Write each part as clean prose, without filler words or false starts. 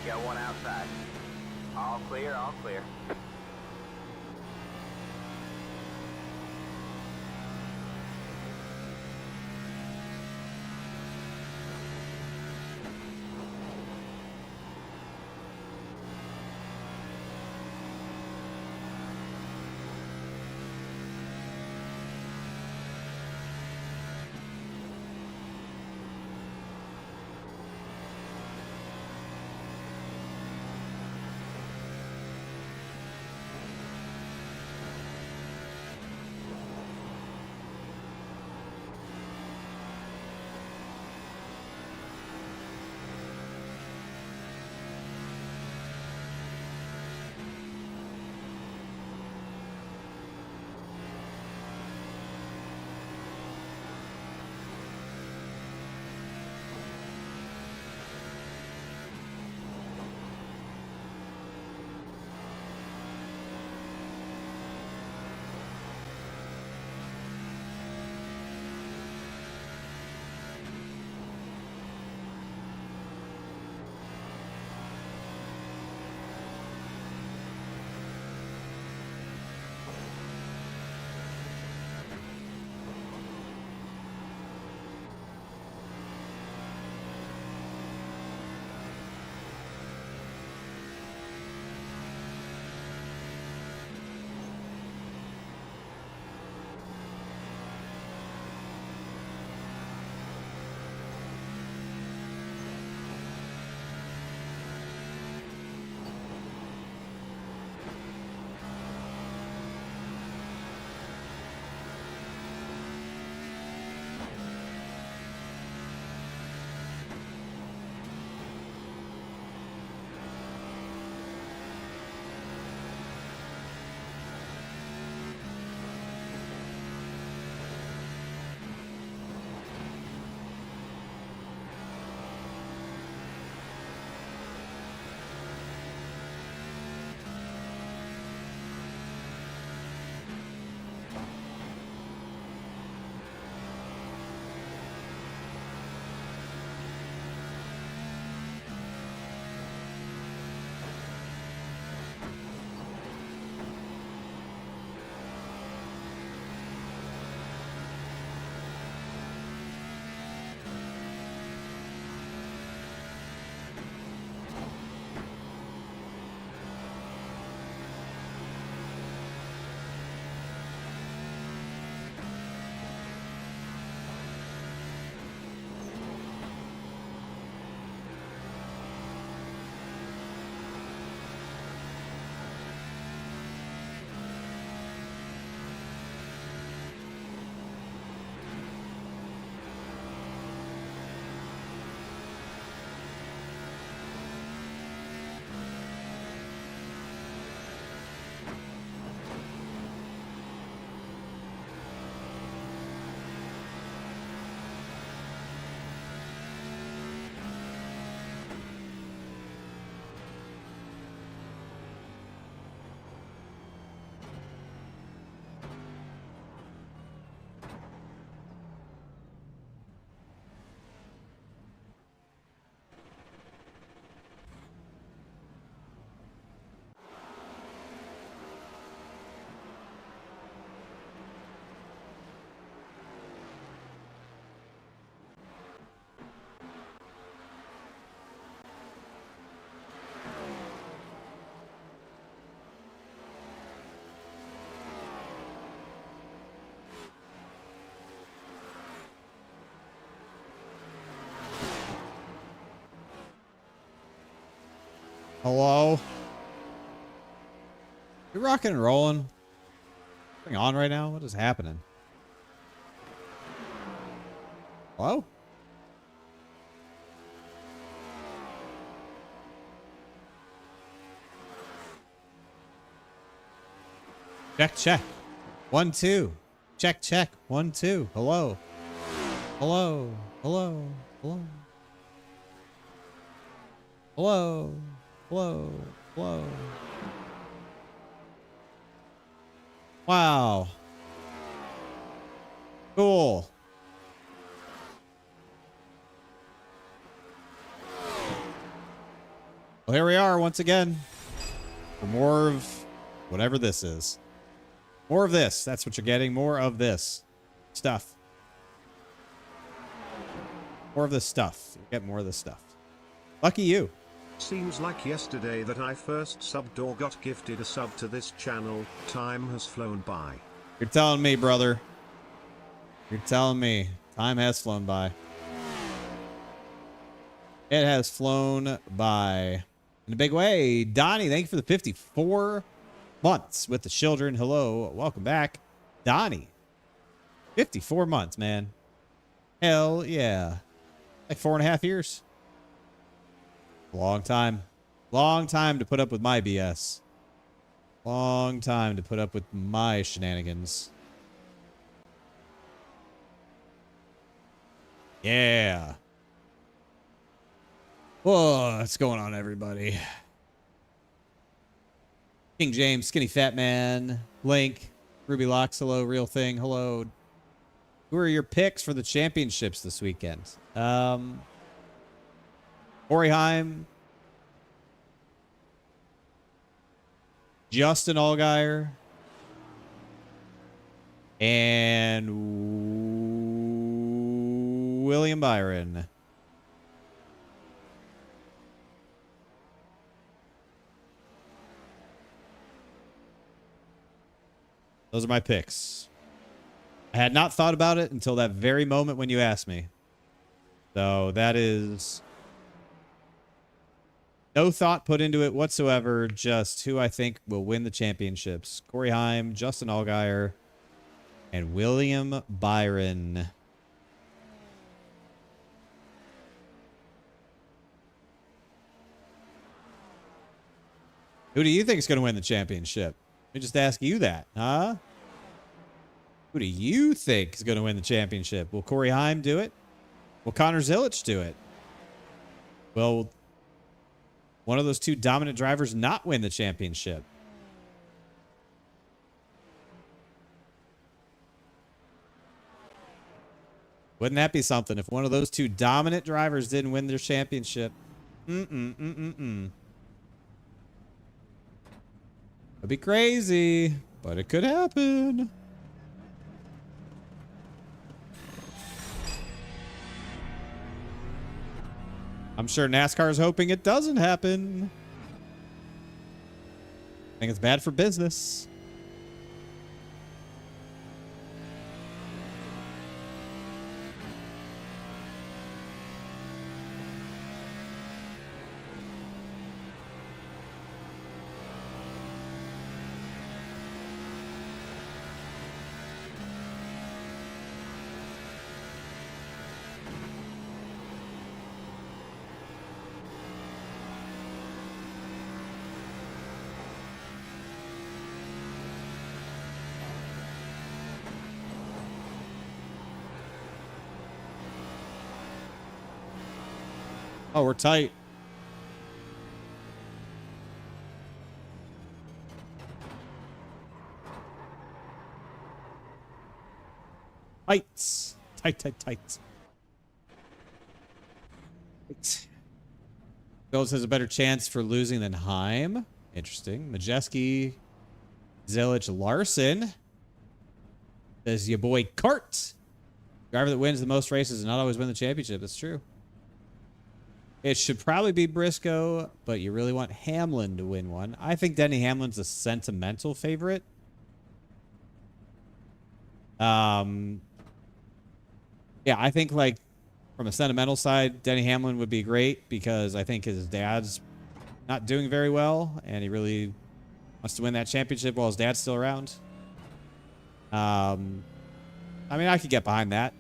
Got one outside. All clear, all clear. Hello? You rocking and rolling? What's on right now? What is happening? Hello? Check, check. 1, 2. Check, check. 1, 2. Hello. Hello. Hello. Hello. Hello. Hello. Hello. Wow. Cool. Well, here we are once again for more of whatever this is. More of this. That's what you're getting. More of this stuff. More of this stuff. You get more of this stuff. Lucky you. Seems like yesterday that I first subbed or got gifted a sub to this channel. Time has flown by. You're telling me, brother. You're telling me. Time has flown by. It has flown by in a big way. Donnie, thank you for the 54 months with the children. Hello. Welcome back. Donnie. 54 months, man. Hell yeah. Like 4.5 years. Long time. Long time to put up with my BS. Long time to put up with my shenanigans. Yeah. Whoa, what's going on, everybody? King James, Skinny Fat Man, Link, Ruby Locks, hello, Real Thing, hello. Who are your picks for the championships this weekend? Oriheim, Justin Allgaier, and William Byron. Those are my picks. I had not thought about it until that very moment when you asked me. So that is no thought put into it whatsoever. Just who I think will win the championships. Corey Heim, Justin Allgaier, and William Byron. Who do you think is going to win the championship? Let me just ask you that, huh? Who do you think is going to win the championship? Will Corey Heim do it? Will Connor Zilic do it? Will one of those two dominant drivers not win the championship? Wouldn't that be something if one of those two dominant drivers didn't win their championship? It'd be crazy, but it could happen. I'm sure NASCAR is hoping it doesn't happen. I think it's bad for business. Oh, we're tight. Tights. Tight. Tight. Phillips has a better chance for losing than Heim. Interesting. Majeski, Zilic, Larson. Says your boy Cart. Driver that wins the most races and not always win the championship. That's true. It should probably be Briscoe, but you really want Hamlin to win one. I think Denny Hamlin's a sentimental favorite. Yeah, I think like from a sentimental side, Denny Hamlin would be great because I think his dad's not doing very well and he really wants to win that championship while his dad's still around. I mean, I could get behind that.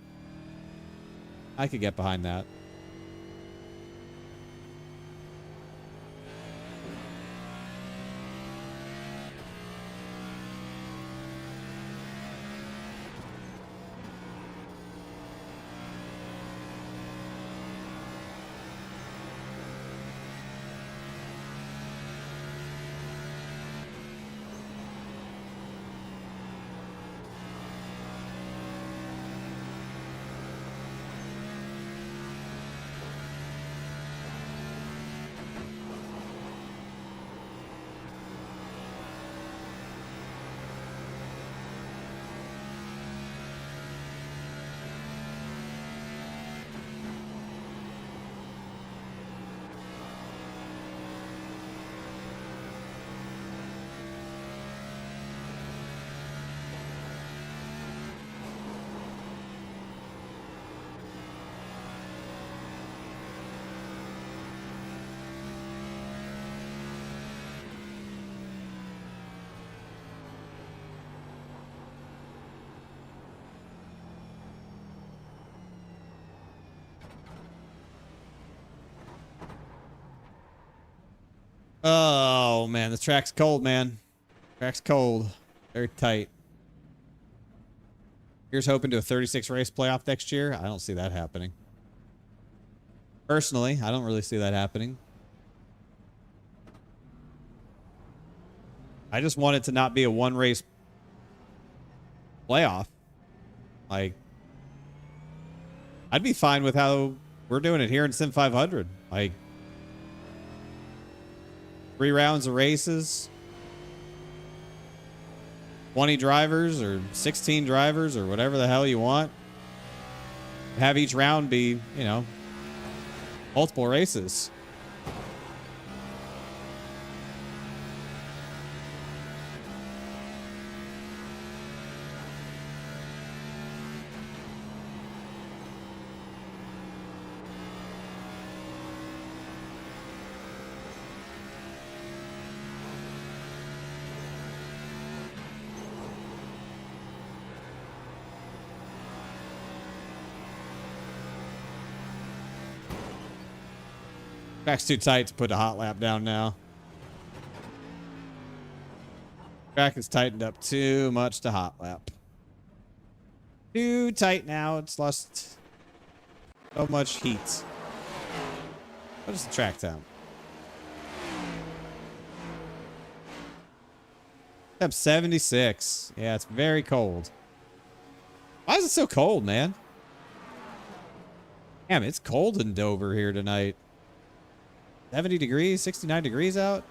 Oh, man. The track's cold, man. Track's cold. Very tight. Here's hoping to a 36 race playoff next year. I don't see that happening. Personally, I don't really see that happening. I just want it to not be a one race playoff. Like, I'd be fine with how we're doing it here in SIM500. Like, 3 rounds of races, 20 drivers or 16 drivers or whatever the hell you want. Have each round be, you know, multiple races. Track's too tight to put a hot lap down now. Track is tightened up too much to hot lap. Too tight now. It's lost so much heat. What is the track time? Temp 76. Yeah, it's very cold. Why is it so cold, man? Damn, it's cold in Dover here tonight. 70 degrees, 69 degrees out.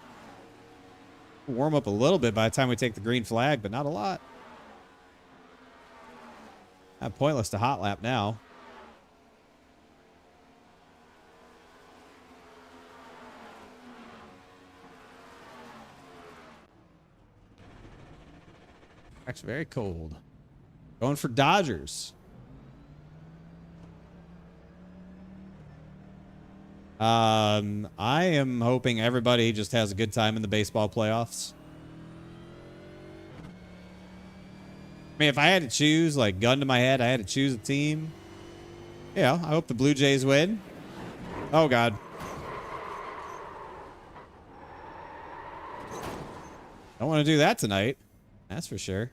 We'll warm up a little bit by the time we take the green flag, but not a lot. Pointless to hot lap now. Track's very cold. Going for Dodgers. I am hoping everybody just has a good time in the baseball playoffs. I mean, if I had to choose, like, gun to my head, I had to choose a team. Yeah, I hope the Blue Jays win. Oh, God. Don't want to do that tonight. That's for sure.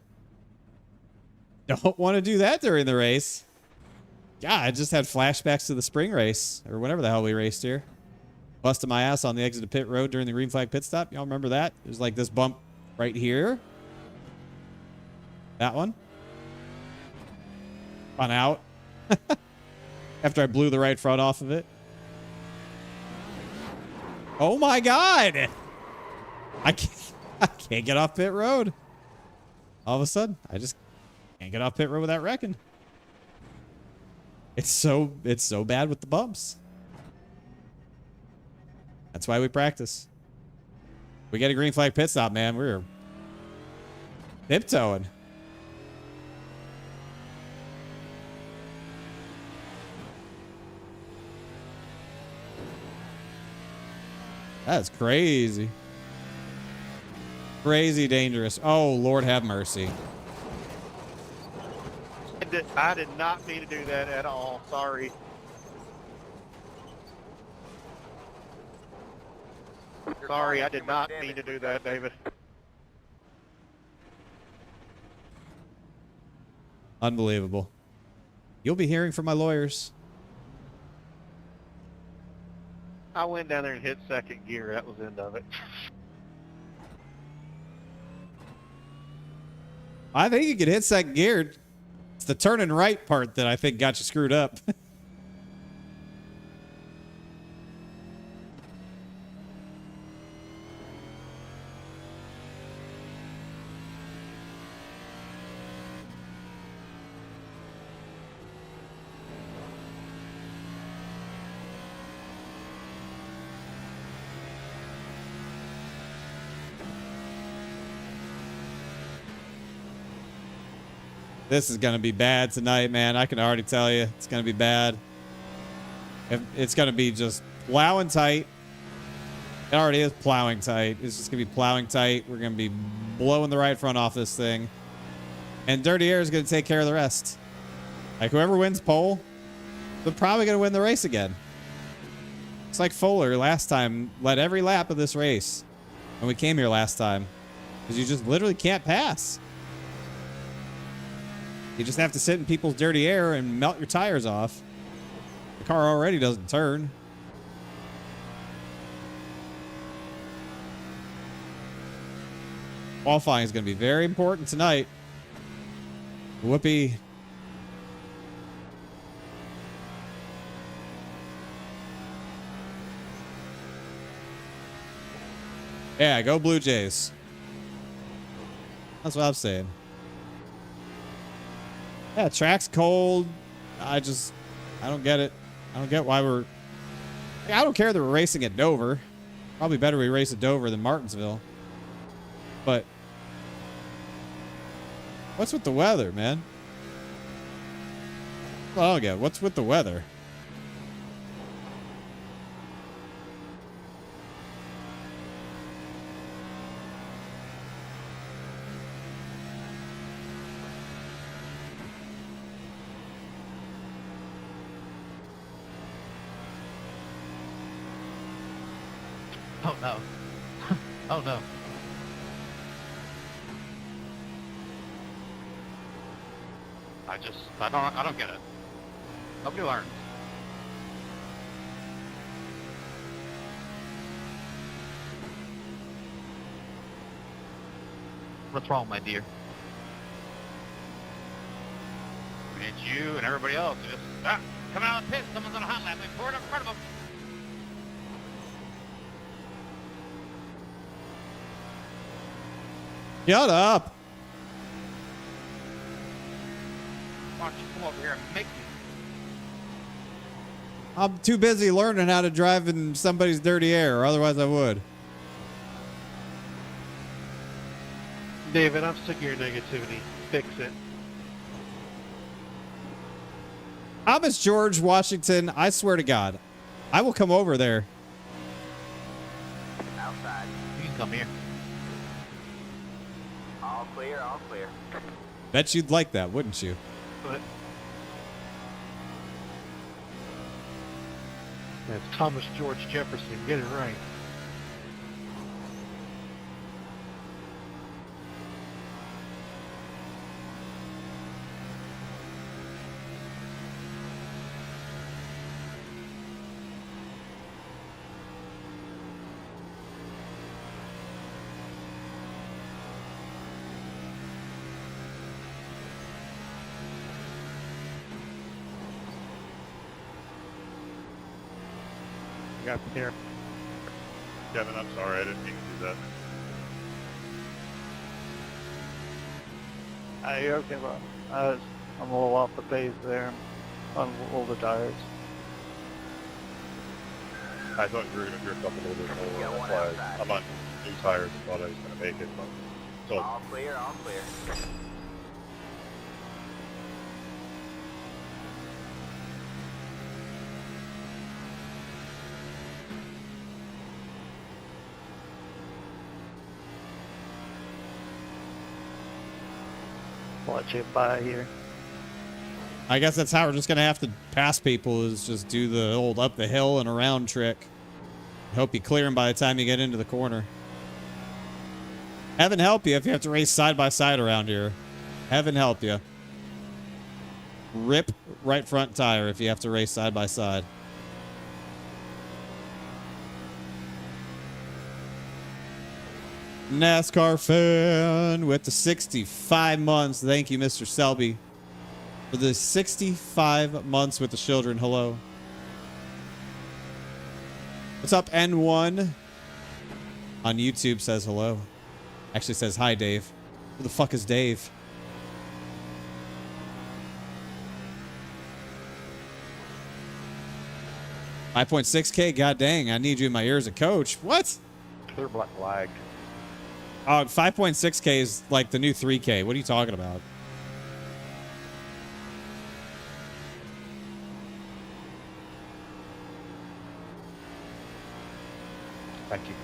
Don't want to do that during the race. Yeah, I just had flashbacks to the spring race, or whatever the hell we raced here. Busted my ass on the exit of pit road during the green flag pit stop. Y'all remember that? There's like this bump right here. That one. Spun out. After I blew the right front off of it. Oh my God! I can't get off pit road. All of a sudden, I just can't get off pit road without wrecking. It's so bad with the bumps. That's why we practice. We get a green flag pit stop, man. We're tiptoeing. That's crazy. Crazy dangerous. Oh, Lord have mercy. I did not mean to do that at all. Sorry. Sorry, I did not mean to do that, David. Unbelievable. You'll be hearing from my lawyers. I went down there and hit second gear. That was the end of it. I think you could hit second gear. It's the turning right part that I think got you screwed up. This is going to be bad tonight, man. I can already tell you it's going to be bad. It's going to be just plowing tight. It already is plowing tight. It's just going to be plowing tight. We're going to be blowing the right front off this thing. And Dirty Air is going to take care of the rest. Like, whoever wins pole, they're probably going to win the race again. It's like Fuller last time led every lap of this race. when we came here last time. Because you just literally can't pass. You just have to sit in people's dirty air and melt your tires off. The car already doesn't turn. Qualifying is going to be very important tonight. Whoopee. Yeah, go Blue Jays. That's what I'm saying. Yeah, track's cold. I don't get it. I don't get why we're... I don't care that we're racing at Dover. Probably better we race at Dover than Martinsville. But... what's with the weather, man? Well, I don't get it. What's with the weather? Oh no. Oh no. I don't get it. Nobody learns. What's wrong, my dear? I mean, it's you and everybody else. Just coming out of the pit. Someone's on a hot lap. They pour it up in front of them. Shut up. Why don't you come over here and make me? I'm too busy learning how to drive in somebody's dirty air, or otherwise I would. David, I'm sick of your negativity. Fix it. Thomas George, Washington, I swear to God, I will come over there. Outside. You can come here. All clear, all clear. Bet you'd like that, wouldn't you? But that's Thomas George Jefferson. Get it right. Got here. Kevin, I'm sorry, I didn't mean to do that. You're okay, bro. I'm a little off the pace there on all the tires. I thought you were going to drift up a little bit more. Got one That's why outside. I'm on new tires and thought I was going to make it. But so All clear, all clear. Watch it by here. I guess that's how we're just going to have to pass people, is just do the old up the hill and around trick. Hope you clear them by the time you get into the corner. Heaven help you if you have to race side by side around here. Heaven help you. Rip right front tire if you have to race side by side. NASCAR fan with the 65 months. Thank you, Mr. Selby, for the 65 months with the children. Hello. What's up, N1? On YouTube says hello. Actually says hi, Dave. Who the fuck is Dave? $5.6K. God dang, I need you in my ear as a coach. What? Clear black flag. 5.6K is like the new 3K. What are you talking about? Thank you.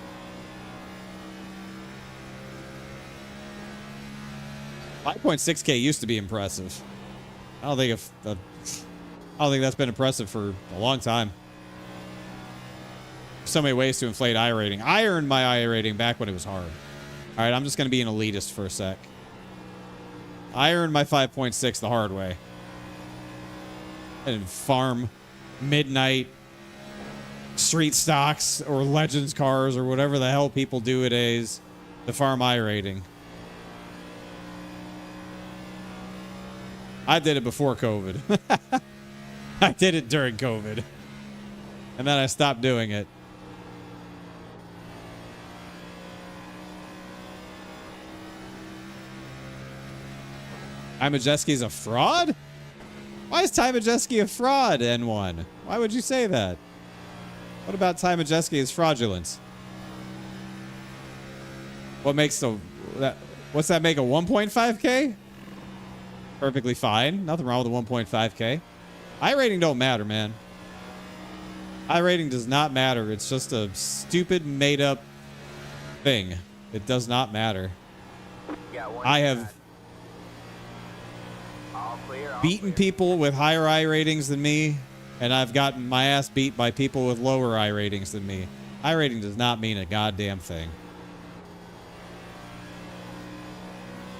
$5.6K used to be impressive. I don't think that's been impressive for a long time. So many ways to inflate I rating. I earned my I rating back when it was hard. All right, I'm just going to be an elitist for a sec. I earned my 5.6 the hard way. And farm midnight street stocks or legends cars or whatever the hell people do nowadays to farm I rating. I did it before COVID. I did it during COVID. And then I stopped doing it. Ty Majeski's a fraud? Why is Ty Majeski a fraud, N1? Why would you say that? What about Ty Majeski is fraudulent? What makes what's that make a 1.5K? Perfectly fine. Nothing wrong with a 1.5K. I rating don't matter, man. I rating does not matter. It's just a stupid made up thing. It does not matter. I have beaten people with higher I ratings than me, and I've gotten my ass beat by people with lower I ratings than me. I rating does not mean a goddamn thing.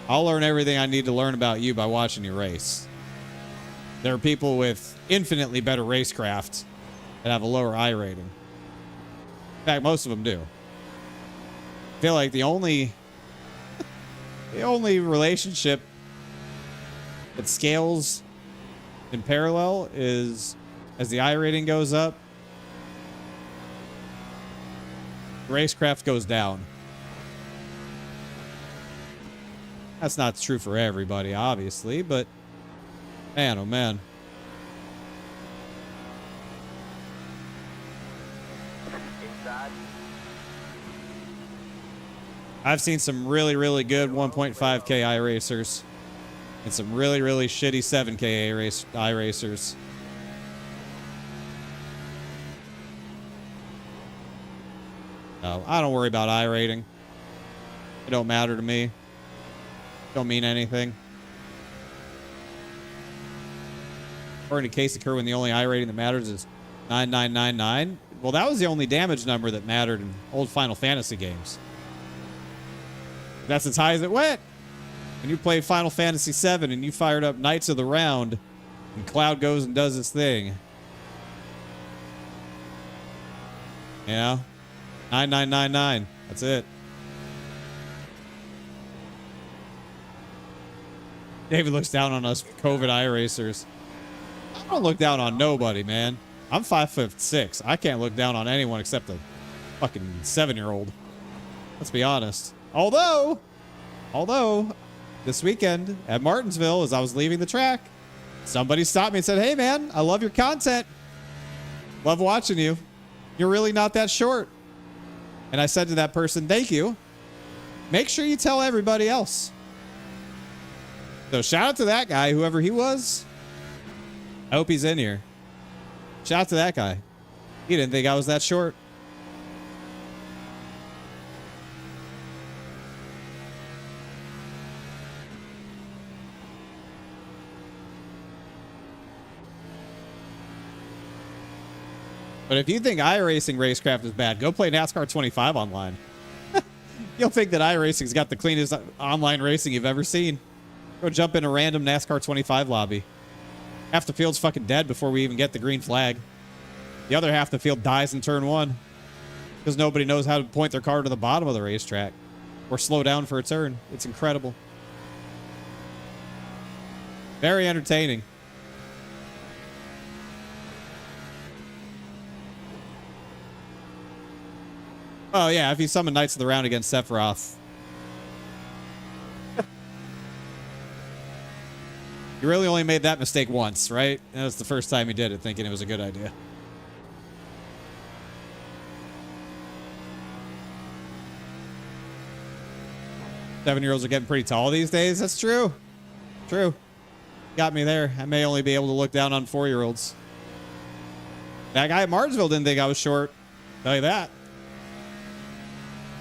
I'll learn everything I need to learn about you by watching you race. There are people with infinitely better racecraft that have a lower I rating. In fact, most of them do. I feel like the only relationship that scales in parallel is as the I rating goes up, racecraft goes down. That's not true for everybody, obviously, but man, oh man. I've seen some really, really good 1.5K iRacers and some really, really shitty 7K iRacers. No, I don't worry about I rating. It don't matter to me. Don't mean anything. According to Case occur when the only I rating that matters is 9999. Well, that was the only damage number that mattered in old Final Fantasy games. That's as high as it went. When you played Final Fantasy VII and you fired up Knights of the Round and Cloud goes and does his thing. You know? 9999. That's it. David looks down on us COVID iRacers. I don't look down on nobody, man. I'm 5'6". I can't look down on anyone except a fucking 7-year-old. Let's be honest. Although, this weekend at Martinsville, as I was leaving the track, somebody stopped me and said, "Hey, man, I love your content. Love watching you. You're really not that short." And I said to that person, "Thank you. Make sure you tell everybody else." So shout out to that guy, whoever he was. I hope he's in here. Shout out to that guy. He didn't think I was that short. But if you think iRacing racecraft is bad, go play NASCAR 25 online. You'll think that iRacing's got the cleanest online racing you've ever seen. Go jump in a random NASCAR 25 lobby. Half the field's fucking dead before we even get the green flag. The other half of the field dies in turn 1 because nobody knows how to point their car to the bottom of the racetrack or slow down for a turn. It's incredible. Very entertaining. Oh, yeah, if you summon Knights of the Round against Sephiroth. You really only made that mistake once, right? That was the first time you did it, thinking it was a good idea. Seven-year-olds are getting pretty tall these days. That's true. True. Got me there. I may only be able to look down on 4-year-olds. That guy at Martinsville didn't think I was short. Tell you that.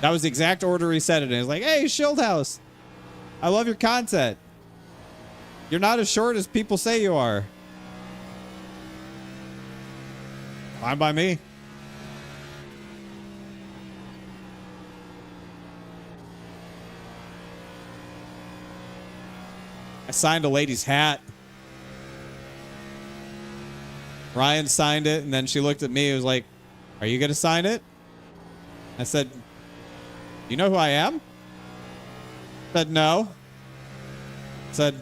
That was the exact order he said it in. He's like, "Hey, Shieldhouse, I love your content. You're not as short as people say you are." Fine by me. I signed a lady's hat. Ryan signed it, and then she looked at me and was like, "Are you going to sign it?" I said, "You know who I am?" Said, "No." Said,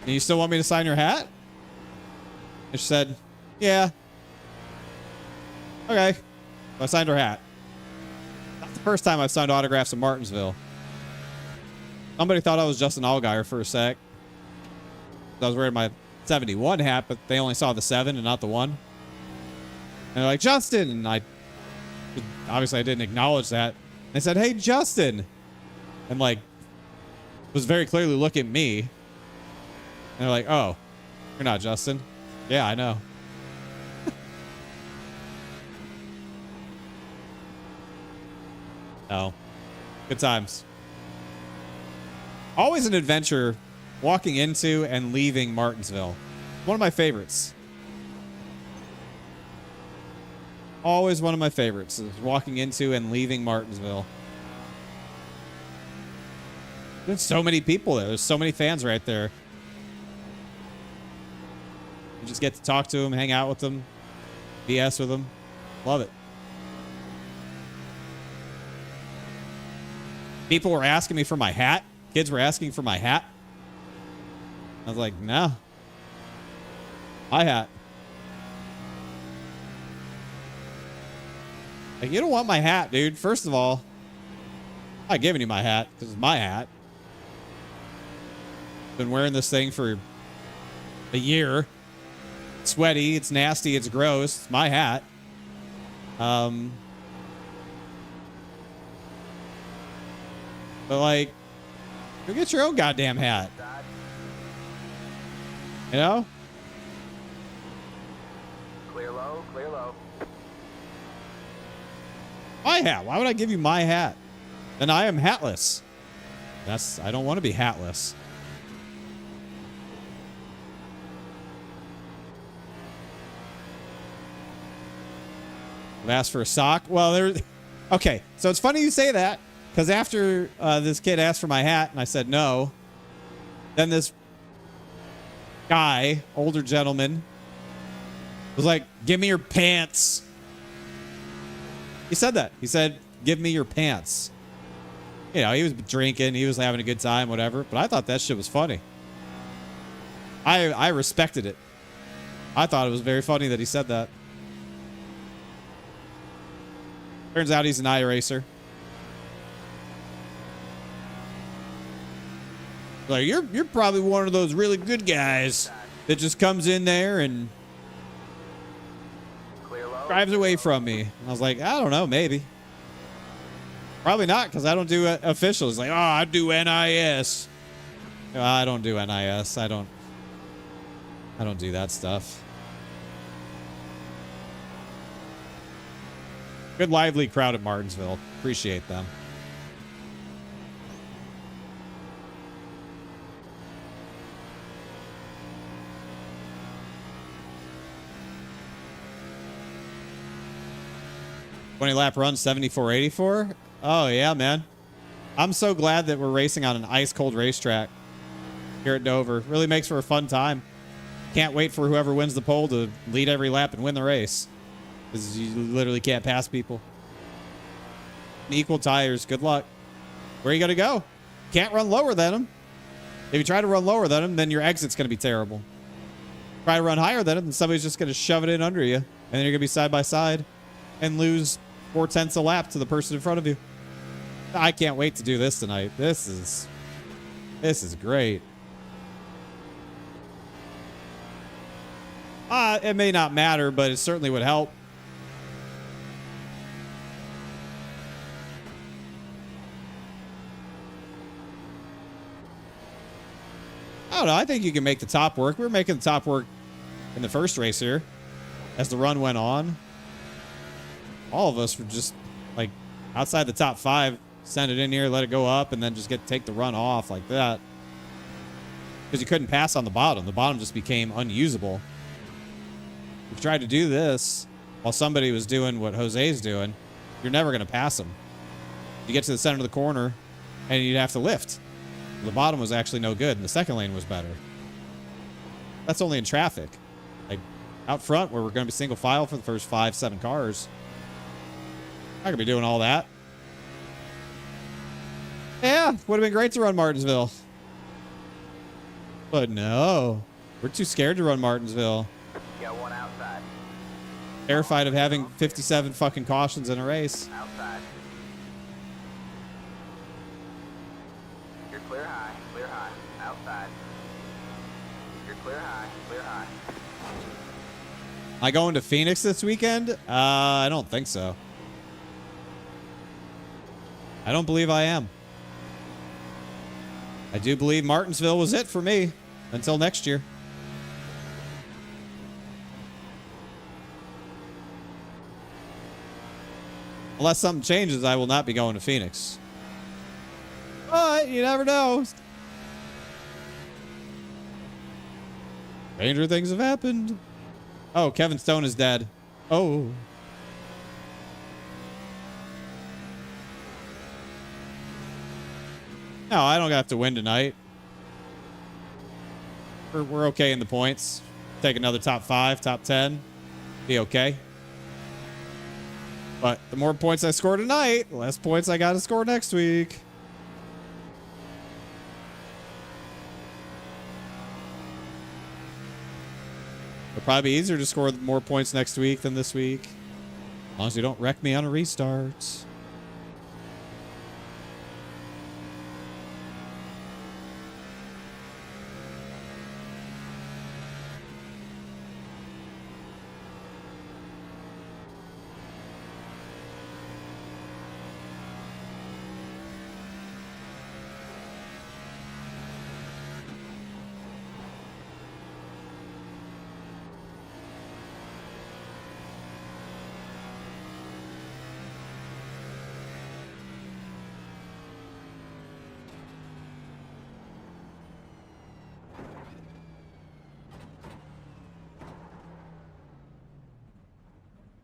"And you still want me to sign your hat?" And she said, "Yeah." Okay. So I signed her hat. Not the first time I've signed autographs in Martinsville. Somebody thought I was Justin Allgaier for a sec. I was wearing my 71 hat, but they only saw the 7 and not the 1. And they're like, "Justin!" And obviously I didn't acknowledge that. They said, "Hey, Justin!" And like, was very clearly looking at me. And they're like, "Oh, you're not Justin." Yeah, I know. Oh, good times. Always an adventure walking into and leaving Martinsville. One of my favorites. Always one of my favorites is walking into and leaving Martinsville. There's so many people there. There's so many fans right there. You just get to talk to them, hang out with them, BS with them. Love it. People were asking me for my hat. Kids were asking for my hat. I was like, "No. My hat." Like, you don't want my hat, dude. First of all, I'm not giving you my hat because it's my hat. Been wearing this thing for a year. It's sweaty. It's nasty. It's gross. It's my hat. But like, go get your own goddamn hat. You know? Clear low, clear low. My hat. Why would I give you my hat? Then I am hatless. I don't want to be hatless. I've asked for a sock. Well, okay. So it's funny you say that. Because after this kid asked for my hat and I said no, then this guy, older gentleman, was like, "Give me your pants." He said that. He said, "Give me your pants." You know, he was drinking. He was having a good time, whatever. But I thought that shit was funny. I respected it. I thought it was very funny that he said that. Turns out he's an iRacer. Like, you're probably one of those really good guys that just comes in there and drives away from me. And I was like, I don't know, maybe. Probably not, because I don't do official. It's like, "Oh, I do NIS." I don't do NIS. I don't do that stuff. Good lively crowd at Martinsville. Appreciate them. Lap run 74.84. Oh yeah, man. I'm so glad that we're racing on an ice cold racetrack here at Dover. Really makes for a fun time. Can't wait for whoever wins the pole to lead every lap and win the race, because you literally can't pass people. Equal tires. Good luck. Where are you gonna go? Can't run lower than them. If you try to run lower than them, then your exit's gonna be terrible. Try to run higher than them, and somebody's just gonna shove it in under you, and then you're gonna be side by side and lose 4/10 a lap to the person in front of you. I can't wait to do this tonight. This is great. It may not matter, but it certainly would help. I don't know. I think you can make the top work. We were making the top work in the first race here. As the run went on, all of us were just like outside the top 5, send it in here, let it go up, and then just take the run off like that. Because you couldn't pass on the bottom. The bottom just became unusable. If you tried to do this while somebody was doing what Jose's doing, you're never going to pass them. You get to the center of the corner, and you'd have to lift. The bottom was actually no good, and the second lane was better. That's only in traffic. Like, out front, where we're going to be single file for the first 5-7 cars. Not going to be doing all that. Yeah, would have been great to run Martinsville. But no. We're too scared to run Martinsville. Got one outside. Terrified of having 57 fucking cautions in a race. Outside. You're clear high. Clear high. Outside. You're clear high. Clear high. Am I going to Phoenix this weekend? I don't think so. I don't believe I am. I do believe Martinsville was it for me until next year. Unless something changes, I will not be going to Phoenix. But you never know. Stranger things have happened. Oh, Kevin Stone is dead. Oh. No, I don't have to win tonight. We're okay in the points. Take another top 5, top 10. Be okay. But the more points I score tonight, the less points I got to score next week. It'll probably be easier to score more points next week than this week. As long as you don't wreck me on a restart.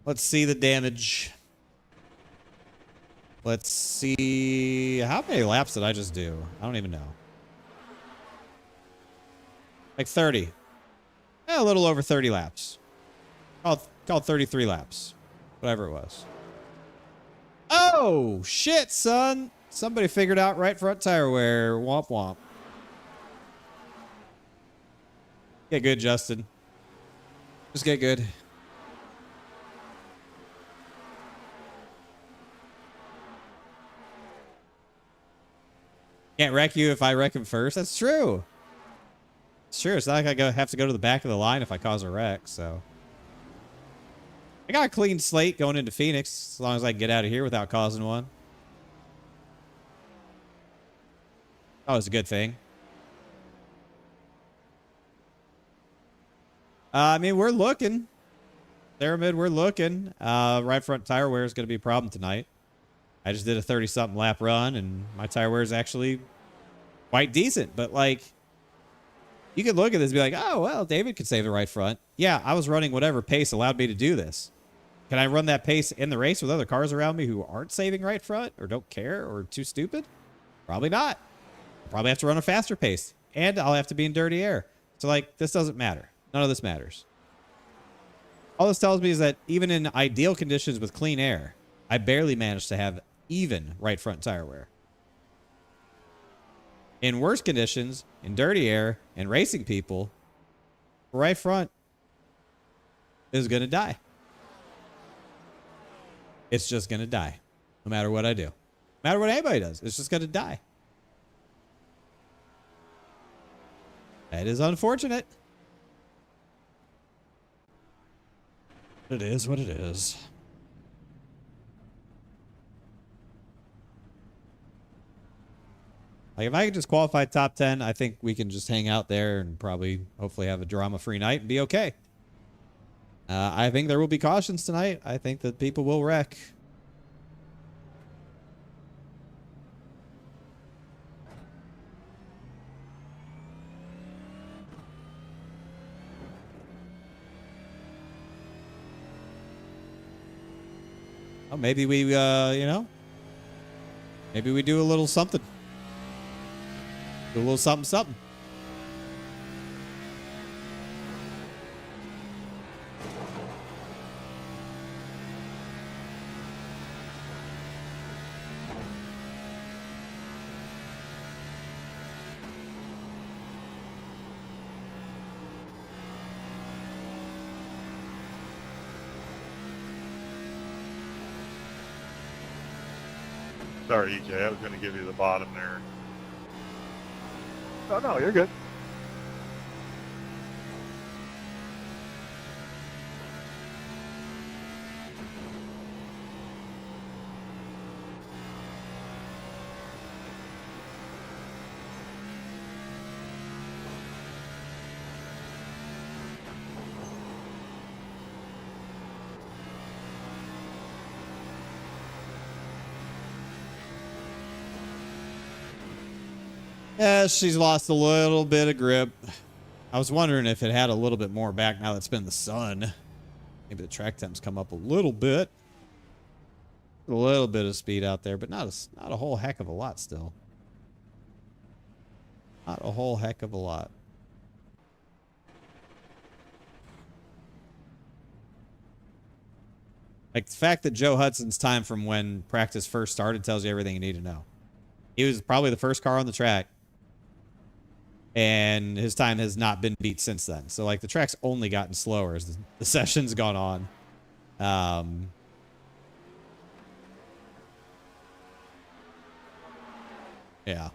Let's see the damage. Let's see. How many laps did I just do? I don't even know. Like 30. A little over 30 laps. Called 33 laps. Whatever it was. Oh, shit, son. Somebody figured out right front tire wear. Womp womp. Get good, Justin. Just get good. Can't wreck you if I wreck him first. That's true. It's true. It's not like I have to go to the back of the line if I cause a wreck, so. I got a clean slate going into Phoenix, as long as I can get out of here without causing one. That was a good thing. I mean, we're looking. Pyramid, we're looking. Right front tire wear is going to be a problem tonight. I just did a 30-something lap run, and my tire wear is actually quite decent. But, like, you could look at this and be like, oh, well, David could save the right front. Yeah, I was running whatever pace allowed me to do this. Can I run that pace in the race with other cars around me who aren't saving right front or don't care or too stupid? Probably not. I'll probably have to run a faster pace, and I'll have to be in dirty air. So, like, this doesn't matter. None of this matters. All this tells me is that even in ideal conditions with clean air, I barely managed to have even right front tire wear. In worse conditions, in dirty air, and racing people, right front is going to die. It's just going to die. No matter what I do. No matter what anybody does. It's just going to die. That is unfortunate. It is what it is. Like, if I could just qualify top 10, I think we can just hang out there and probably, hopefully, have a drama-free night and be okay. I think there will be cautions tonight. I think that people will wreck. Oh, maybe we, you know, maybe we do a little something. Do a little something, something. Sorry, EJ. I was going to give you the bottom there. Oh, no, you're good. Yeah, she's lost a little bit of grip. I was wondering if it had a little bit more back now that it's been the sun. Maybe the track temps come up a little bit. A little bit of speed out there, but not a whole heck of a lot still. Not a whole heck of a lot. Like the fact that Joe Hudson's time from when practice first started tells you everything you need to know. He was probably the first car on the track. And his time has not been beat since then. So, like, the track's only gotten slower as the session's gone on. Yeah.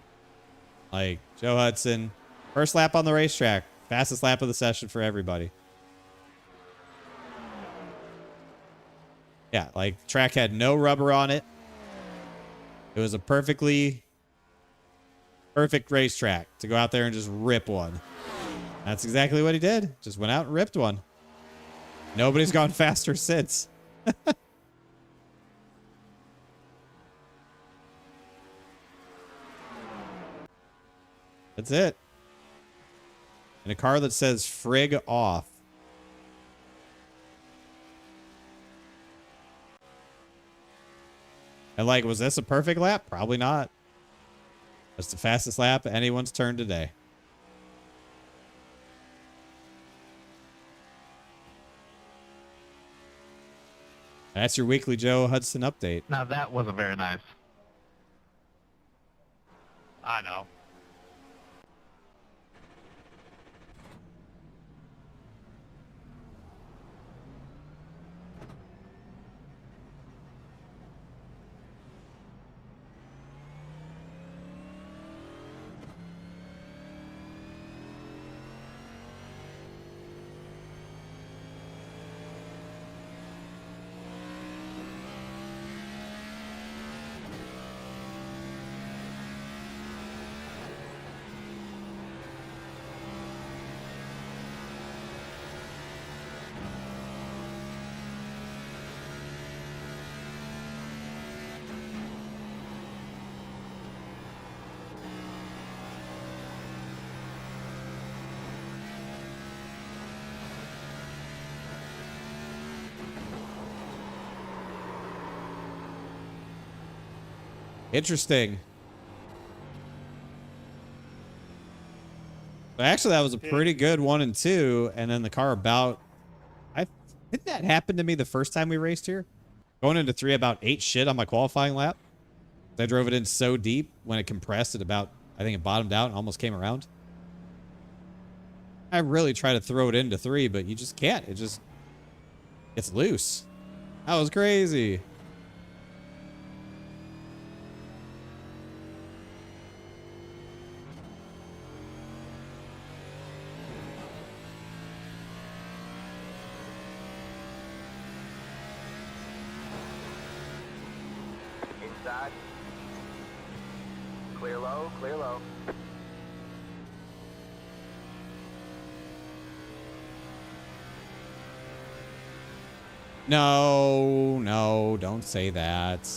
Like, Joe Hudson, first lap on the racetrack. Fastest lap of the session for everybody. Yeah, like, the track had no rubber on it. It was a perfect racetrack to go out there and just rip one. That's exactly what he did. Just went out and ripped one. Nobody's gone faster since. That's it. In a car that says frig off. And like, was this a perfect lap? Probably not. That's the fastest lap anyone's turned today. That's your weekly Joe Hudson update. Now that wasn't very nice. I know. Interesting. But actually, that was a pretty good 1 and 2, and then the car about... Didn't that happen to me the first time we raced here? Going into 3 about 8 shit on my qualifying lap. I drove it in so deep when it compressed at about... I think it bottomed out and almost came around. I really try to throw it into 3, but you just can't. It just... It's loose. That was crazy. Inside. Clear low, clear low. No, no, don't say that.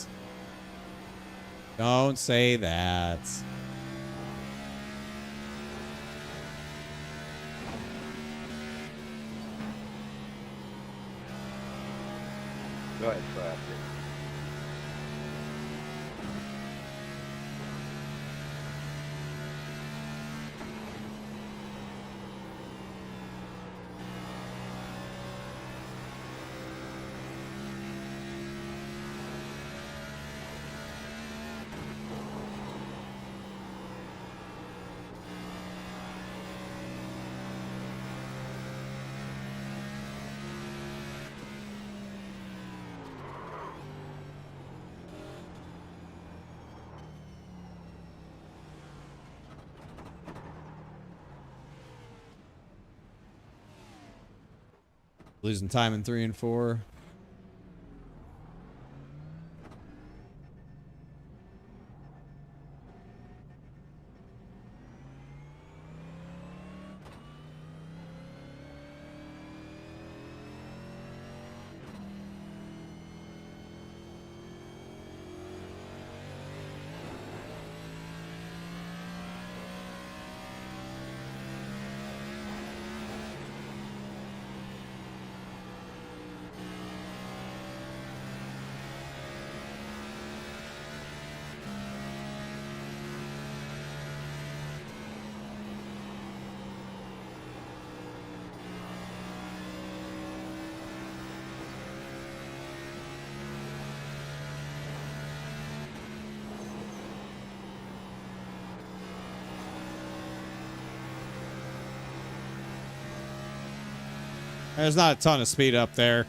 Don't say that. Go ahead, Flash. Losing time in 3 and 4. There's not a ton of speed up there.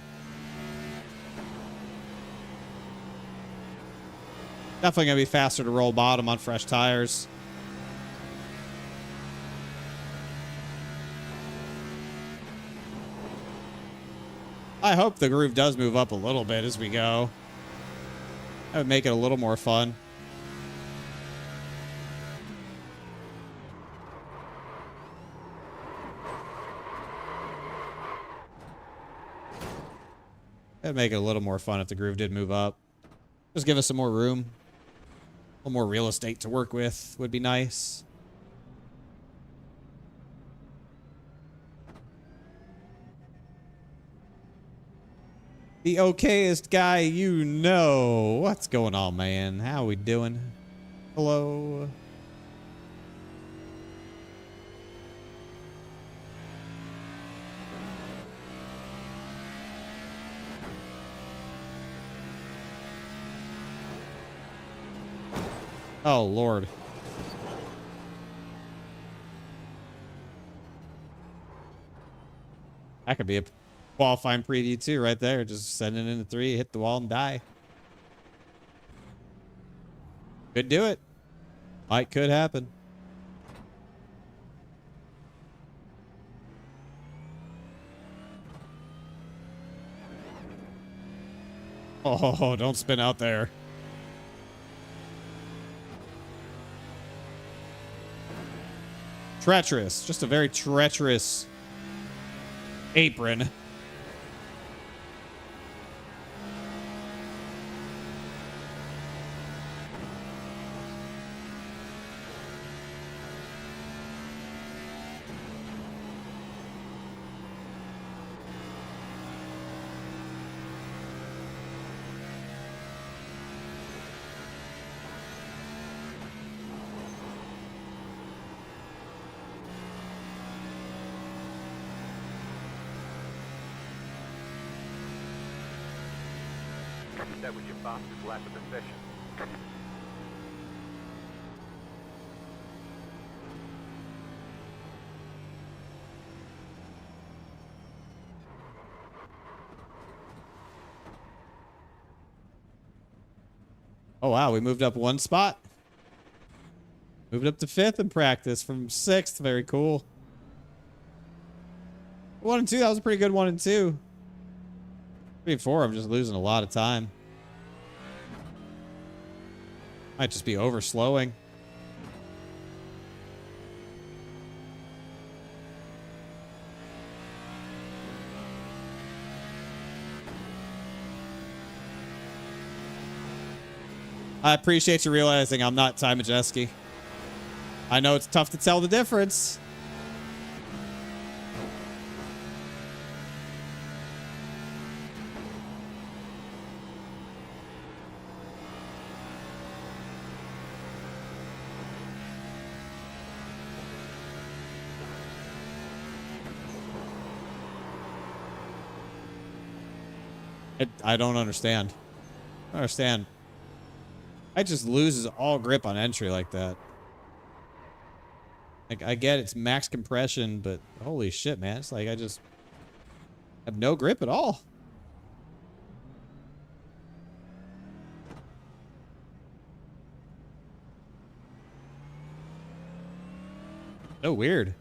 Definitely going to be faster to roll bottom on fresh tires. I hope the groove does move up a little bit as we go. That would make it a little more fun. That'd make it a little more fun if the groove did move up. Just give us some more room. A little more real estate to work with would be nice. The okayest guy you know. What's going on, man? How we doing? Hello. Oh, Lord. That could be a qualifying preview, too, right there. Just send it into 3, hit the wall, and die. Could do it. Might could happen. Oh, don't spin out there. Treacherous. Just a very treacherous apron. That was your fastest lap of the session. Oh, wow. We moved up 1 spot. Moved up to 5th in practice from 6th. Very cool. 1 and 2. That was a pretty good 1 and 2. 3 and 4. I'm just losing a lot of time. Might just be overslowing. I appreciate you realizing I'm not Ty Majeski. I know it's tough to tell the difference. I don't understand. I don't understand. I just loses all grip on entry like that. Like, I get it's max compression, but holy shit, man. It's like I just have no grip at all. So weird.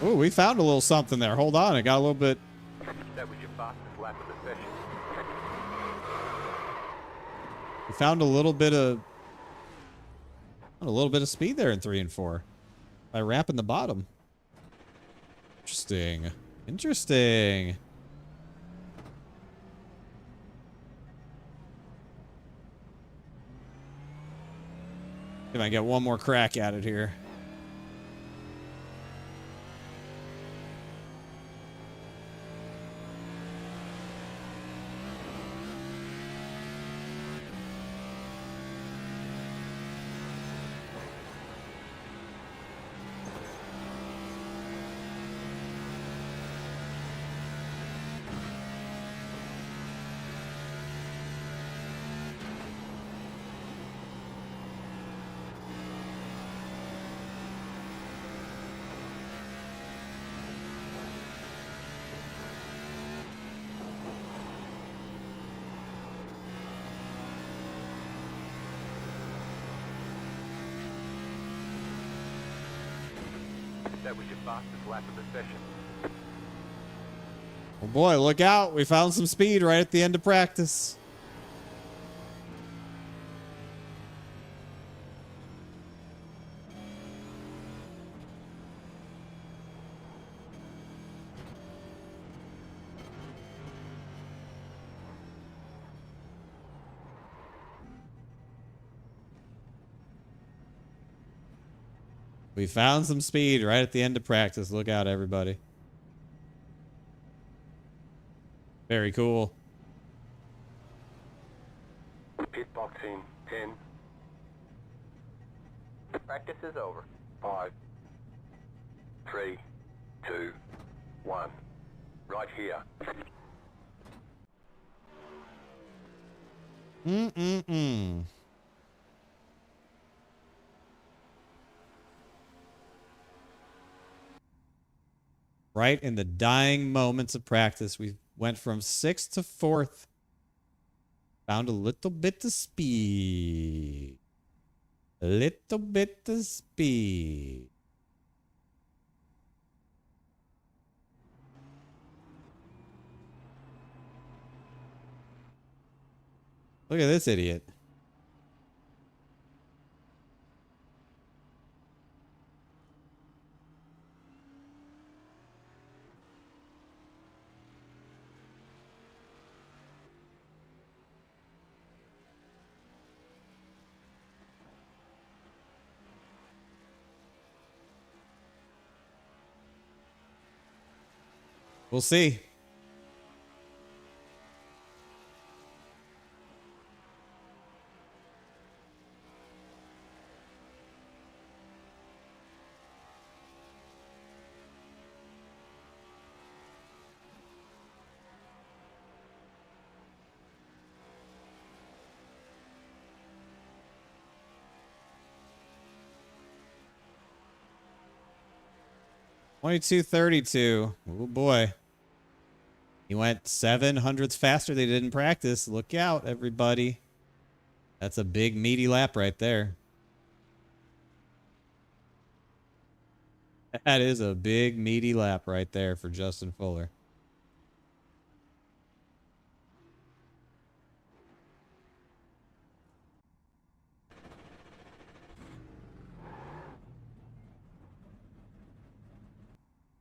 Oh, we found a little something there. Hold on, it got a little bit. That was your fastest lap of the session. We found a little bit of speed there in 3 and 4 by wrapping the bottom. Interesting. Interesting. If I get one more crack at it here. That was your fastest lap of the session. Oh boy, look out. We found some speed right at the end of practice. We found some speed right at the end of practice. Look out, everybody. Very cool. Pit box in 10. Practice is over. 5, 3, 2, 1. Right here. Right in the dying moments of practice, we went from 6th to 4th. Found a little bit of speed. A little bit of speed. Look at this idiot. We'll see. $22.32. Oh boy. He went 700ths faster than he did in practice. Look out, everybody. That's a big, meaty lap right there. That is a big, meaty lap right there for Justin Fuller.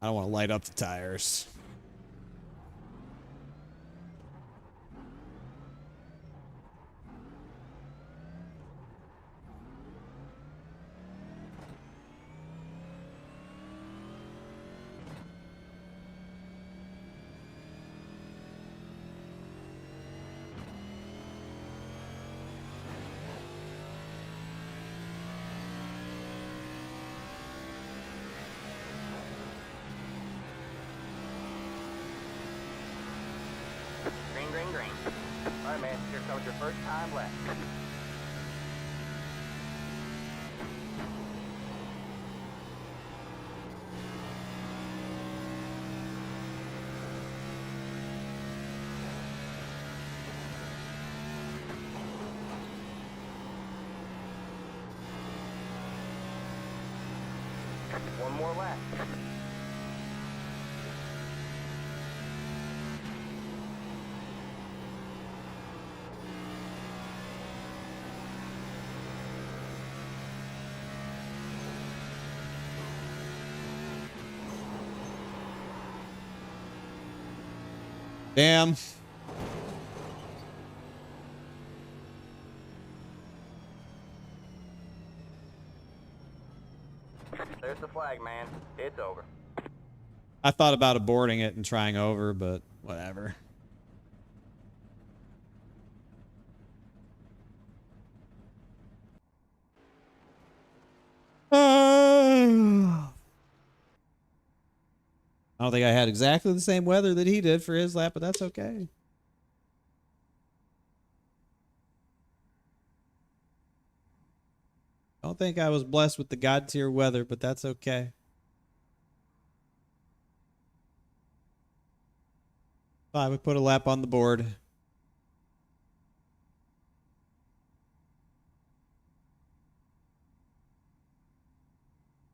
I don't want to light up the tires. Green, green, green. All right, man. Here comes your first time left. One more lap. Damn. There's the flag, man. It's over. I thought about aborting it and trying over, but whatever. I don't think I had exactly the same weather that he did for his lap, but that's okay. I don't think I was blessed with the God tier weather, but that's okay. Fine, we put a lap on the board.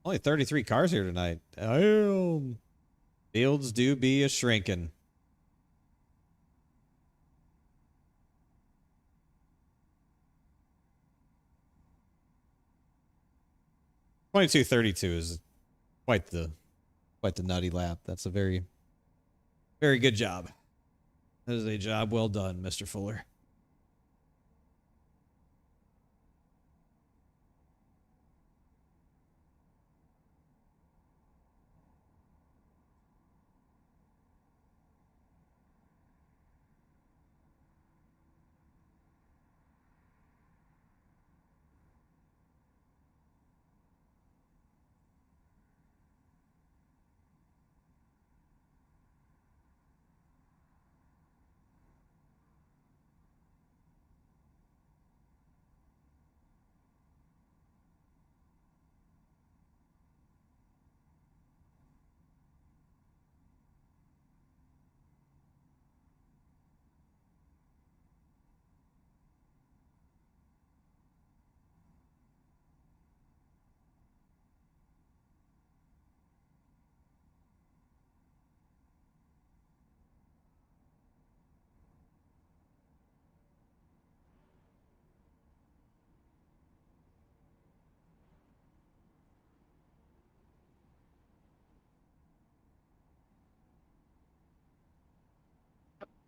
Only 33 cars here tonight. Damn. Fields do be a shrinking. .2232 is quite the nutty lap. That's a very, very good job. That is a job well done, Mr. Fuller.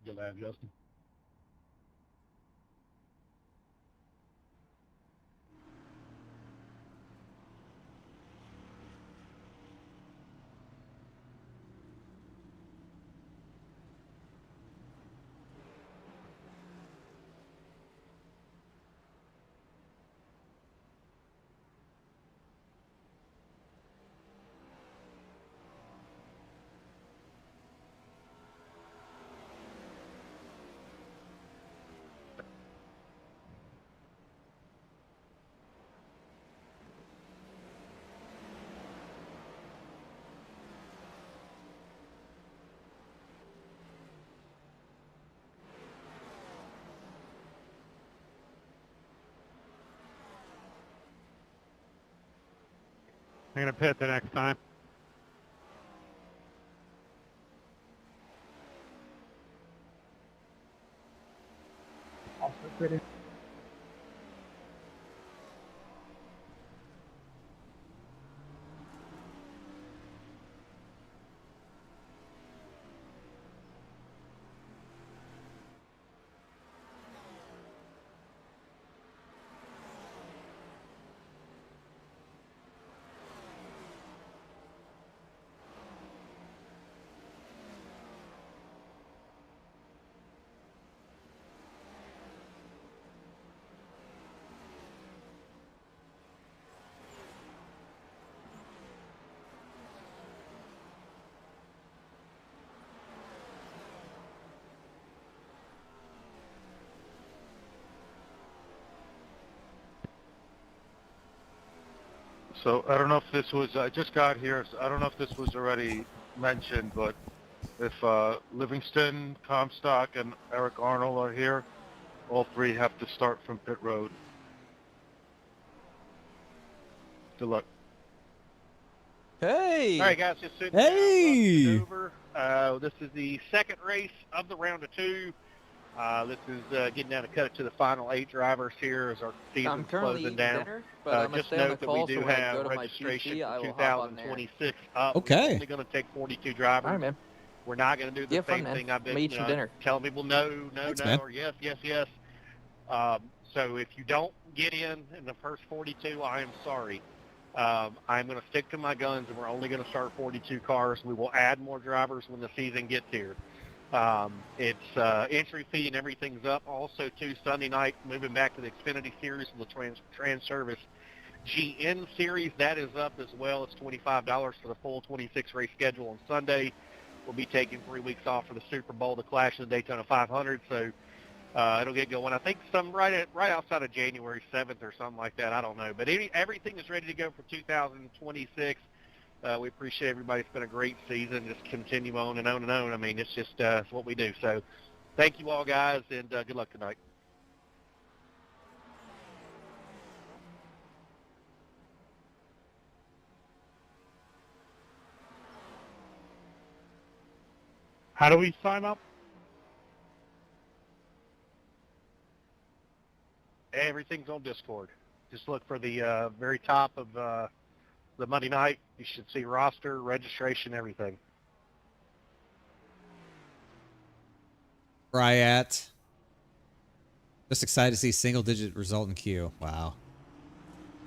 Good lad, Justin. I'm gonna pit the next time. Also pretty. So I don't know if this was, I just got here, so I don't know if this was already mentioned, but if Livingston, Comstock, and Eric Arnold are here, all three have to start from pit road. Good luck. Hey! All right, guys, just sitting Hey! down, over. This is the second race of the round of two. This is getting down to cut it to the final 8 drivers here as our season's I'm currently closing eating down. dinner, but I'm gonna Just stay on the note that call, we so do when I have go to my registration PC, I for will hop on there. 2026 up. Okay. We're only going to take 42 drivers. All right, man. We're not going to do the Yeah, fun, same man. thing I've been Eat some dinner. telling people no, Thanks, no, man. or yes, yes, yes. So if you don't get in the first 42, I am sorry. I'm going to stick to my guns, and we're only going to start 42 cars. We will add more drivers when the season gets here. It's entry fee and everything's up. Also, too, Sunday night, moving back to the Xfinity Series and the Trans-Service GN Series, that is up as well. It's $25 for the full 26 race schedule on Sunday. We'll be taking 3 weeks off for the Super Bowl, the Clash, and the Daytona 500. So it'll get going. I think some right outside of January 7th or something like that. I don't know. But everything is ready to go for 2026. We appreciate everybody. It's been a great season. Just continue on and on and on. I mean, it's just it's what we do. So thank you all, guys, and good luck tonight. How do we sign up? Everything's on Discord. Just look for the very top of the Monday night. You should see roster, registration, everything. Bryat. Just excited to see single-digit result in queue. Wow.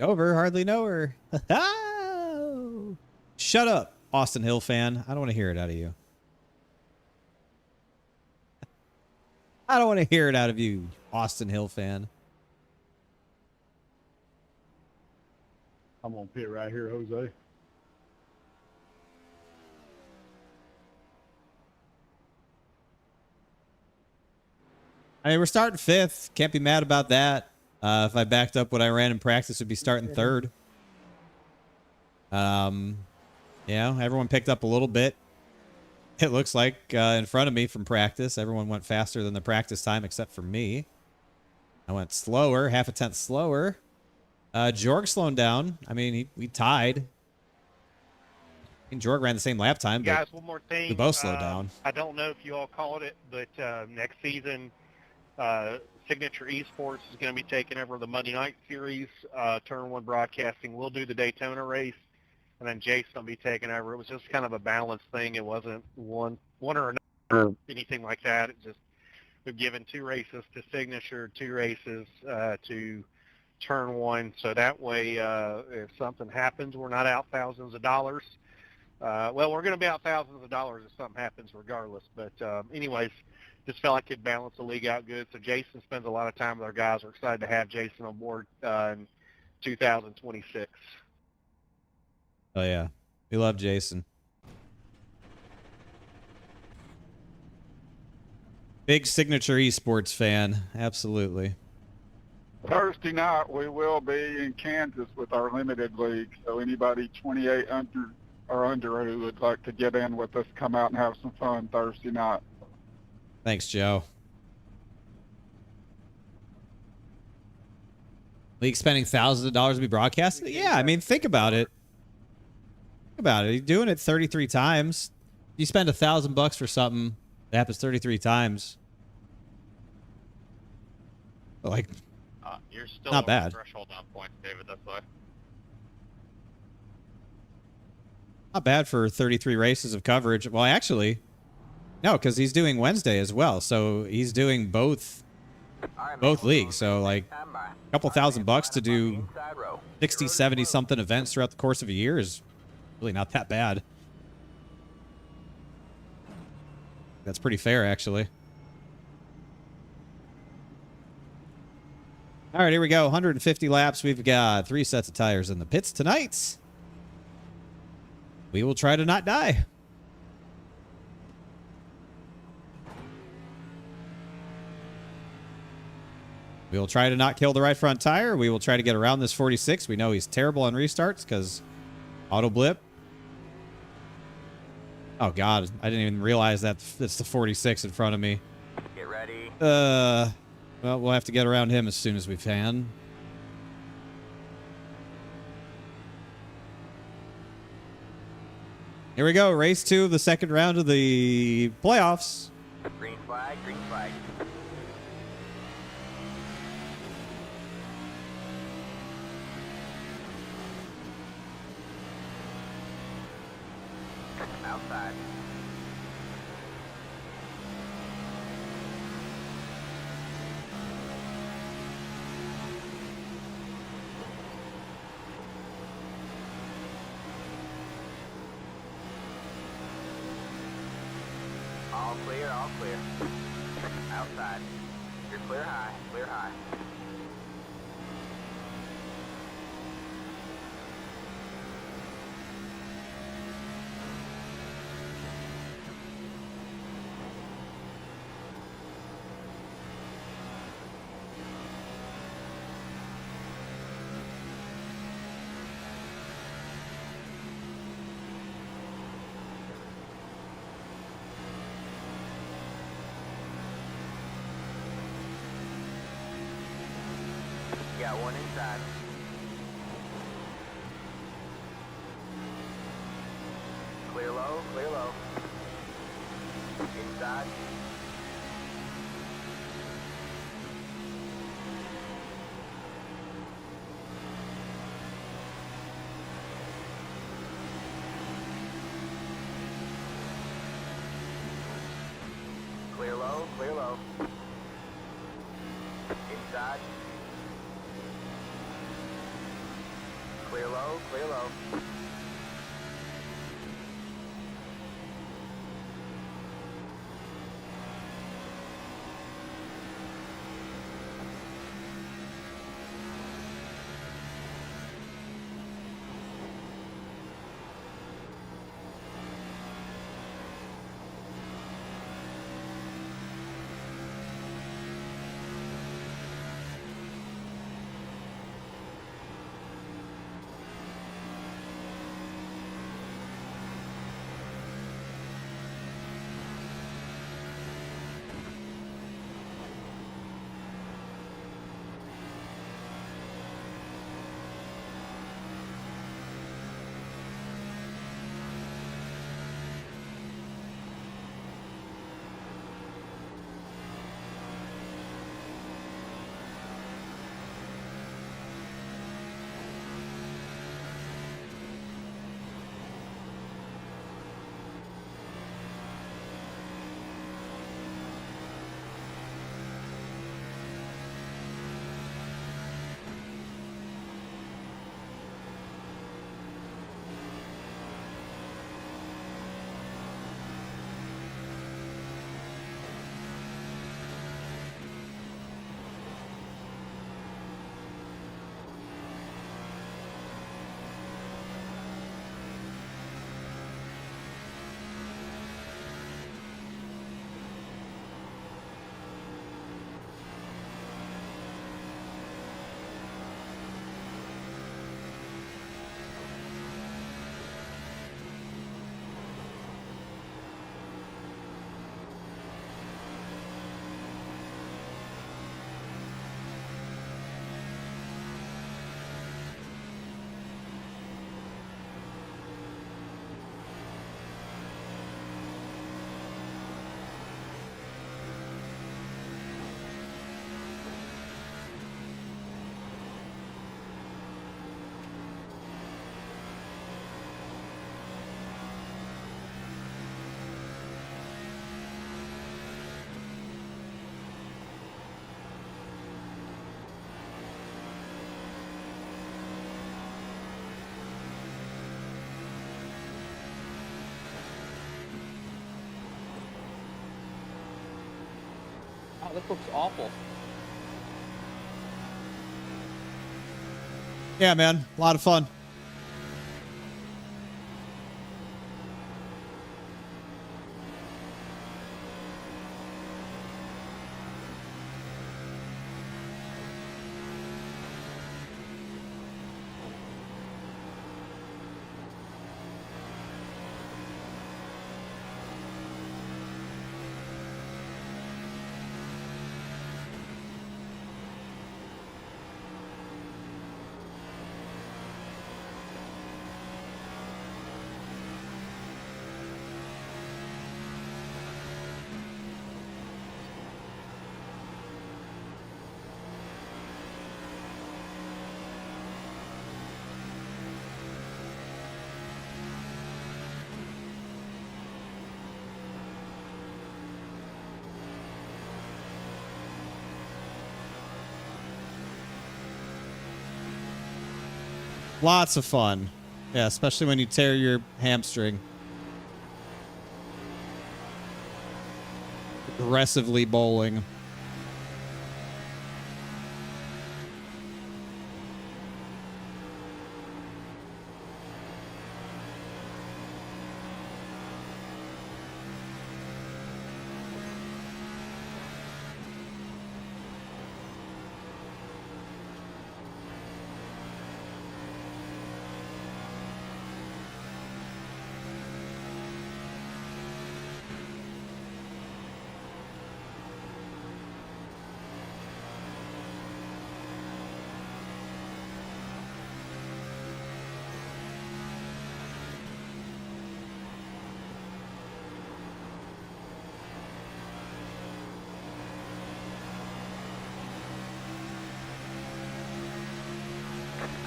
Over, hardly know her. Shut up, Austin Hill fan. I don't want to hear it out of you. I don't want to hear it out of you, Austin Hill fan. I'm on pit right here, Jose. I mean, we're starting 5th. Can't be mad about that. If I backed up what I ran in practice, would be starting 3rd. Yeah, everyone picked up a little bit. It looks like in front of me from practice, everyone went faster than the practice time except for me. I went slower, half a tenth slower. Jorg slowing down. I mean, we tied. I mean, Jorg ran the same lap time, but Guys, one more thing. we both slowed down. I don't know if you all called it, but next season, Signature Esports is going to be taking over the Monday Night Series. Turn 1 Broadcasting will do the Daytona race, and then Jason will be taking over. It was just kind of a balanced thing. It wasn't one or another or anything like that. It just, we've given 2 races to Signature, 2 races to Turn 1, so that way if something happens, we're not out thousands of dollars. Well, we're going to be out thousands of dollars if something happens regardless, but anyways, just felt like it balanced the league out good. So Jason spends a lot of time with our guys. We're excited to have Jason on board in 2026. Oh, yeah. We love Jason. Big Signature Esports fan. Absolutely. Thursday night, we will be in Kansas with our limited league. So anybody 28 under who would like to get in with us, come out and have some fun Thursday night. Thanks, Joe. League spending thousands of dollars to be broadcasted? Yeah, I mean, think about it. Think about it. You're doing it 33 times. You spend $1,000 for something that happens 33 times. Like, You're still not over bad. the threshold on points, David. That's why. Not bad for 33 races of coverage. Well, actually, no, because he's doing Wednesday as well. So he's doing both leagues. So like a couple $1,000 to do 60, 70 something events throughout the course of a year is really not that bad. That's pretty fair, actually. All right, here we go. 150 laps. We've got 3 sets of tires in the pits tonight. We will try to not die. We will try to not kill the right front tire. We will try to get around this 46. We know he's terrible on restarts because auto blip. Oh, God. I didn't even realize that it's the 46 in front of me. Get ready. Well, we'll have to get around him as soon as we can. Here we go. Race 2 of the second round of the playoffs. Green flag, green flag. Outside. clear. Outside. You're clear high, clear high. Got one inside. Clear low, clear low. Inside. Clear low, clear low. Inside. Clear low, clear low. Oh, this looks awful. Yeah, man. A lot of fun. Lots of fun. Yeah, especially when you tear your hamstring. Aggressively bowling.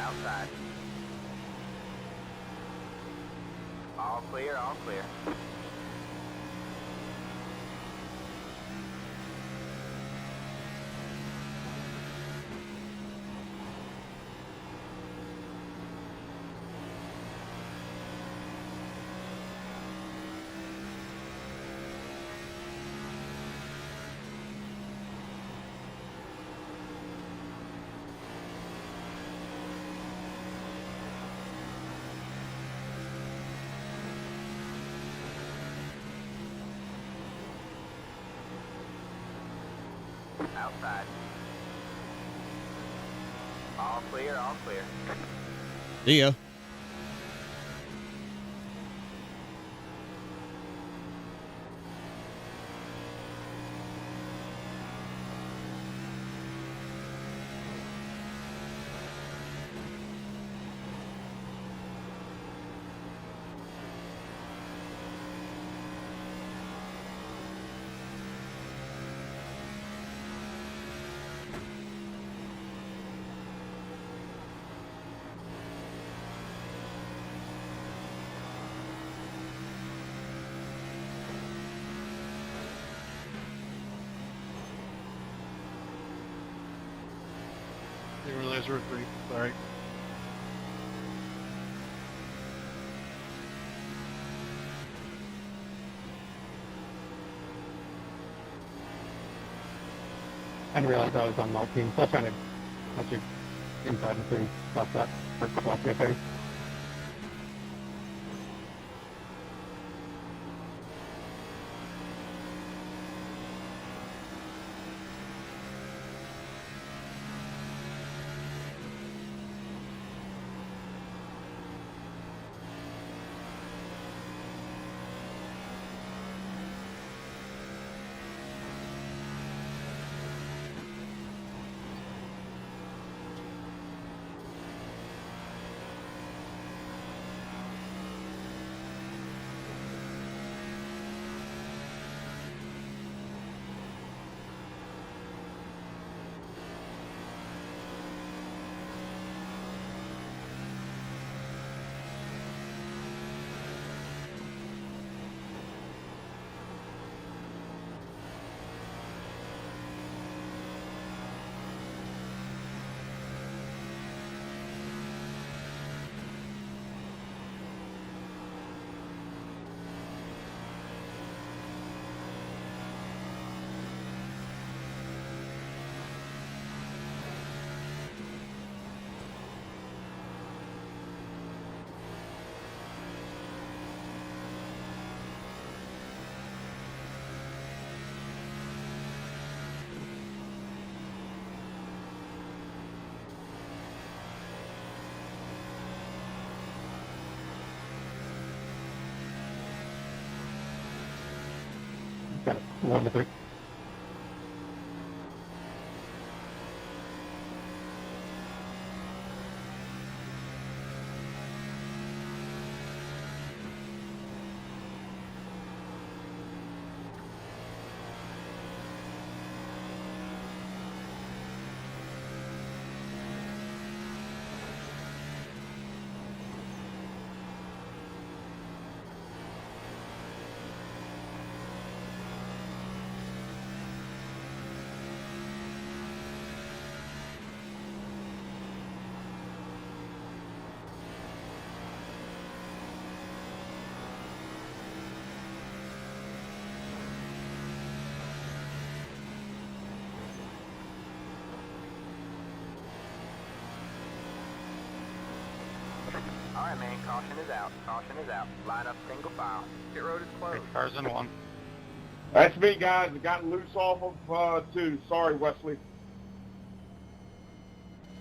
Outside. All clear, all clear. Outside. All clear, all clear. See ya. Didn't realize there were 3. Sorry. I didn't realize I was on multi. So I was trying to let you inside and see stuff that first couple of things. Got it. 1 to 3. Alright, man, caution is out. Caution is out. Line up single file. Pit road is closed. Cars in one. That's me, guys. I got loose off of 2. Sorry, Wesley.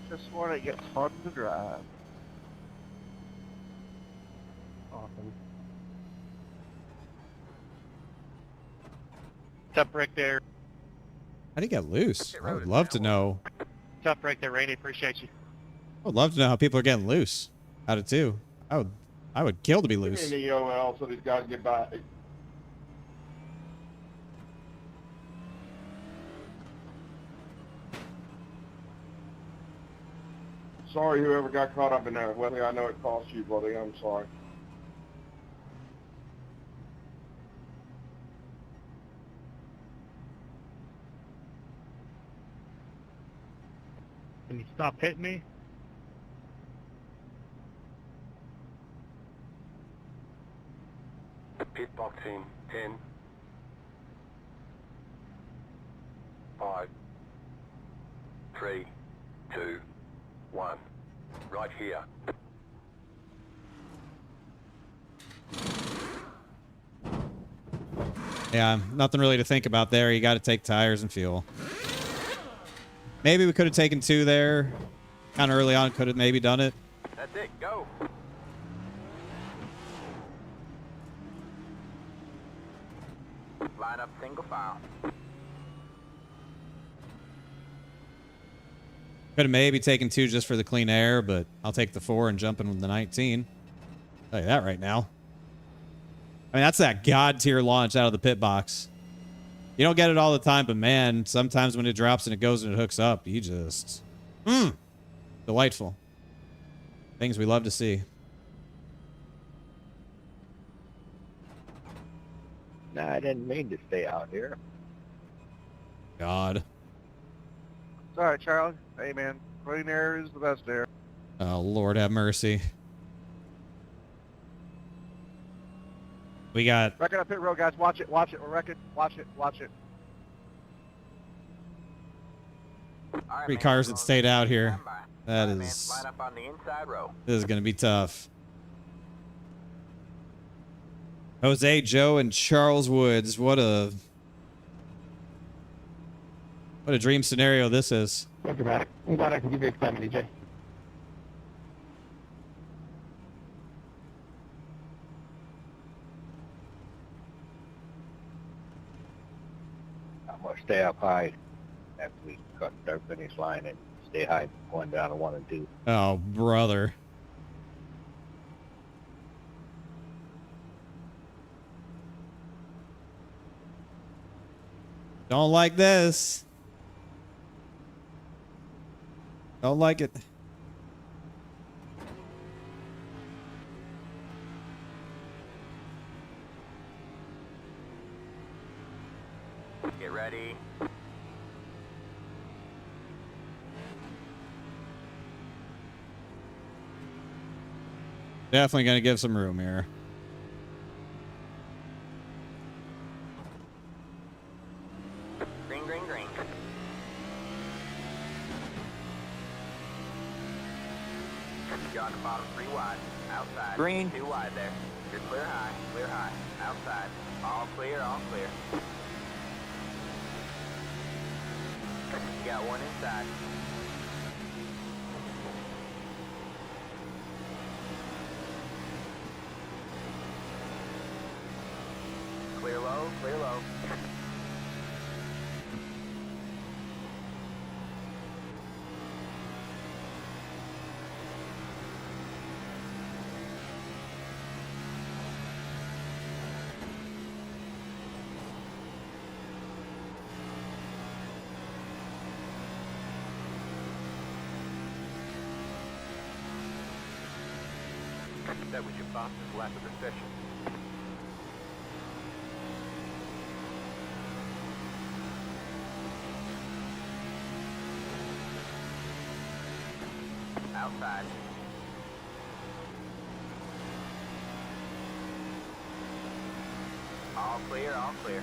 Just when it gets fun to drive. Awesome. Tough break there. How do you get loose? I would love to know. Tough break there, Randy. Appreciate you. I would love to know how people are getting loose out of 2. I would kill to be Give me loose. an EOL so these guys get by. Sorry, whoever got caught up in there. Wesley, I know it cost you, buddy. I'm sorry. Can you stop hitting me? Pit box in 10, 5, 3, 2, 1. Right here. Yeah, nothing really to think about there. You got to take tires and fuel. Maybe we could have taken 2 there. Kind of early on, could have maybe done it. That's it. Go. Line up single file. Could have maybe taken 2 just for the clean air, but I'll take the 4 and jump in with the 19. I'll tell you that right now. I mean, that's that God tier launch out of the pit box. You don't get it all the time, but man, sometimes when it drops and it goes and it hooks up, you just... Delightful. Things we love to see. No, I didn't mean to stay out here. God. It's alright, Charlie. Hey, man. Clean air is the best air. Oh, Lord have mercy. We got... Wrecking up pit road, guys. Watch it. Watch it. We're wrecking. Watch it. Watch it. All right, 3 man, cars we're that going stayed out here. standby. That All right, man, is... line up on the inside row. This is going to be tough. Jose, Joe, and Charles Woods. What a dream scenario this is. So dramatic. I'm glad I can give you excitement, DJ. I'm going to stay up high after we cut our finish line and stay high going down to 1 and 2. Oh, brother. Don't like this. Don't like it. Get ready. Definitely going to give some room here. Green, green, green. You're on the bottom 3 wide. Outside. Green. 2 wide there. You're clear high. Clear high. Outside. All clear. All clear. You got 1 inside. Clear low. Clear low. That was your fastest lap of the session. Outside. All clear. All clear.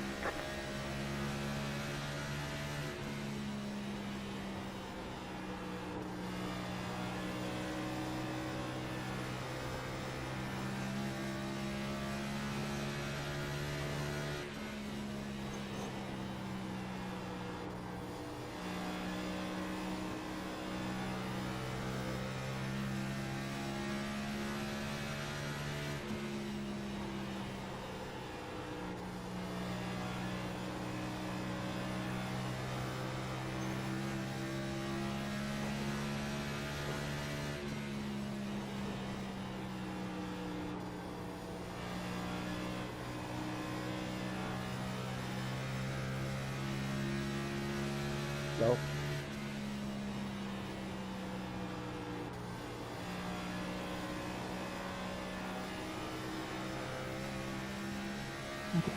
Okay.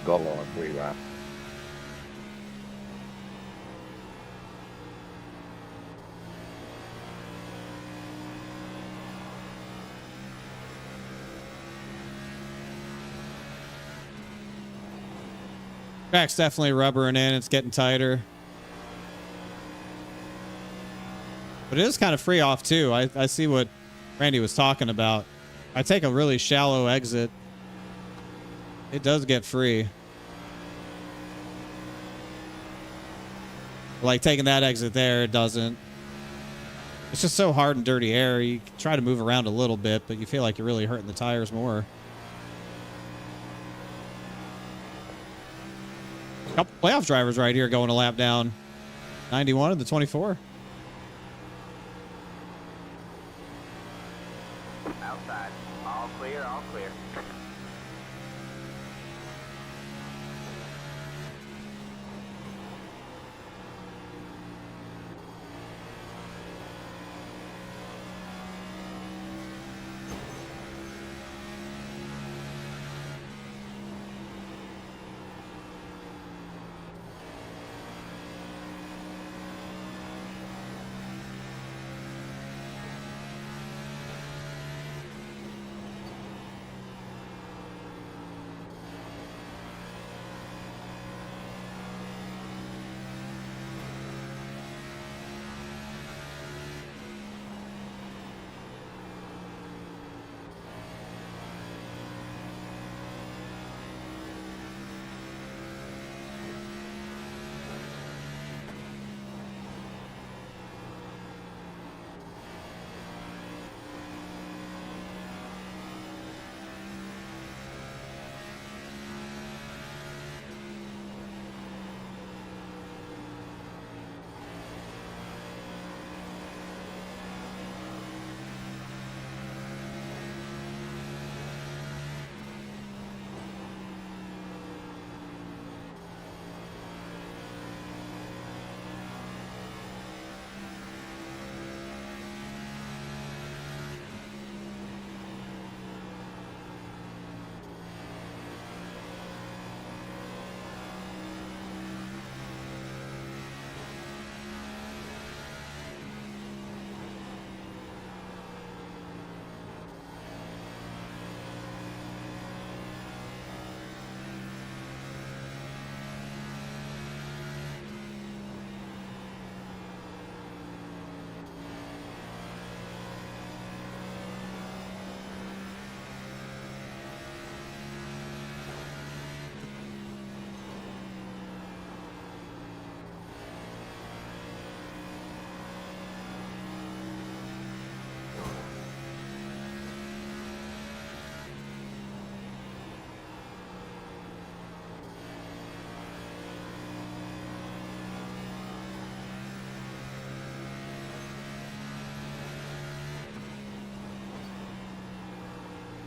Go on 3 round. Track's definitely rubbering in. It's getting tighter. But it is kind of free off too. I see what Randy was talking about. I take a really shallow exit. It does get free. Like taking that exit there, it doesn't. It's just so hard in dirty air. You can try to move around a little bit, but you feel like you're really hurting the tires more. A couple playoff drivers right here going a lap down. 91 and the 24.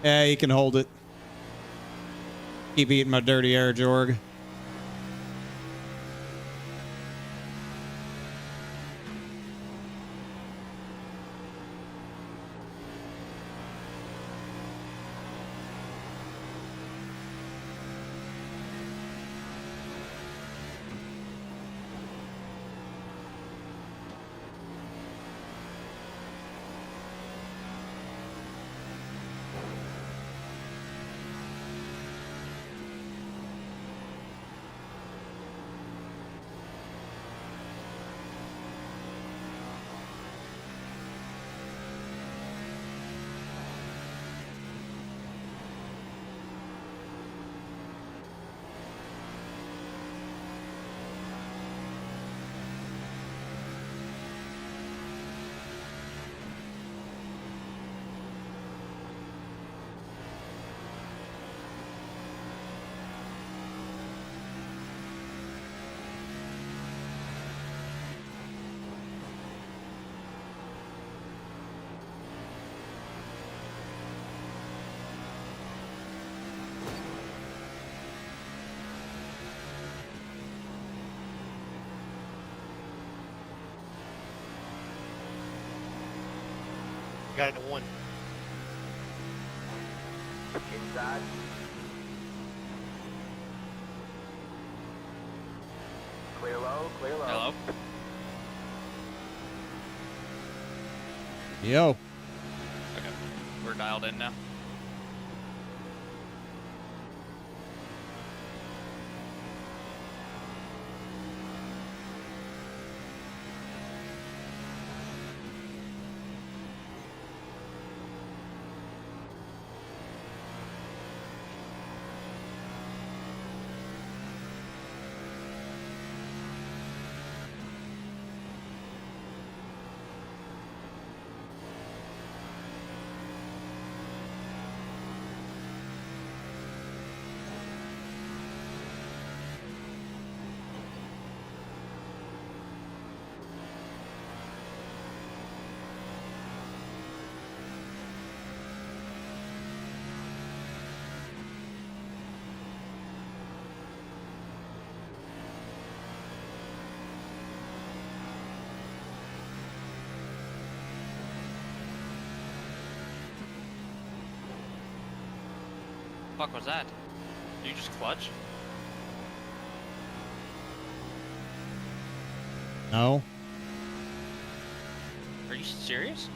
Yeah, you can hold it. Keep eating my dirty air, Jorg. Got it at 1. Inside. Clear low, clear low. Hello? Yo. Okay. We're dialed in now. fuck was that? Did you just clutch? No. Are you serious?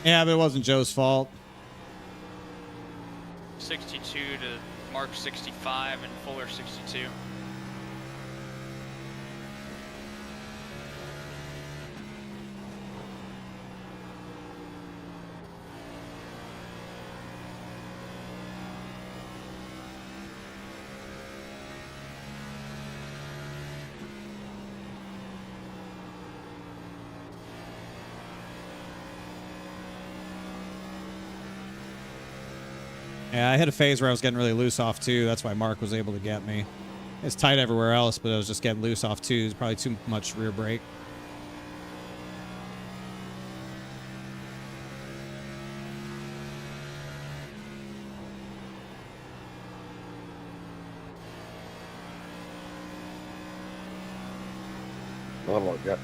Yeah, but it wasn't Joe's fault. 62 to Mark 65 and Fuller 62. Yeah, I hit a phase where I was getting really loose off two. That's why Mark was able to get me. It's tight everywhere else, but I was just getting loose off two. It's probably too much rear brake. A little more, Jeff.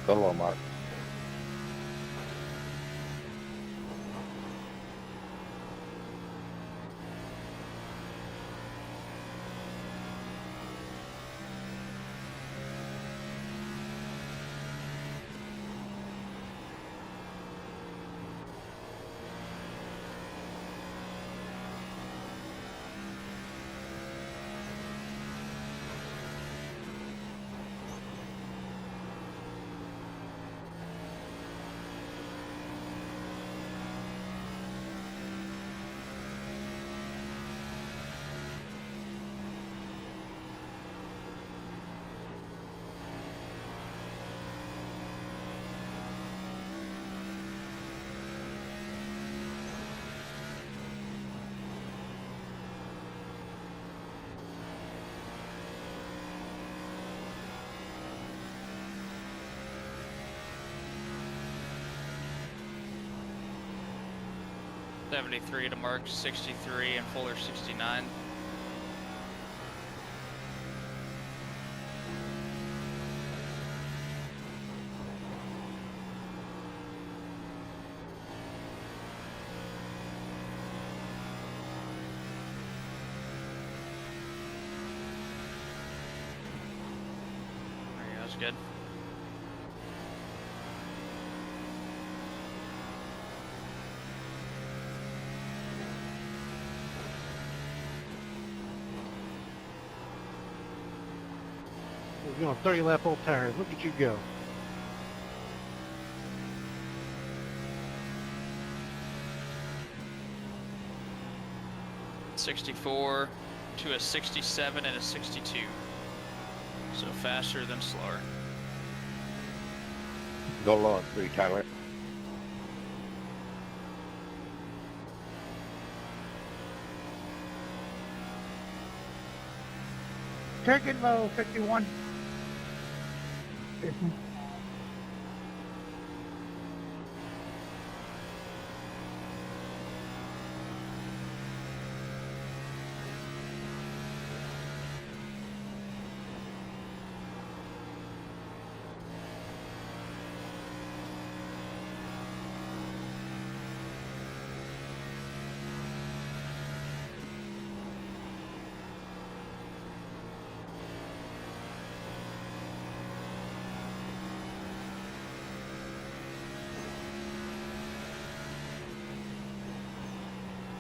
Go low, Mark. '73 to Mark 63 and Fuller 69. There you go, that's good. You're on 30 lap old tires. Look at you go. '64 to a 67 and a 62. So faster than slower. Go low on 3, Tyler. Take it low, 51.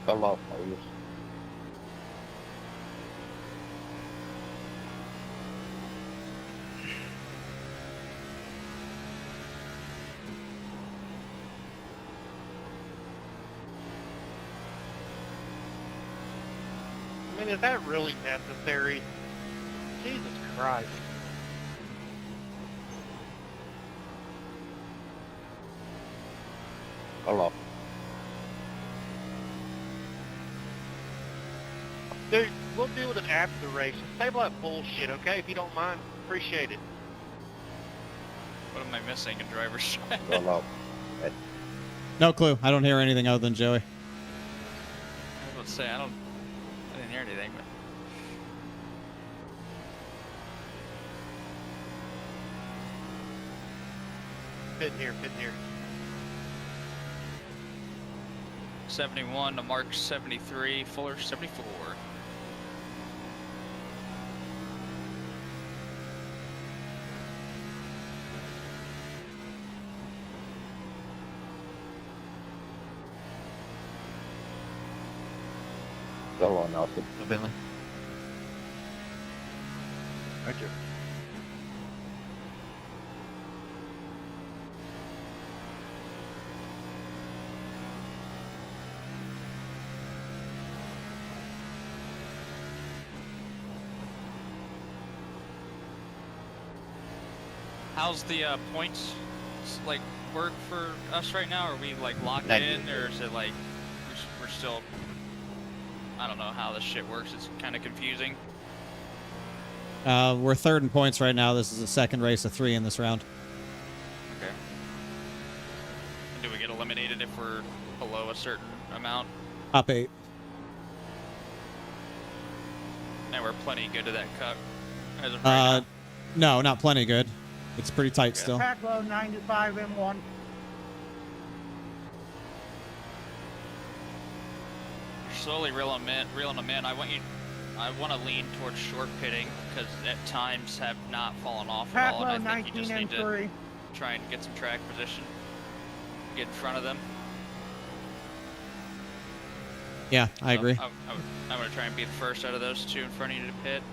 Go low, please. I mean, is that really necessary? Jesus Christ. Go low. Dude, we'll deal with it after the race. Just table that bullshit, okay? If you don't mind, appreciate it. What am I missing in driver's Go side? low. No clue. I don't hear anything other than Joey. I was about to say, I didn't hear anything, but. Fitting here, fitting here. 71 to Mark 73, Fuller 74. Go low, Nelson. Bentley. Thank you. How's the points like work for us right now? Are we like locked in, or is it like we're still? I don't know how this shit works. It's kind of confusing. We're third in points right now. This is the second race of 3 in this round. Okay. And do we get eliminated if we're below a certain amount? Top 8. And we're plenty good to that cut. As of right No, not plenty good. It's pretty tight still. Pack low, 95 M1. You're slowly reeling them in. I want to lean towards short pitting because at times have not fallen off at Pack all, low, and I think you 19 just need M3. to try and get some track position, get in front of them. Yeah, I agree. I'm going to try and be the first out of those two in front of you to pit.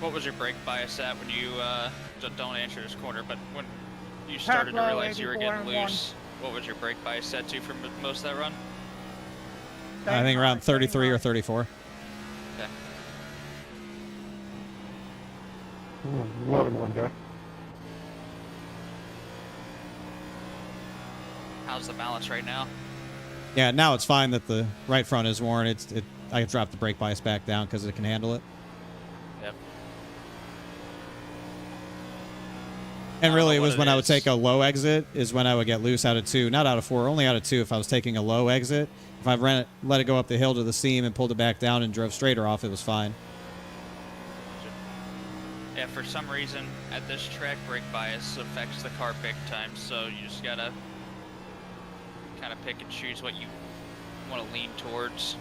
What was your brake bias at when you, don't answer this corner, but when you started to realize you were getting loose, what was your brake bias set to for most of that run? I think around 33 or 34. Okay. Loaded one, Joe. How's the balance right now? Yeah, now it's fine that the right front is worn. I can drop the brake bias back down because it can handle it. Yep. And really, it was when I would take a low exit is when I would get loose out of 2. Not out of 4, only out of 2 if I was taking a low exit. If I let it go up the hill to the seam and pulled it back down and drove straighter off, it was fine. Yeah, for some reason, at this track, brake bias affects the car big time, so you just gotta kind of pick and choose what you want to lean towards.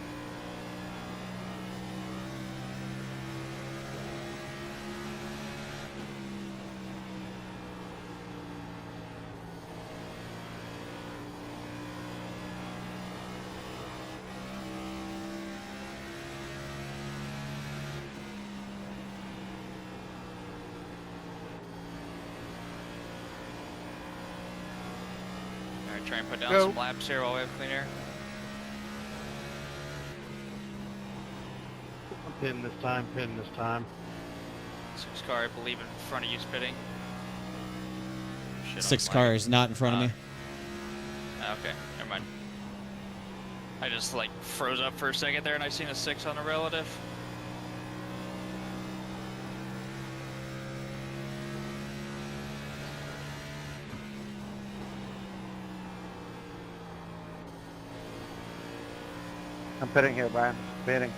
Try and put down Go. some laps here while we have clean air. Pin this time, pin this time. 6 car, I believe, in front of you is pitting. Shit, 6 I'm cars not in front of me. Okay, never mind. I just like froze up for a second there and I seen a 6 on a relative. I'm pitting here, Brian. Pitting.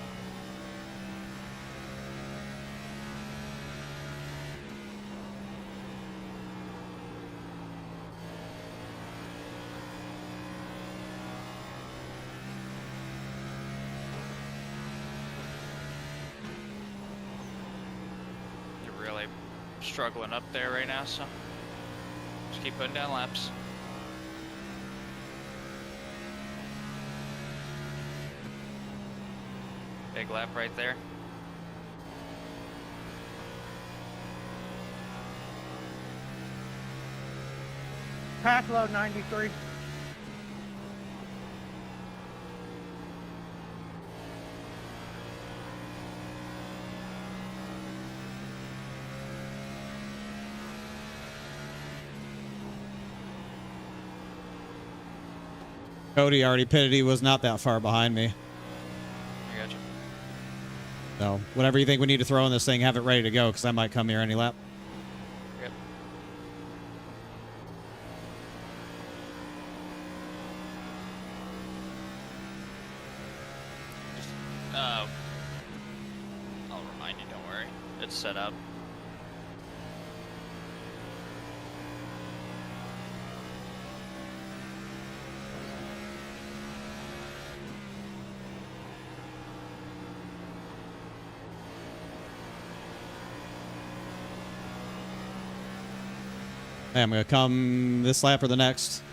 You're really struggling up there right now, so just keep putting down laps. Big lap right there. Pass low 93. Cody already pitted. He was not that far behind me. I got you. So whatever you think we need to throw in this thing, have it ready to go because I might come here any lap. Yep. Just, I'll remind you, don't worry. It's set up. Hey, I'm going to come this lap or the next.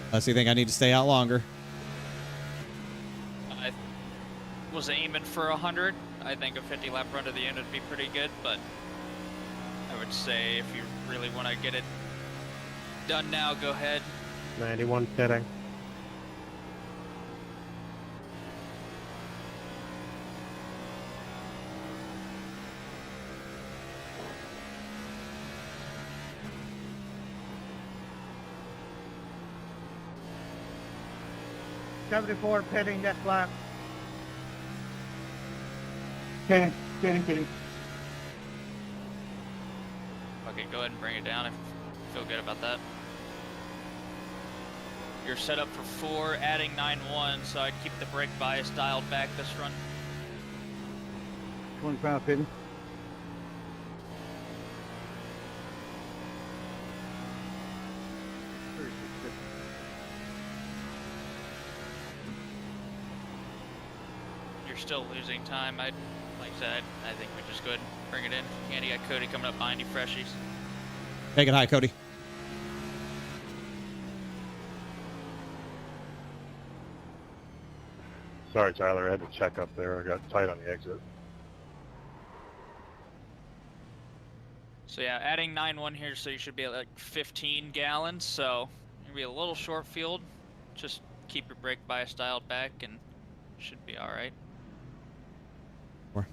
Unless you think I need to stay out longer. I was aiming for 100. I think a 50 lap run to the end would be pretty good, but I would say if you really want to get it done now, go ahead. 91 pitting. '74 pitting that lap. Pitting. Okay, go ahead and bring it down. I feel good about that. You're set up for 4, adding 9-1, so I'd keep the brake bias dialed back this run. 25 pitting. You're still losing time. Like I said, I think we just go ahead and bring it in. Andy got Cody coming up behind you, freshies. Take it high, Cody. Sorry, Tyler. I had to check up there. I got tight on the exit. So yeah, adding 9-1 here, so you should be at like 15 gallons. So you'll be a little short fueled. Just keep your brake bias dialed back, and should be all right. More.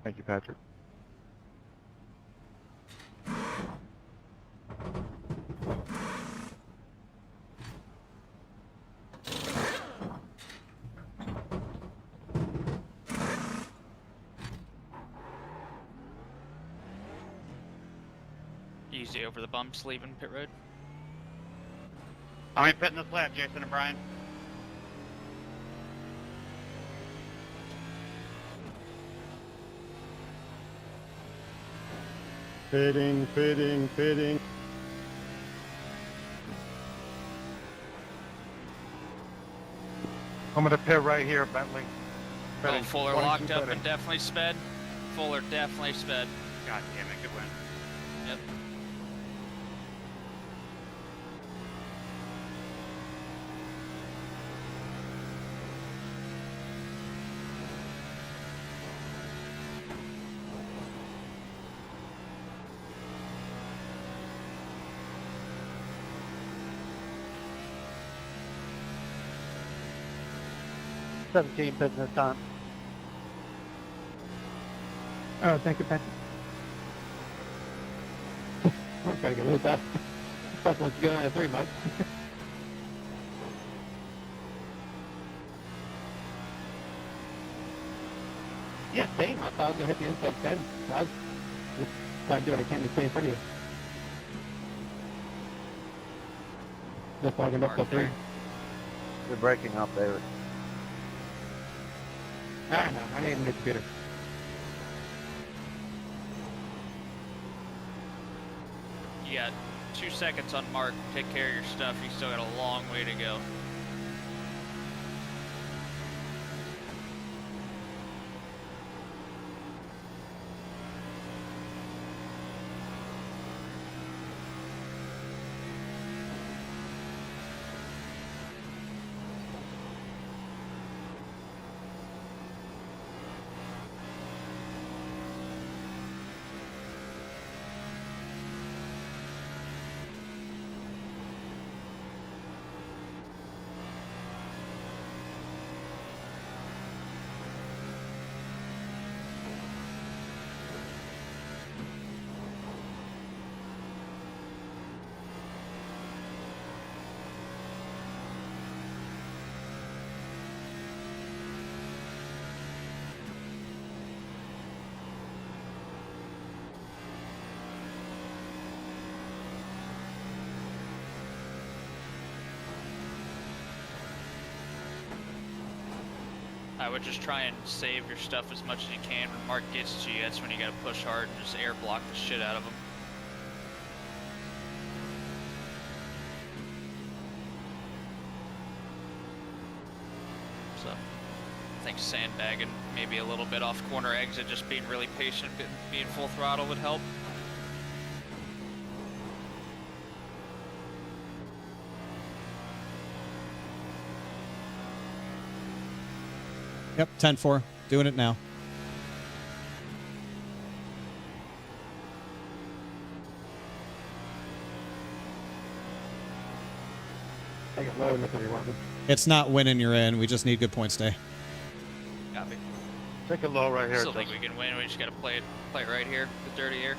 Thank you, Patrick. Easy over the bumps, leaving pit road. I'm pitting this lap, Jason and Brian. Pitting. I'm gonna pit right here, Bentley. Oh, Fuller locked up 22 and definitely sped. Fuller definitely sped. God damn it, good win. Yep. $17 pitting this time. Oh, thank you, Patrick. I'm trying to get rid of that. First one's going at 3 months. Yeah, same. I thought I was going to hit the inside 10. I was just trying to do what I can to stay in front of you. Just logging up to 3. You're breaking up, David. I know. I need a new computer. You got 2 seconds on Mark. Take care of your stuff. You still got a long way to go. I would just try and save your stuff as much as you can. When Mark gets to you, that's when you gotta push hard and just air block the shit out of him. So, I think sandbagging maybe a little bit off corner exit, just being really patient, being full throttle would help. Yep, 10-4. Doing it now. Take it low if you want to. It's not winning you're in. We just need good points day. Copy. Take it low right here. Still think we can win. We just gotta play it right here, the dirty air.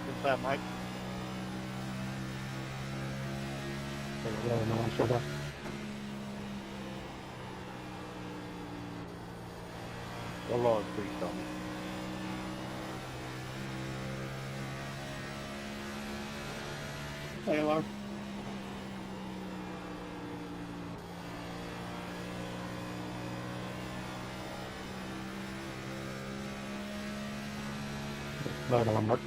What's that, Mike? Take it low, no one showed up. Go low, please, tell me. Hey, Laura. Load on Mark.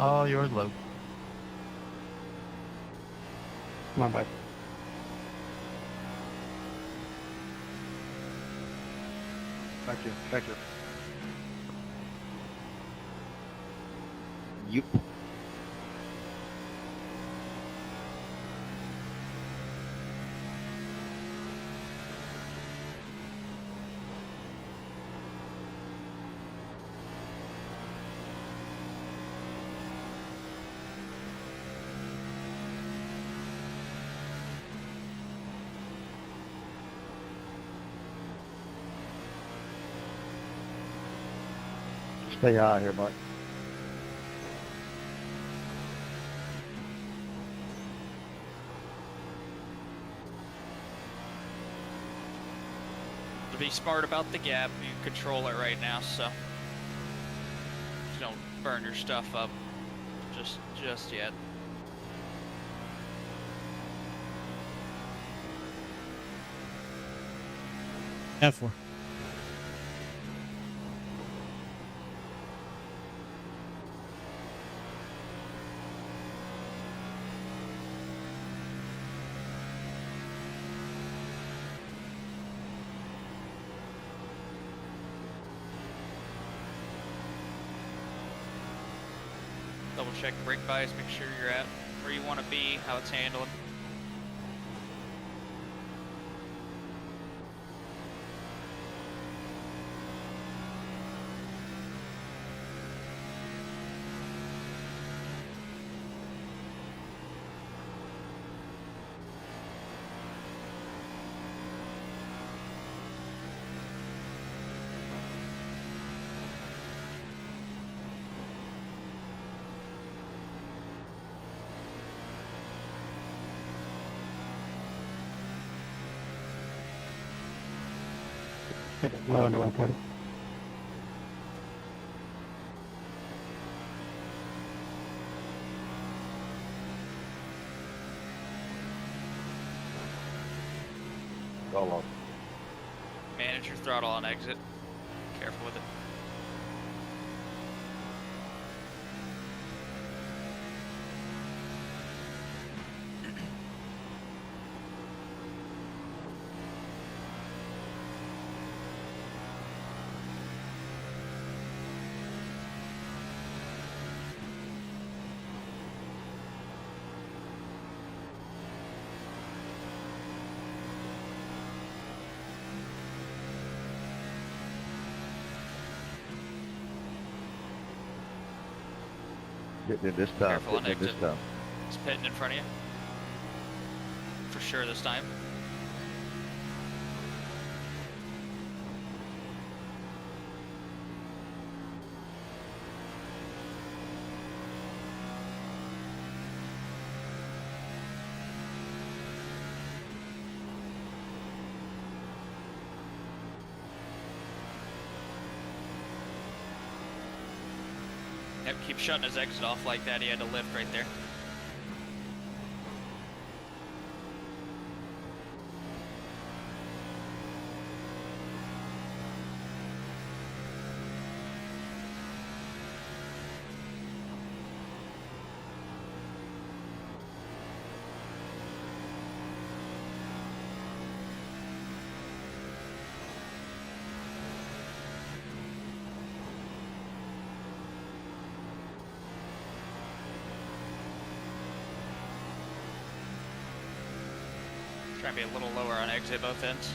Oh, you're low. Come on, bye. Thank you. Thank you. Yep. Stay high here, Mike. To be smart about the gap, you control it right now, so don't burn your stuff up just yet. F4. Double check brake bias, make sure you're at where you want to be, how it's handling. Take it low into 120. Go low. Manage your throttle on exit. Careful with it. Getting in this time. Careful on Getting in this exit. time. It's pitting in front of you. For sure this time. Yep, keep shutting his exit off like that. He had to lift right there. Try and be a little lower on exit both ends.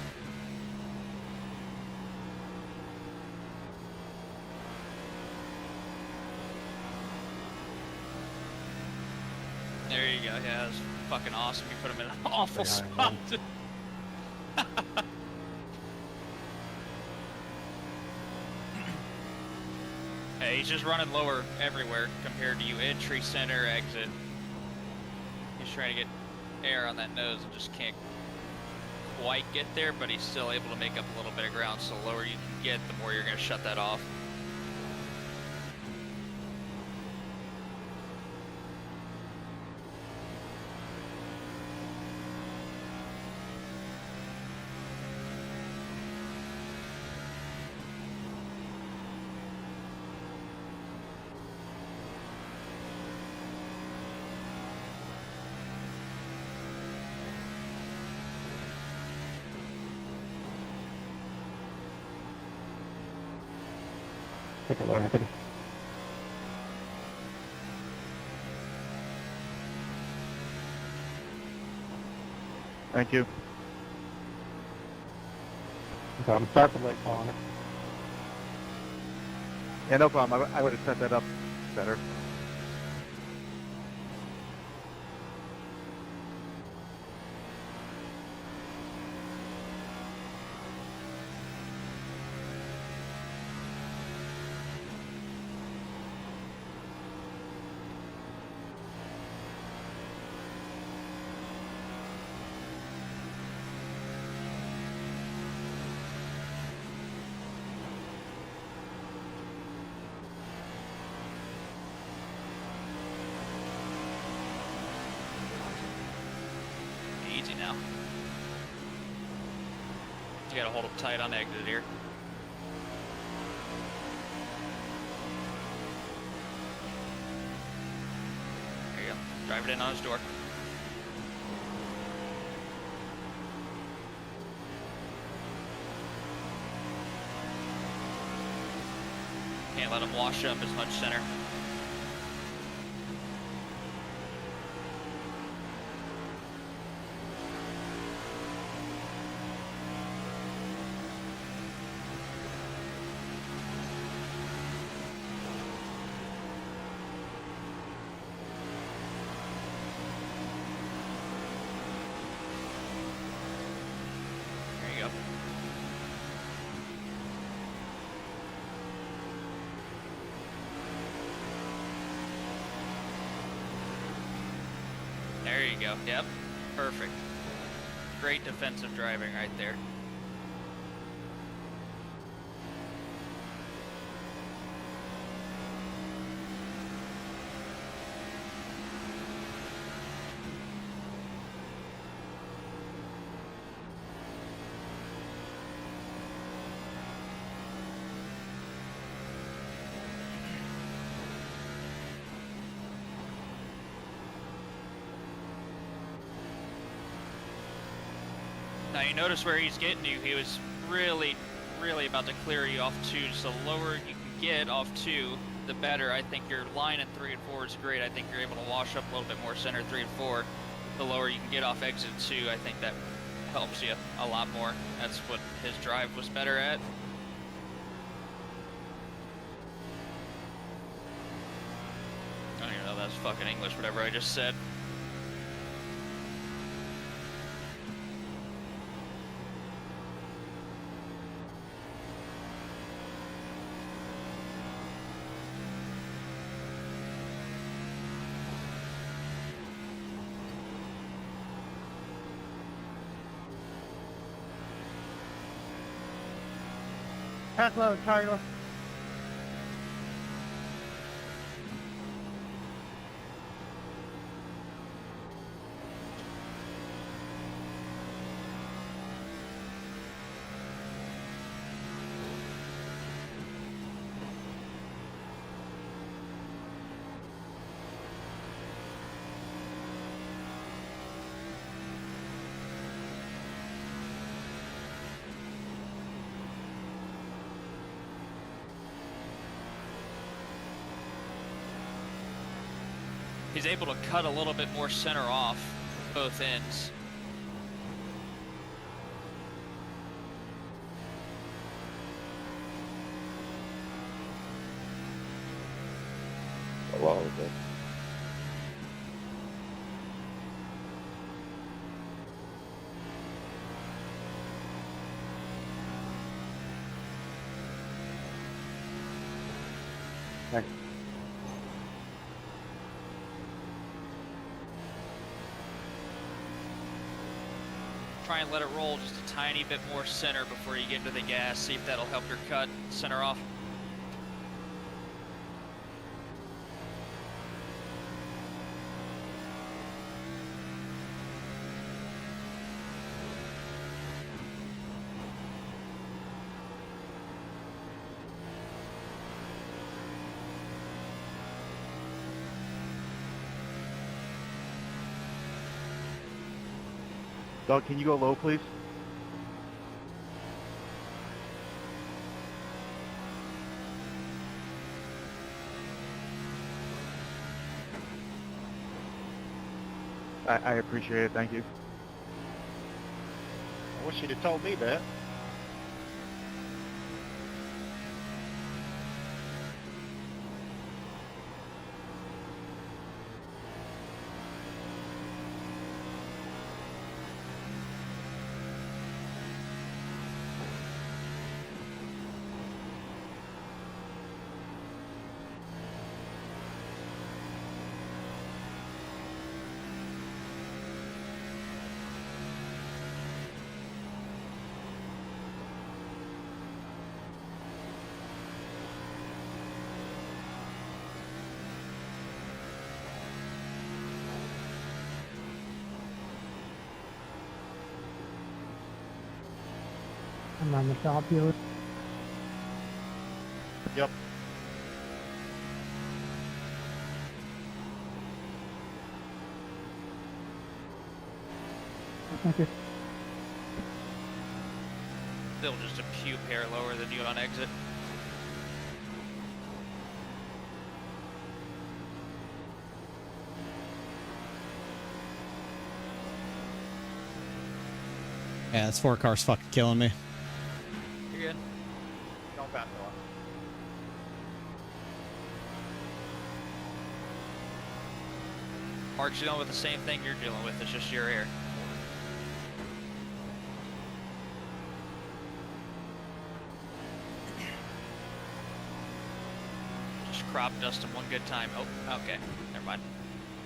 There you go. Yeah, that was fucking awesome. You put him in an awful spot. Hey, he's just running lower everywhere compared to you. Entry, center, exit. He's trying to get air on that nose and just can't quite get there, but he's still able to make up a little bit of ground. So the lower you can get, the more you're going to shut that off. Take it low, Anthony. Thank you. So I'm start the late on it. Yeah, no problem. I would have set that up better. You gotta hold him tight on the exit here. There you go. Drive it in on his door. Can't let him wash up as much center. There you go. There you go. Yep. Perfect. Great defensive driving right there. Now you notice where he's getting you. He was really about to clear you off 2. So the lower you can get off 2, the better. I think your line in 3 and 4 is great. I think you're able to wash up a little bit more center 3 and 4. The lower you can get off exit 2, I think that helps you a lot more. That's what his drive was better at. I don't even know if that's fucking English, whatever I just said. Pass load, Tyler. He's able to cut a little bit more center off both ends. A lot of it. Thanks. Try and let it roll just a tiny bit more center before you get into the gas. See if that'll help your cut center off. Doug, can you go low, please? I appreciate it. Thank you. I wish you'd have told me that. I'm on the shop here. Yep. Thank you. Still just a few pair lower than you on exit. Yeah, this 4 car's fucking killing me. You're good. Don't back off. Mark's dealing with the same thing you're dealing with. It's just your air. Just crop dust him one good time. Oh, okay. Never mind.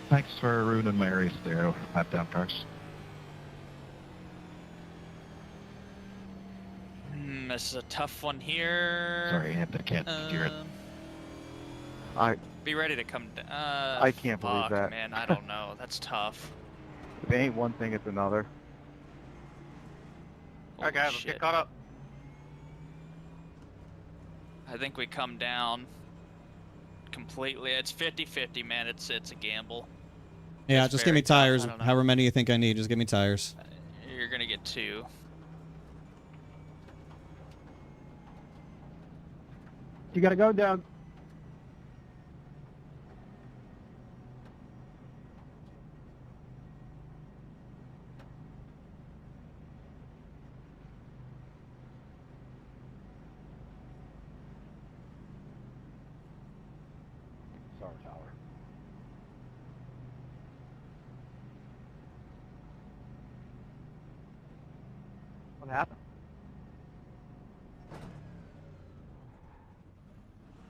Thanks for ruining my race there, lap down cars. This is a tough one here. Sorry, I can't steer it. Be ready to come down. I can't believe that. Man, I don't know. That's tough. If it ain't one thing, it's another. Alright guys, let's get caught up. I think we come down completely. It's 50-50, man. It's a gamble. Yeah, It's just give very me tires. tough. I don't know. However many you think I need, just give me tires. You're gonna get 2. You gotta go down. Sorry, Tower. What happened?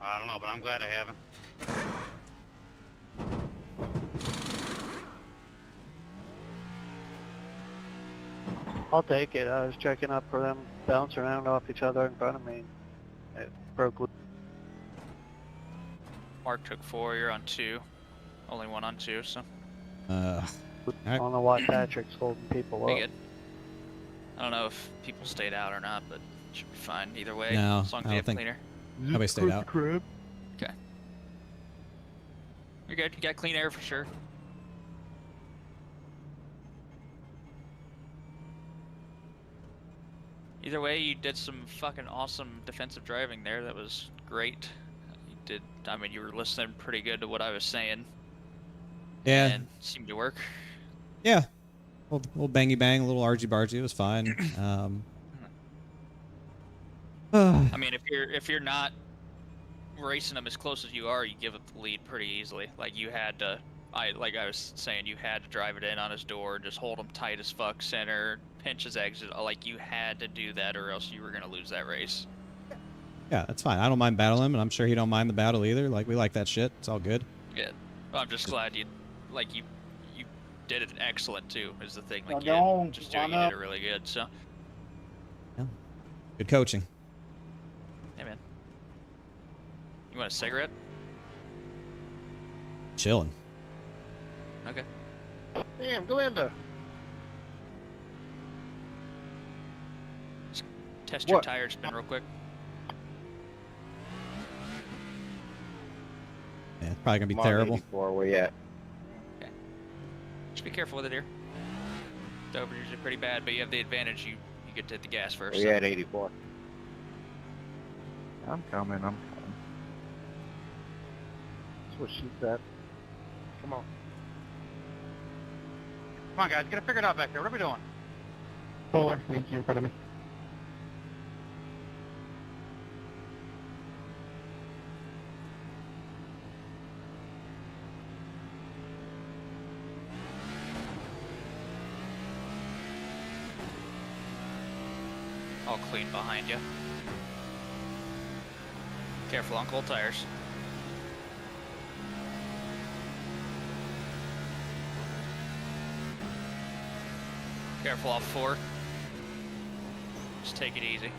I don't know, but I'm glad I haven't. I'll take it. I was checking up for them bouncing around off each other in front of me. It broke loose. Mark took 4. You're on 2. Only one on 2, so. Alright. I don't know why Patrick's holding people Be up. good. I don't know if people stayed out or not, but it should be fine either way. No, as long as I they don't have think- cleaner. Nobody stayed out. Okay. You're good. You got clean air for sure. Either way, you did some fucking awesome defensive driving there. That was great. You did. I mean, you were listening pretty good to what I was saying. Yeah. And it seemed to work. Yeah. Little bangy bang, a little argy bargy. It was fine. I mean, if you're not racing them as close as you are, you give up the lead pretty easily. Like you had to, like I was saying, you had to drive it in on his door, just hold him tight as fuck, center, pinch his exit. Like you had to do that, or else you were gonna lose that race. Yeah, that's fine. I don't mind battling him, and I'm sure he don't mind the battle either. Like we like that shit. It's all good. Yeah, well, I'm just glad you did it excellent too. Is the thing. Like Well, you just doing, you did it really good. So. Yeah. Good coaching. Hey man, you want a cigarette? Chilling. Okay. Damn, Glinda. Just test your What? tire spin real quick. Yeah, it's probably gonna be Come on, terrible. 84, where you at? Just be careful with it here. Dover's usually pretty bad, but you have the advantage. You get to hit the gas first. Where you at, 84? I'm coming. That's what she said. Come on. Come on, guys, get it figured out back there. What are we doing? Polar, thank you in front of me. All clean behind you. Careful on cold tires. Careful off 4. Just take it easy.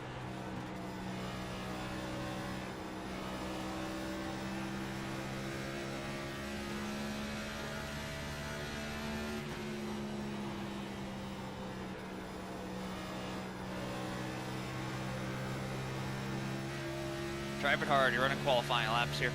Drive it hard. You're running qualifying laps here.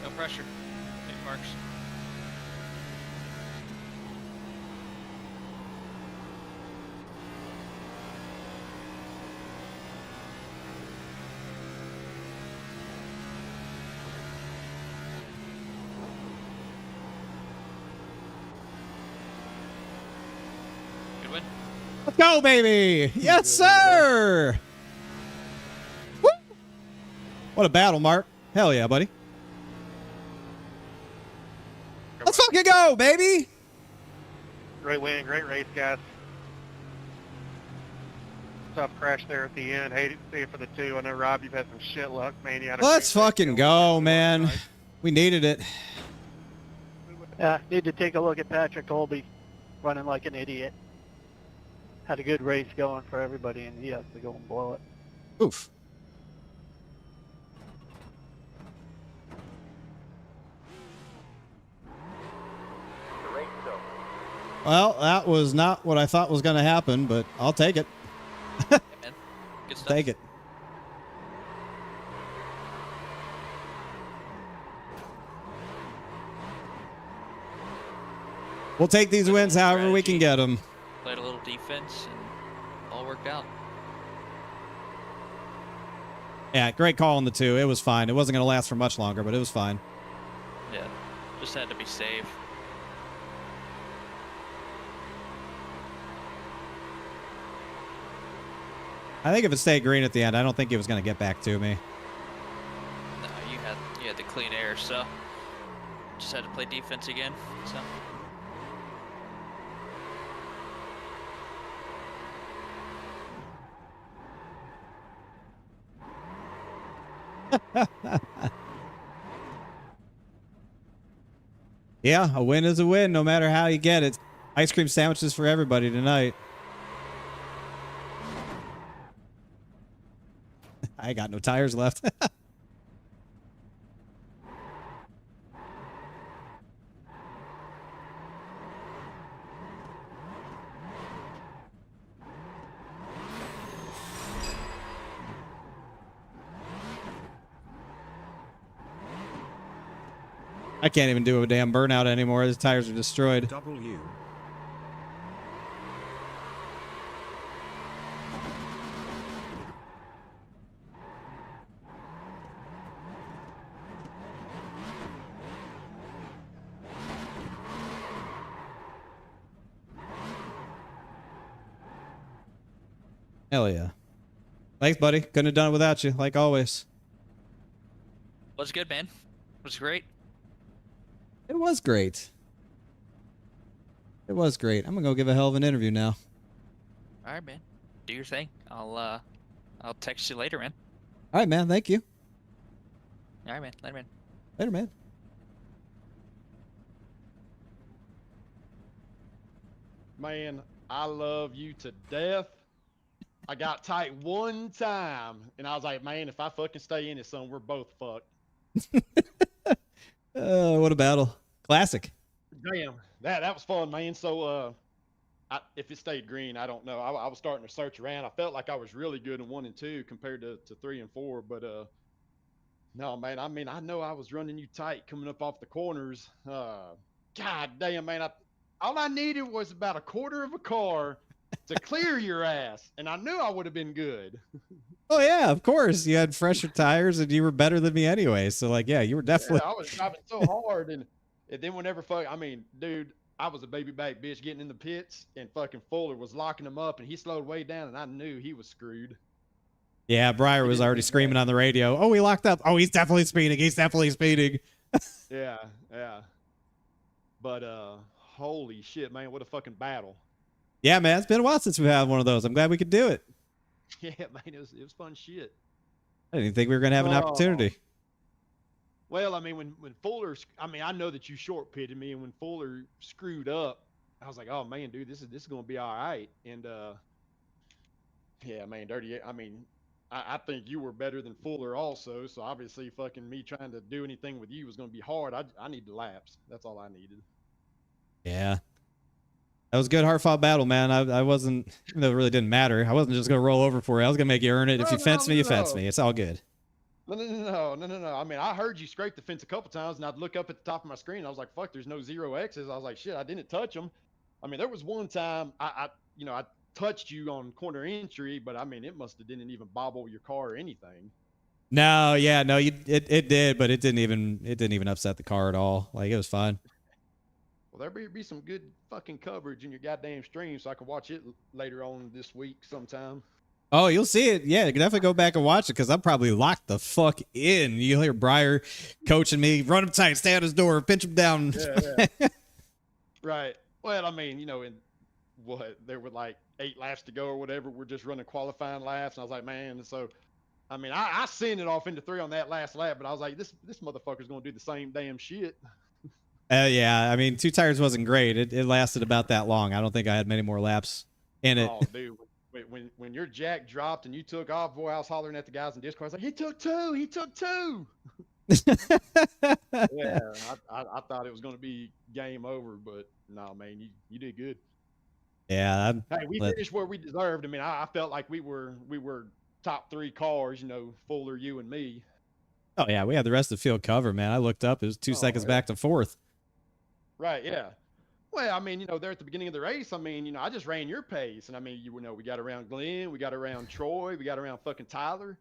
No pressure. Big marks. Good win. Let's go, baby! Yes, sir! Woo! What a battle, Mark. Hell yeah, buddy. Let's fucking go, baby! Great win, great race, guys. Tough crash there at the end. Hated to see it for the 2. I know, Rob, you've had some shit luck, man. You had a Let's great race fucking going. go, man. We needed it. Yeah, need to take a look at Patrick Colby running like an idiot. Had a good race going for everybody, and he has to go and blow it. Oof. The race is over. Well, that was not what I thought was going to happen, but I'll take it. Yeah, man. Good stuff. Take it. We'll take these wins however we can get them. Played a little defense and all worked out. Yeah, great call on the 2. It was fine. It wasn't going to last for much longer, but it was fine. Yeah, just had to be safe. I think if it stayed green at the end, I don't think it was going to get back to me. No, you had the clean air, so just had to play defense again. So. Yeah, a win is a win, no matter how you get it. Ice cream sandwiches for everybody tonight. I got no tires left. I can't even do a damn burnout anymore. The tires are destroyed. W. Hell yeah. Thanks, buddy. Couldn't have done it without you, like always. Was good, man. Was great. It was great. It was great. I'm gonna go give a hell of an interview now. All right, man. Do your thing. I'll text you later, man. All right, man. Thank you. All right, man. Later, man. Later, man. Man, I love you to death. I got tight one time, and I was like, man, if I fucking stay in this son, we're both fucked. What a battle. Classic. Damn, that was fun, man. So, if it stayed green, I don't know. I was starting to search around. I felt like I was really good in 1 and 2 compared to 3 and 4, but no, man. I mean, I know I was running you tight coming up off the corners. God damn, man. All I needed was about a quarter of a car to clear your ass, and I knew I would have been good. Oh yeah, of course. You had fresher tires and you were better than me anyway. So like, yeah, you were definitely. Yeah, I was driving so hard, and then whenever I mean, dude, I was a baby back bitch getting in the pits, and fucking Fuller was locking him up, and he slowed way down, and I knew he was screwed. Yeah, Breyer was already screaming on the radio. Oh, he locked up. Oh, he's definitely speeding. He's definitely speeding. Yeah, yeah. But holy shit, man, what a fucking battle. Yeah, man, it's been a while since we had one of those. I'm glad we could do it. Yeah, man, it was fun shit. I didn't think we were gonna have an opportunity. Well, I mean, when Fuller, I mean, I know that you short pitted me, and when Fuller screwed up, I was like, oh man, dude, this is gonna be all right. And yeah, man, Dirty. I mean, I think you were better than Fuller also. So obviously, fucking me trying to do anything with you was gonna be hard. I need the laps. That's all I needed. Yeah. That was a good, hard-fought battle, man. I wasn't, even though it really didn't matter, I wasn't just going to roll over for you. I was going to make you earn it. If you fence me, you fence me. It's all good. No. I mean, I heard you scrape the fence a couple times, and I'd look up at the top of my screen. And I was like, fuck, there's no 0X's. I was like, shit, I didn't touch them. I mean, there was one time I touched you on corner entry, but I mean, it must have didn't even bobble your car or anything. No, yeah, no, it did, but it didn't even upset the car at all. Like, it was fine. Well, there better be some good fucking coverage in your goddamn stream so I can watch it later on this week sometime. Oh, you'll see it. Yeah, you can definitely go back and watch it because I'm probably locked the fuck in. You'll hear Breyer coaching me, run him tight, stay at his door, pinch him down. Yeah. Right. Well, I mean, in what, there were like 8 laps to go or whatever. We're just running qualifying laps. And I was like, man, so, I mean, I sent it off into 3 on that last lap, but I was like, this motherfucker's going to do the same damn shit. Yeah, I mean, 2 tires wasn't great. It lasted about that long. I don't think I had many more laps in it. Oh, dude, when your jack dropped and you took off, boy, I was hollering at the guys in Discord. I was like, he took 2. Yeah, I thought it was going to be game over, but no, man, you did good. Yeah. Hey, we finished where we deserved. I mean, I felt like we were top 3 cars, Fuller, you and me. Oh, yeah, we had the rest of the field covered, man. I looked up. It was 2 seconds back to 4th. Right, yeah. Well, I mean, there at the beginning of the race, I mean, I just ran your pace. And I mean, we got around Glenn, we got around Troy, we got around fucking Tyler.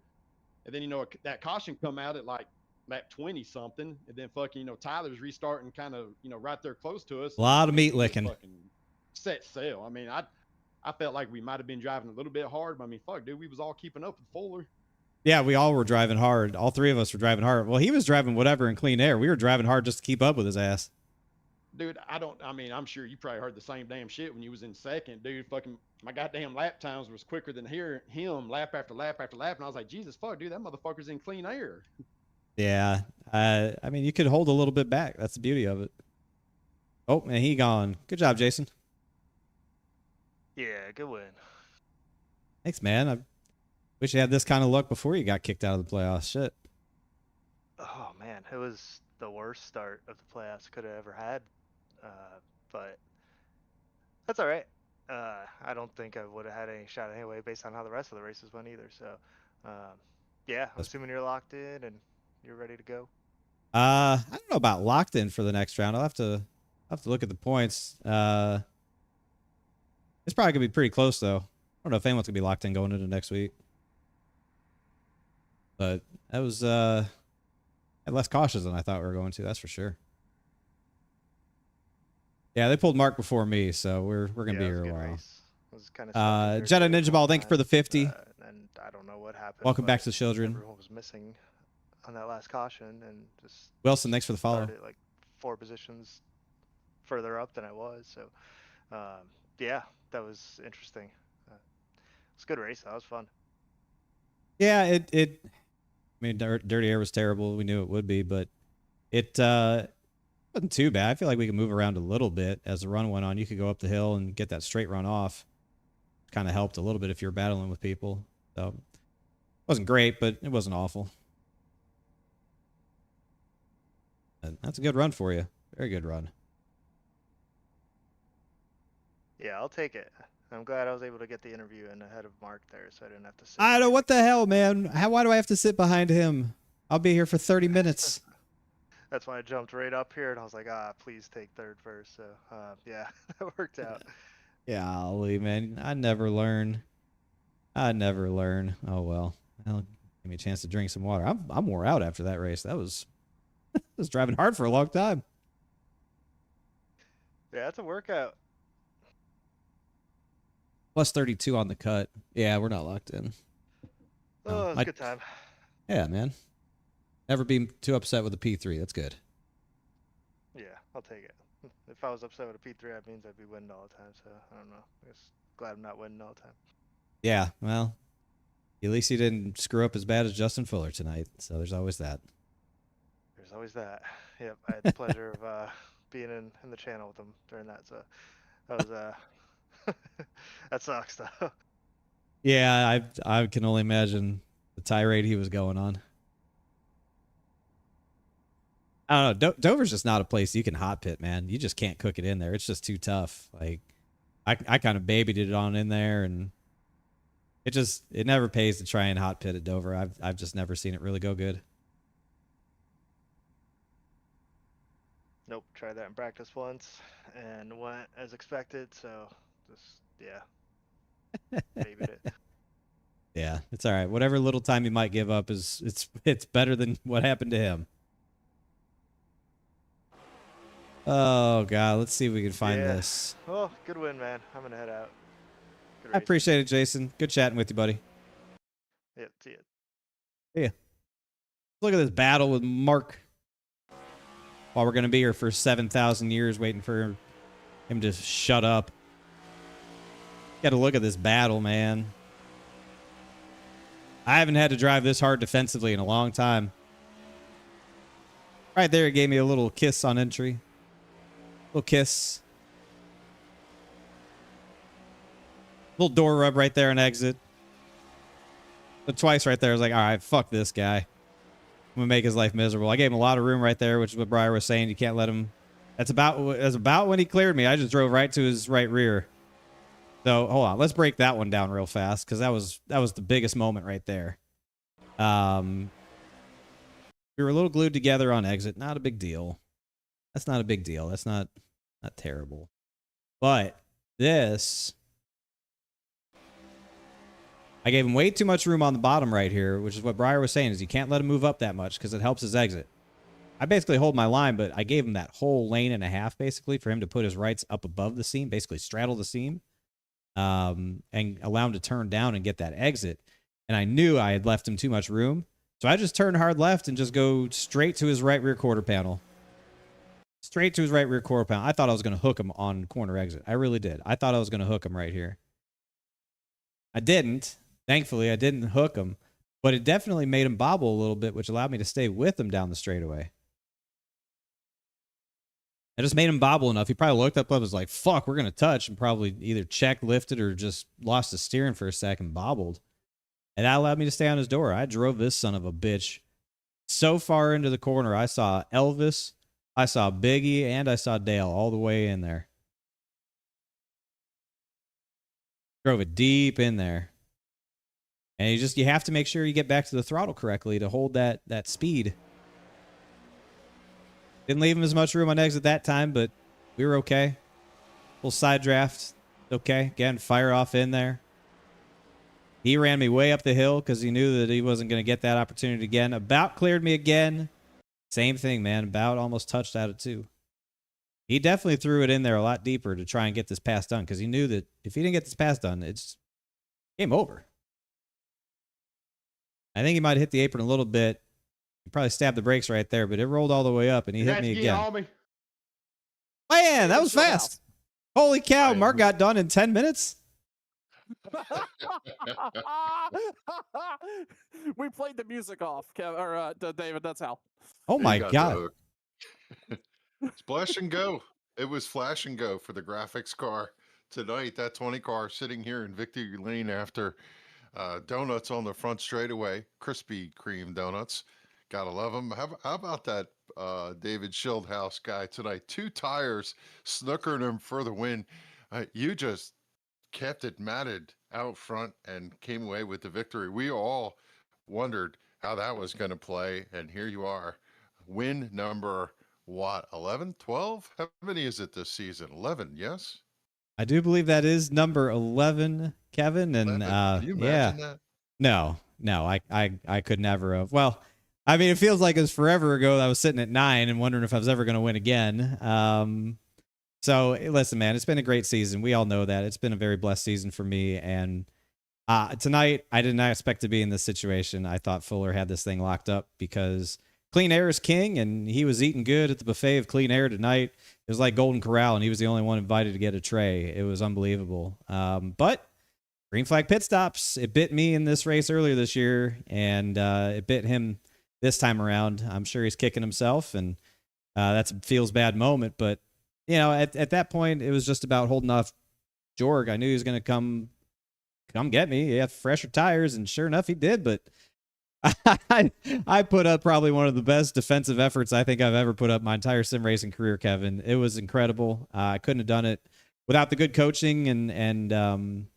And then, that caution come out at like lap 20 something. And then fucking, Tyler's restarting kind of, right there close to us. A lot of meat licking. Fucking set sail. I mean, I felt like we might have been driving a little bit hard, but I mean, fuck, dude, we was all keeping up with Fuller. Yeah, we all were driving hard. All 3 of us were driving hard. Well, he was driving whatever in clean air. We were driving hard just to keep up with his ass. Dude, I'm sure you probably heard the same damn shit when you was in second, dude. Fucking my goddamn lap times was quicker than him lap after lap after lap. And I was like, Jesus fuck, dude, that motherfucker's in clean air. Yeah. I mean, you could hold a little bit back. That's the beauty of it. Oh, and he gone. Good job, Jason. Yeah, good win. Thanks, man. I wish you had this kind of luck before you got kicked out of the playoffs. Shit. Oh, man, it was the worst start of the playoffs could have ever had. But that's all right. I don't think I would have had any shot anyway based on how the rest of the races went either. So, yeah, I'm assuming you're locked in and you're ready to go. I don't know about locked in for the next round. I'll have to look at the points. It's probably gonna be pretty close though. I don't know if anyone's gonna be locked in going into next week. But that was less cautious than I thought we were going to. That's for sure. Yeah, they pulled Mark before me, so we're gonna be here a while. Jedi Ninja Ball, thank you for the 50. And I don't know what happened. Welcome back to the children. Everyone was missing on that last caution, and just Wilson, thanks for the follow. Started like 4 positions further up than I was. So, yeah, that was interesting. It's a good race. That was fun. Yeah, I mean, Dirty Air was terrible. We knew it would be, but it Wasn't too bad. I feel like we could move around a little bit as the run went on. You could go up the hill and get that straight run off. Kind of helped a little bit if you're battling with people. So it wasn't great, but it wasn't awful. And that's a good run for you. Very good run. Yeah, I'll take it. I'm glad I was able to get the interview in ahead of Mark there, so I didn't have to sit. I don't. What the hell, man? Why do I have to sit behind him? I'll be here for 30 minutes. That's why I jumped right up here, and I was like, please take third first. So, yeah, that worked out. Golly, man. I never learn. I never learn. Oh, well. Give me a chance to drink some water. I'm wore out after that race. That was... I was driving hard for a long time. Yeah, it's a workout. Plus 32 on the cut. Yeah, we're not locked in. Oh, it's a good time. Yeah, man. Never be too upset with a P3. That's good. Yeah, I'll take it. If I was upset with a P3, that means I'd be winning all the time. So, I don't know. I'm just glad I'm not winning all the time. Yeah, well, at least you didn't screw up as bad as Justin Fuller tonight. So there's always that. There's always that. Yep, I had the pleasure of being in the channel with him during that. So that was that sucks though. Yeah, I can only imagine the tirade he was going on. I don't know. Dover's just not a place you can hot pit, man. You just can't cook it in there. It's just too tough. Like, I kind of babied it on in there, and it never pays to try and hot pit at Dover. I've just never seen it really go good. Nope, tried that in practice once and went as expected. So just babied it. Yeah, it's all right. Whatever little time you might give up it's better than what happened to him. Oh God, let's see if we can find this. Oh, good win, man. I'm gonna head out. I appreciate it, Jason. Good chatting with you, buddy. Yep, see ya. Yeah. Look at this battle with Mark. While we're gonna be here for 7,000 years waiting for him to shut up. Got to look at this battle, man. I haven't had to drive this hard defensively in a long time. Right there, it gave me a little kiss on entry. Little kiss. Little door rub right there on exit. But twice right there, I was like, all right, fuck this guy. I'm going to make his life miserable. I gave him a lot of room right there, which is what Briar was saying. You can't let him... That's about when he cleared me. I just drove right to his right rear. So, hold on. Let's break that one down real fast, because that was the biggest moment right there. We were a little glued together on exit. Not a big deal. That's not a big deal. That's not terrible. But this... I gave him way too much room on the bottom right here, which is what Briar was saying, is you can't let him move up that much because it helps his exit. I basically hold my line, but I gave him that whole lane and a half, basically, for him to put his rights up above the seam, basically straddle the seam, and allow him to turn down and get that exit. And I knew I had left him too much room, so I just turned hard left and just go straight to his right rear quarter panel. Straight to his right rear quarter panel. I thought I was going to hook him on corner exit. I really did. I thought I was going to hook him right here. I didn't. Thankfully, I didn't hook him, but it definitely made him bobble a little bit, which allowed me to stay with him down the straightaway. I just made him bobble enough. He probably looked up and was like, fuck, we're going to touch, and probably either checked, lifted, or just lost the steering for a second, bobbled. And that allowed me to stay on his door. I drove this son of a bitch so far into the corner. I saw Elvis, I saw Biggie, and I saw Dale all the way in there. Drove it deep in there. And you have to make sure you get back to the throttle correctly to hold that speed. Didn't leave him as much room on exit that time, but we were okay. Little side draft, okay. Again, fire off in there. He ran me way up the hill because he knew that he wasn't going to get that opportunity again. About cleared me again. Same thing, man. About almost touched out of two. He definitely threw it in there a lot deeper to try and get this pass done because he knew that if he didn't get this pass done, it's game over. I think he might have hit the apron a little bit. He probably stabbed the brakes right there, but it rolled all the way up, and he hit me again. Man, that was fast. Holy cow, Mark got done in 10 minutes? We played the music off, David. That's how. Oh, my God. Splash and go. It was flash and go for the graphics car tonight. That 20 car sitting here in Victory Lane after donuts on the front straightaway, Krispy Kreme donuts. Gotta love them. How about that David Schildhouse guy tonight? 2 tires, snookering him for the win. You just kept it matted out front and came away with the victory. We all wondered how that was going to play, and here you are. Win number what? 11, 12? How many is it this season? 11, yes? I do believe that is number 11, Kevin. And 11. Can you yeah, imagine that? no, I could never have. Well, I mean, it feels like it was forever ago that I was sitting at 9 and wondering if I was ever going to win again. So listen, man, it's been a great season. We all know that. It's been a very blessed season for me. And tonight, I did not expect to be in this situation. I thought Fuller had this thing locked up because clean air is king, and he was eating good at the buffet of clean air tonight. It was like Golden Corral, and he was the only one invited to get a tray. It was unbelievable. But green flag pit stops. It bit me in this race earlier this year, and it bit him this time around. I'm sure he's kicking himself, and that's a feels bad moment. But, you know, at that point, it was just about holding off Jorg. I knew he was going to come get me. He had fresher tires, and sure enough, he did. But I put up probably one of the best defensive efforts I think I've ever put up my entire sim racing career, Kevin. It was incredible. I couldn't have done it without the good coaching and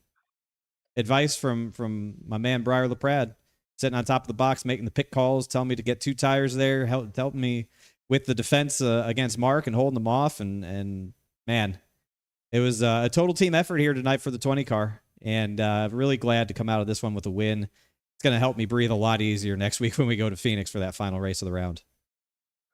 advice from my man Briar LaPrade, sitting on top of the box, making the pick calls, telling me to get 2 tires there, helping me with the defense against Mark and holding them off. And man, it was a total team effort here tonight for the 20 car. And really glad to come out of this one with a win. It's going to help me breathe a lot easier next week when we go to Phoenix for that final race of the round.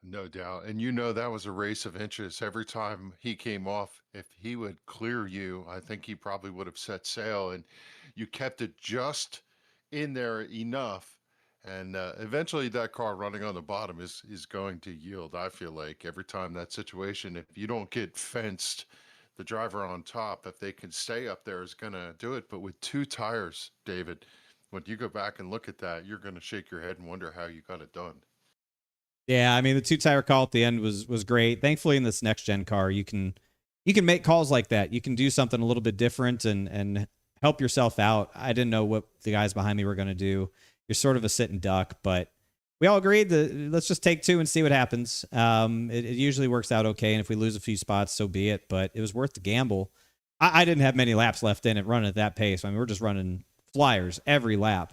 No doubt. And you know that was a race of inches. Every time he came off, if he would clear you, I think he probably would have set sail. And you kept it just in there enough. And eventually that car running on the bottom is going to yield, I feel like, every time that situation. If you don't get fenced, the driver on top, if they can stay up there, is going to do it. But with 2 tires, David, when you go back and look at that, you're going to shake your head and wonder how you got it done. Yeah, I mean the 2-tire call at the end was great. Thankfully, in this next gen car, you can make calls like that. You can do something a little bit different and help yourself out. I didn't know what the guys behind me were going to do. You're sort of a sit and duck, but we all agreed that let's just take 2 and see what happens. It usually works out okay, and if we lose a few spots, so be it. But it was worth the gamble. I didn't have many laps left in it running at that pace. I mean, we're just running flyers every lap.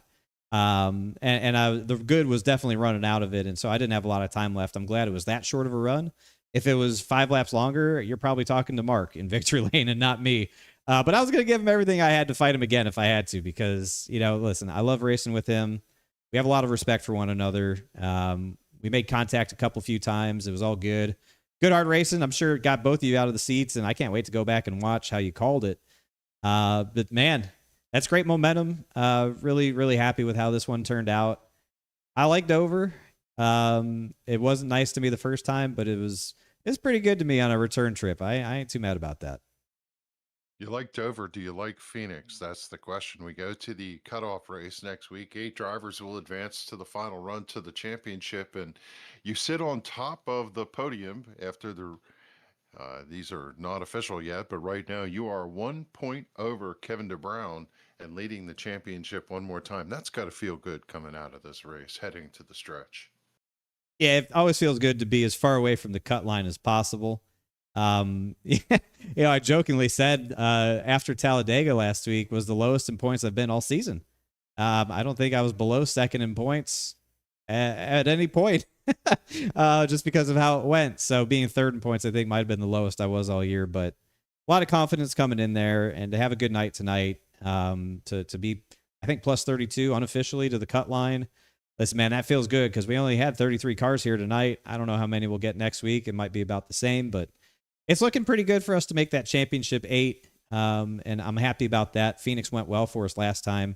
The good was definitely running out of it, and so I didn't have a lot of time left. I'm glad it was that short of a run. If it was 5 laps longer, you're probably talking to Mark in victory lane and not me. But I was going to give him everything I had to fight him again if I had to, because, you know, listen, I love racing with him. We have a lot of respect for one another. We made contact a few times. It was all good. Good hard racing. I'm sure it got both of you out of the seats, and I can't wait to go back and watch how you called it. But man, that's great momentum. Really, really happy with how this one turned out. I like Dover. It wasn't nice to me the first time, but it's pretty good to me on a return trip. I ain't too mad about that. You like Dover? Do you like Phoenix? That's the question. We go to the cutoff race next week. 8 drivers will advance to the final run to the championship, and you sit on top of the podium after the. These are not official yet, but right now you are 1 point over Kevin DeBrown and leading the championship one more time. That's got to feel good coming out of this race, heading to the stretch. Yeah, it always feels good to be as far away from the cut line as possible. You know, I jokingly said after Talladega last week was the lowest in points I've been all season. I don't think I was below second in points at any point, just because of how it went. So being third in points, I think might have been the lowest I was all year, but a lot of confidence coming in there, and to have a good night tonight, to be, I think, plus 32 unofficially to the cut line. Listen, man, that feels good because we only had 33 cars here tonight. I don't know how many we'll get next week. It might be about the same, but it's looking pretty good for us to make that championship 8. And I'm happy about that. Phoenix went well for us last time.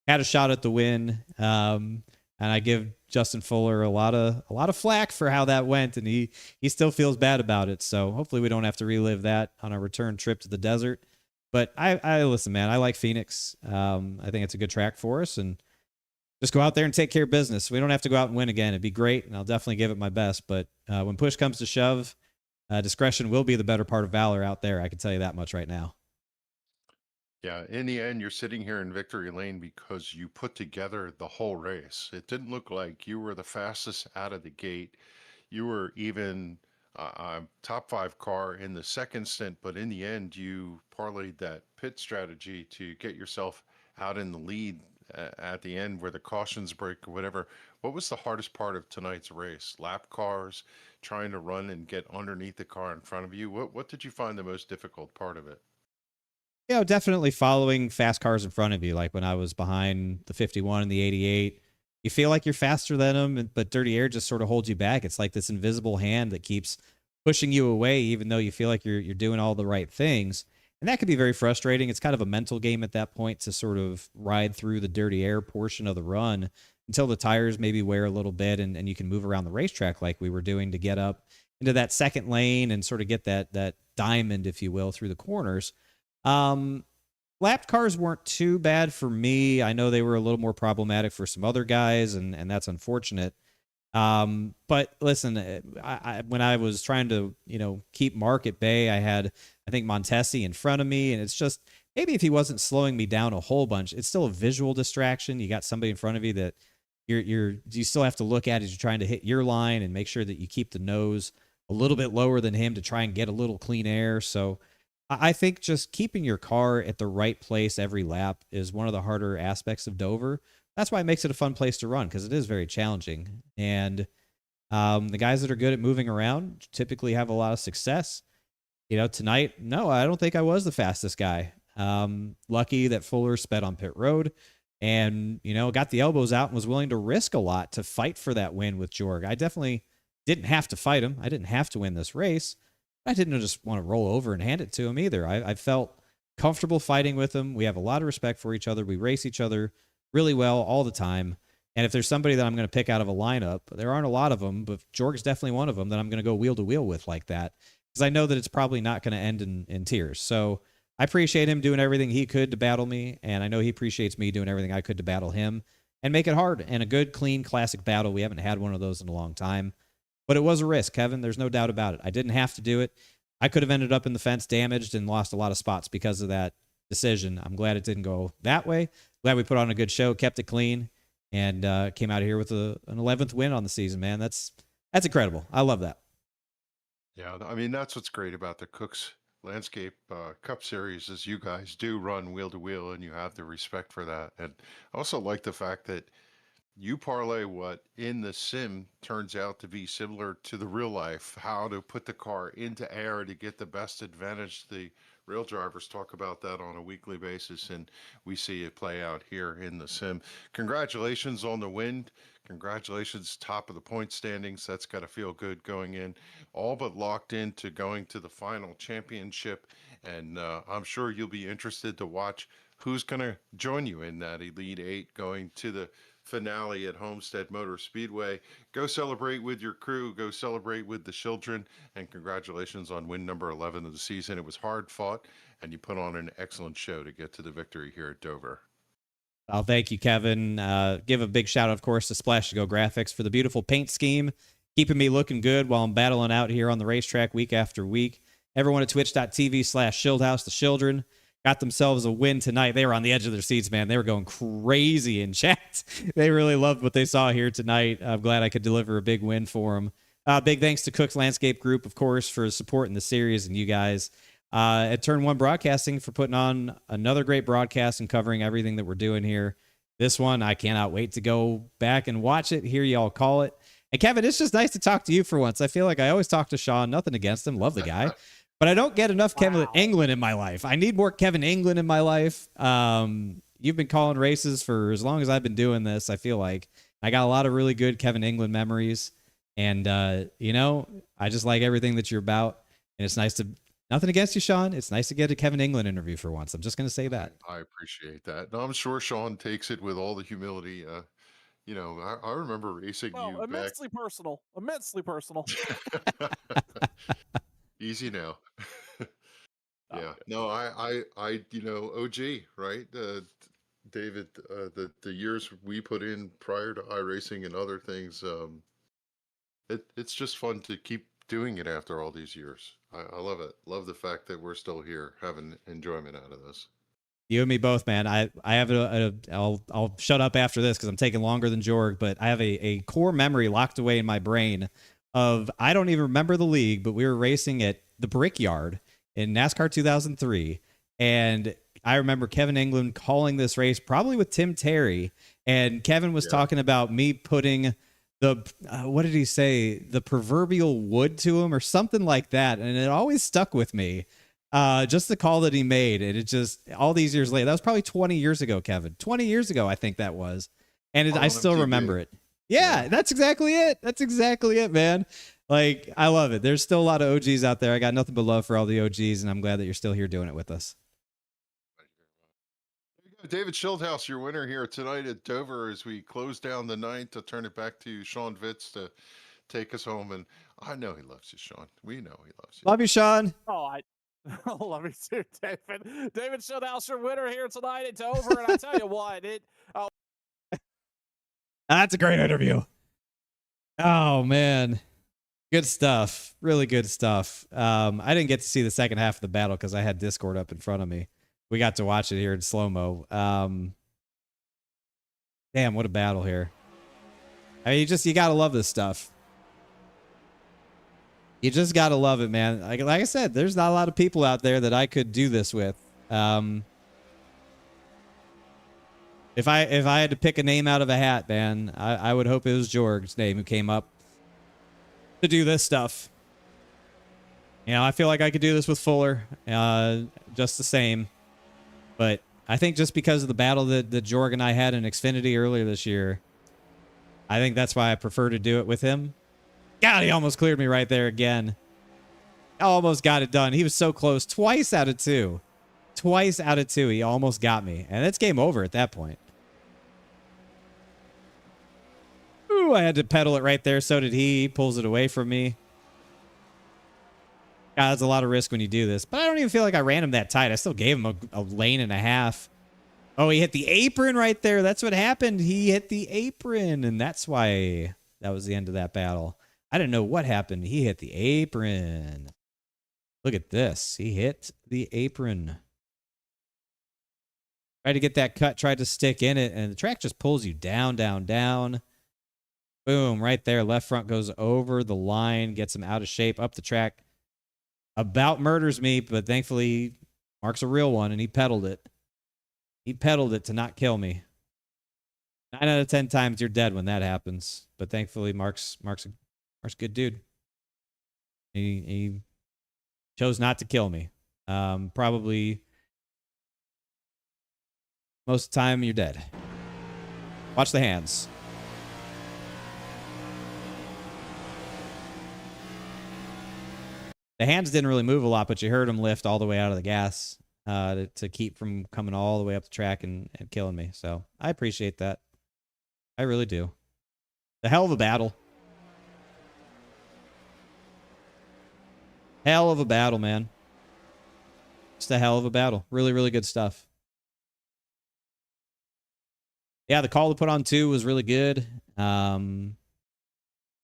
Had a shot at the win. And I give Justin Fuller a lot of flack for how that went, and he still feels bad about it. So hopefully we don't have to relive that on our return trip to the desert. But I listen, man, I like Phoenix. I think it's a good track for us, and just go out there and take care of business. We don't have to go out and win again. It'd be great, and I'll definitely give it my best. But when push comes to shove, discretion will be the better part of valor out there. I can tell you that much right now. Yeah, in the end, you're sitting here in victory lane because you put together the whole race. It didn't look like you were the fastest out of the gate. You were even top five car in the second stint, but in the end, you parlayed that pit strategy to get yourself out in the lead at the end where the cautions break or whatever. What was the hardest part of tonight's race? Lap cars, trying to run and get underneath the car in front of you. What did you find the most difficult part of it? Definitely following fast cars in front of you. Like when I was behind the 51 and the 88, you feel like you're faster than them, but Dirty Air just sort of holds you back. It's like this invisible hand that keeps pushing you away, even though you feel like you're doing all the right things. And that can be very frustrating. It's kind of a mental game at that point to sort of ride through the Dirty Air portion of the run until the tires maybe wear a little bit and you can move around the racetrack like we were doing to get up into that second lane and sort of get that diamond, if you will, through the corners. Lapped cars weren't too bad for me. I know they were a little more problematic for some other guys, and that's unfortunate. But listen, when I was trying to, keep Mark at bay, I had, I think, Montesi in front of me, and it's just, maybe if he wasn't slowing me down a whole bunch, it's still a visual distraction. You got somebody in front of you that you still have to look at as you're trying to hit your line and make sure that you keep the nose a little bit lower than him to try and get a little clean air. So I think just keeping your car at the right place every lap is one of the harder aspects of Dover. That's why it makes it a fun place to run, because it is very challenging. And the guys that are good at moving around typically have a lot of success. Tonight, no, I don't think I was the fastest guy. Lucky that Fuller sped on pit road and, got the elbows out and was willing to risk a lot to fight for that win with Jorg. I definitely didn't have to fight him. I didn't have to win this race. I didn't just want to roll over and hand it to him either. I felt comfortable fighting with him. We have a lot of respect for each other. We race each other really well all the time. And if there's somebody that I'm going to pick out of a lineup, there aren't a lot of them, but Jorg's definitely one of them that I'm going to go wheel to wheel with like that, because I know that it's probably not going to end in tears. So I appreciate him doing everything he could to battle me, and I know he appreciates me doing everything I could to battle him and make it hard and a good, clean, classic battle. We haven't had one of those in a long time. But it was a risk, Kevin. There's no doubt about it. I didn't have to do it. I could have ended up in the fence damaged and lost a lot of spots because of that decision. I'm glad it didn't go that way. Glad we put on a good show, kept it clean, and came out of here with an 11th win on the season, man. That's incredible. I love that. Yeah, I mean, that's what's great about the Cooks Landscape Cup Series is you guys do run wheel to wheel and you have the respect for that. And I also like the fact that you parlay what in the sim turns out to be similar to the real life, how to put the car into air to get the best advantage. The real drivers talk about that on a weekly basis, and we see it play out here in the sim. Congratulations on the win. Congratulations, top of the point standings. That's got to feel good going in, all but locked into going to the final championship. And I'm sure you'll be interested to watch who's going to join you in that Elite Eight going to the finale at Homestead Motor Speedway. Go celebrate with your crew, go celebrate with the children, and congratulations on win number 11 of the season. It was hard fought, and you put on an excellent show to get to the victory here at Dover. Oh, thank you, Kevin. Give a big shout out, of course, to Splash to Go Graphics for the beautiful paint scheme, keeping me looking good while I'm battling out here on the racetrack week after week. Everyone at twitch.tv/Shieldhouse, the children, got themselves a win tonight. They were on the edge of their seats, man. They were going crazy in chat. They really loved what they saw here tonight. I'm glad I could deliver a big win for them. Big thanks to Cook's Landscape Group, of course, for supporting the series, and you guys at Turn 1 Broadcasting for putting on another great broadcast and covering everything that we're doing here. This one, I cannot wait to go back and watch it, hear y'all call it. And Kevin, it's just nice to talk to you for once. I feel like I always talk to Sean. Nothing against him. Love the guy. But I don't get enough Kevin England in my life. I need more Kevin England in my life. You've been calling races for as long as I've been doing this, I feel like. I got a lot of really good Kevin England memories. And, I just like everything that you're about. And it's nice to, nothing against you, Sean. It's nice to get a Kevin England interview for once. I'm just going to say that. I appreciate that. No, I'm sure Sean takes it with all the humility. I remember racing you immensely back. personal. Immensely personal. Easy now. Yeah. No, OG, right? David, the years we put in prior to iRacing and other things, it's just fun to keep doing it after all these years. I love it. Love the fact that we're still here having enjoyment out of this. You and me both, man. I have I'll shut up after this because I'm taking longer than Jorg, but I have a core memory locked away in my brain of, I don't even remember the league, but we were racing at the Brickyard in NASCAR 2003. And I remember Kevin England calling this race probably with Tim Terry. And Kevin was talking about me putting the, what did he say? The proverbial wood to him or something like that. And it always stuck with me. Just the call that he made. And it just, all these years later, that was probably 20 years ago, Kevin. 20 years ago, I think that was. And I still remember it. Yeah, that's exactly it. That's exactly it, man. Like, I love it. There's still a lot of OGs out there. I got nothing but love for all the OGs, and I'm glad that you're still here doing it with us. David Schildhouse, your winner here tonight at Dover as we close down the ninth to turn it back to Sean Vitz to take us home. And I know he loves you, Sean. We know he loves you. Love you, Sean. Oh, I love you too, David. David Schildhouse, your winner here tonight at Dover. And I tell you what, That's a great interview. Oh, man. Good stuff. Really good stuff. I didn't get to see the second half of the battle because I had Discord up in front of me. We got to watch it here in slow-mo. Damn, what a battle here. I mean, you got to love this stuff. You just got to love it, man. Like I said, there's not a lot of people out there that I could do this with. If I had to pick a name out of a hat, man, I would hope it was Jorg's name who came up to do this stuff. You know, I feel like I could do this with Fuller, just the same. But I think just because of the battle that Jorg and I had in Xfinity earlier this year, I think that's why I prefer to do it with him. God, he almost cleared me right there again. Almost got it done. He was so close. Twice out of two. Twice out of two, he almost got me. And it's game over at that point. Ooh, I had to pedal it right there. So did he. He pulls it away from me. God, that's a lot of risk when you do this. But I don't even feel like I ran him that tight. I still gave him a lane and a half. Oh, he hit the apron right there. That's what happened. He hit the apron. And that's why that was the end of that battle. I didn't know what happened. He hit the apron. Look at this. He hit the apron. Tried to get that cut. Tried to stick in it. And the track just pulls you down, down, down. Boom. Right there. Left front goes over the line. Gets him out of shape. Up the track. About murders me, but thankfully Mark's a real one, and he pedaled it. He pedaled it to not kill me. 9 out of 10 times you're dead when that happens. But thankfully Mark's a good dude. He chose not to kill me. Probably most of the time you're dead. Watch the hands. The hands didn't really move a lot, but you heard them lift all the way out of the gas to keep from coming all the way up the track and killing me. So I appreciate that. I really do. The hell of a battle. Hell of a battle, man. Just a hell of a battle. Really, really good stuff. Yeah, the call to put on 2 was really good.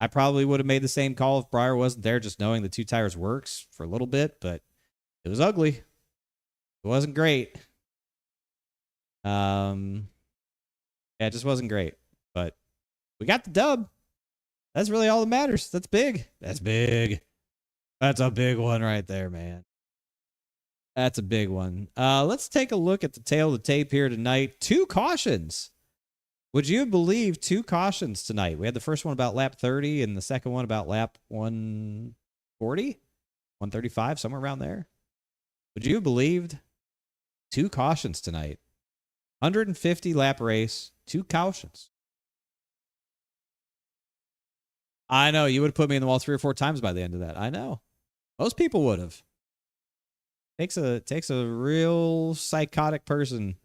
I probably would have made the same call if Breyer wasn't there, just knowing the 2 tires works for a little bit, but it was ugly. It wasn't great. Yeah, it just wasn't great, but we got the dub. That's really all that matters. That's big. That's big. That's a big one right there, man. That's a big one. Let's take a look at the tail of the tape here tonight. 2 cautions. Would you believe 2 cautions tonight? We had the first one about lap 30 and the second one about lap 140, 135, somewhere around there. Would you have believed 2 cautions tonight? 150 lap race, 2 cautions. I know you would have put me in the wall 3 or 4 times by the end of that. I know. Most people would have. Takes a real psychotic person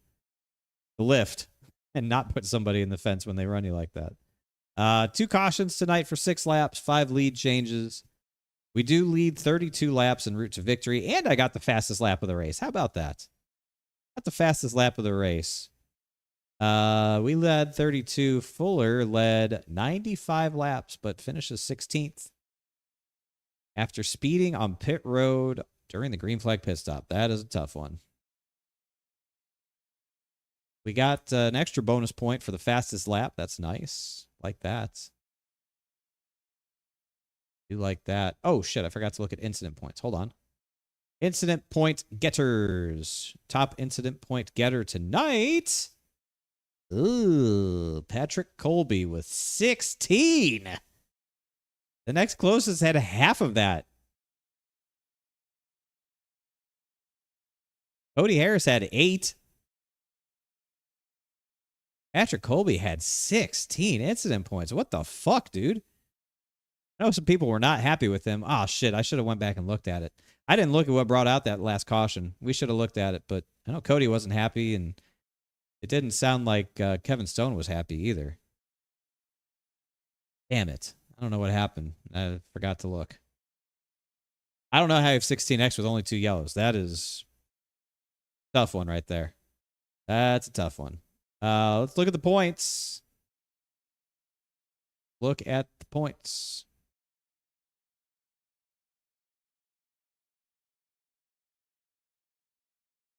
to lift and not put somebody in the fence when they run you like that. 2 cautions tonight for 6 laps, 5 lead changes. We do lead 32 laps en route to victory, and I got the fastest lap of the race. How about that? Got the fastest lap of the race. We led 32. Fuller led 95 laps, but finishes 16th. after speeding on pit road during the green flag pit stop. That is a tough one. We got an extra bonus point for the fastest lap. That's nice. Like that. Do like that. Oh, shit. I forgot to look at incident points. Hold on. Incident point getters. Top incident point getter tonight. Ooh, Patrick Colby with 16. The next closest had half of that. Cody Harris had 8. Patrick Colby had 16 incident points. What the fuck, dude? I know some people were not happy with him. Oh, shit. I should have went back and looked at it. I didn't look at what brought out that last caution. We should have looked at it, but I know Cody wasn't happy, and it didn't sound like Kevin Stone was happy either. Damn it. I don't know what happened. I forgot to look. I don't know how you have 16X with only 2 yellows. That is a tough one right there. That's a tough one. Let's look at the points. Look at the points.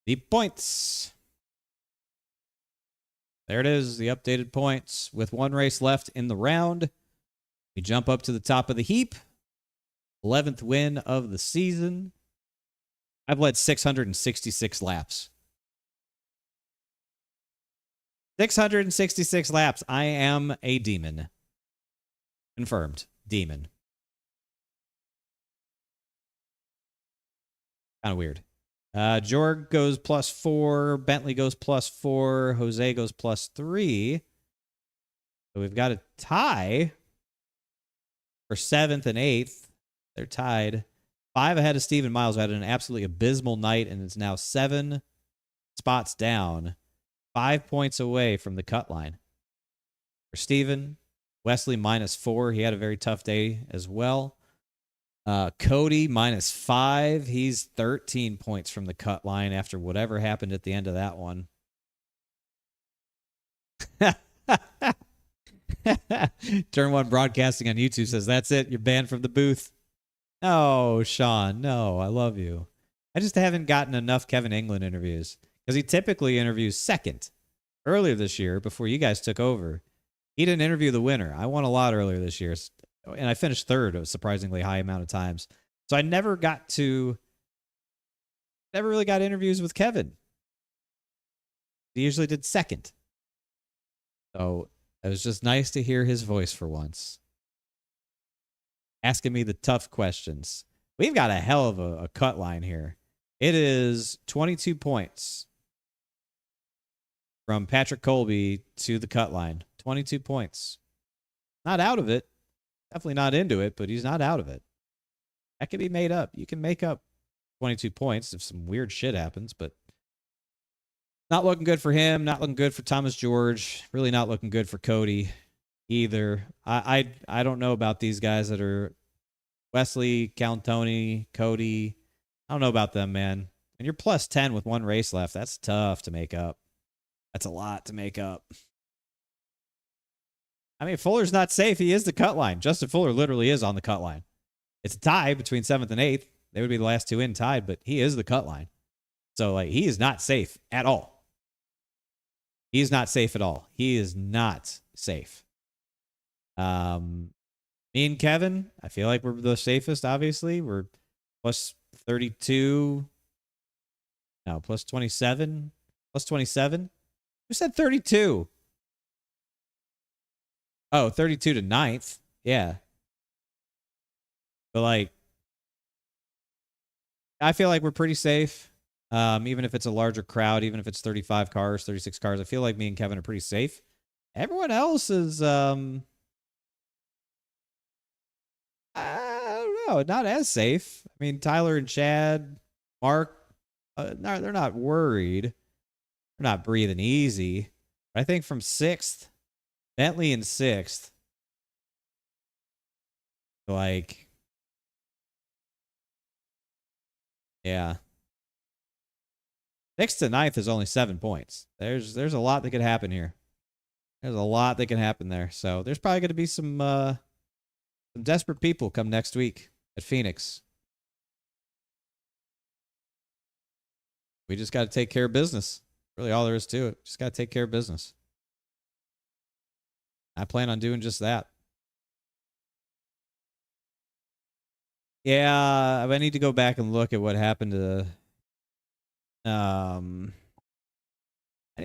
The points. There it is, the updated points. With 1 race left in the round, we jump up to the top of the heap. 11th win of the season. I've led 666 laps. 666 laps. I am a demon. Confirmed. Demon. Kind of weird. Jorg goes +4. Bentley goes +4. Jose goes +3. So we've got a tie for 7th and 8th. They're tied. 5 ahead of Steven Miles, who had an absolutely abysmal night, and is now 7 spots down. 5 points away from the cut line. For Steven, Wesley -4. He had a very tough day as well. Cody -5. He's 13 points from the cut line after whatever happened at the end of that one. Turn One Broadcasting on YouTube says, that's it. You're banned from the booth. No, Sean. No, I love you. I just haven't gotten enough Kevin England interviews because he typically interviews second. Earlier this year, before you guys took over, he didn't interview the winner. I won a lot earlier this year, and I finished third a surprisingly high amount of times. So I never really got interviews with Kevin. He usually did second. So it was just nice to hear his voice for once. Asking me the tough questions. We've got a hell of a cut line here. It is 22 points from Patrick Colby to the cut line. 22 points. Not out of it. Definitely not into it, but he's not out of it. That can be made up. You can make up 22 points if some weird shit happens, but not looking good for him. Not looking good for Thomas George. Really not looking good for Cody either. I don't know about these guys that are Wesley, Countoni, Cody. I don't know about them, man. And you're +10 with 1 race left. That's tough to make up. That's a lot to make up. I mean, Fuller's not safe. He is the cut line. Justin Fuller literally is on the cut line. It's a tie between 7th and 8th. They would be the last 2 in tied, but he is the cut line. So, like, he is not safe at all. He's not safe at all. He is not safe. Me and Kevin, I feel like we're the safest, obviously. We're +32. No, +27. +27. Who said 32? Oh, 32 to 9th. Yeah. But, like, I feel like we're pretty safe. Even if it's a larger crowd, even if it's 35 cars, 36 cars, I feel like me and Kevin are pretty safe. Everyone else is, I don't know, not as safe. I mean, Tyler and Chad, Mark, no, they're not worried. They're not breathing easy. But I think from 6th, Bentley in 6th, like, yeah. 6th to 9th is only 7 points. There's a lot that could happen here. There's a lot that can happen there. So there's probably going to be some desperate people come next week. at Phoenix. We just got to take care of business. Really all there is to it. Just got to take care of business. I plan on doing just that. Yeah, I need to go back and look at what happened to I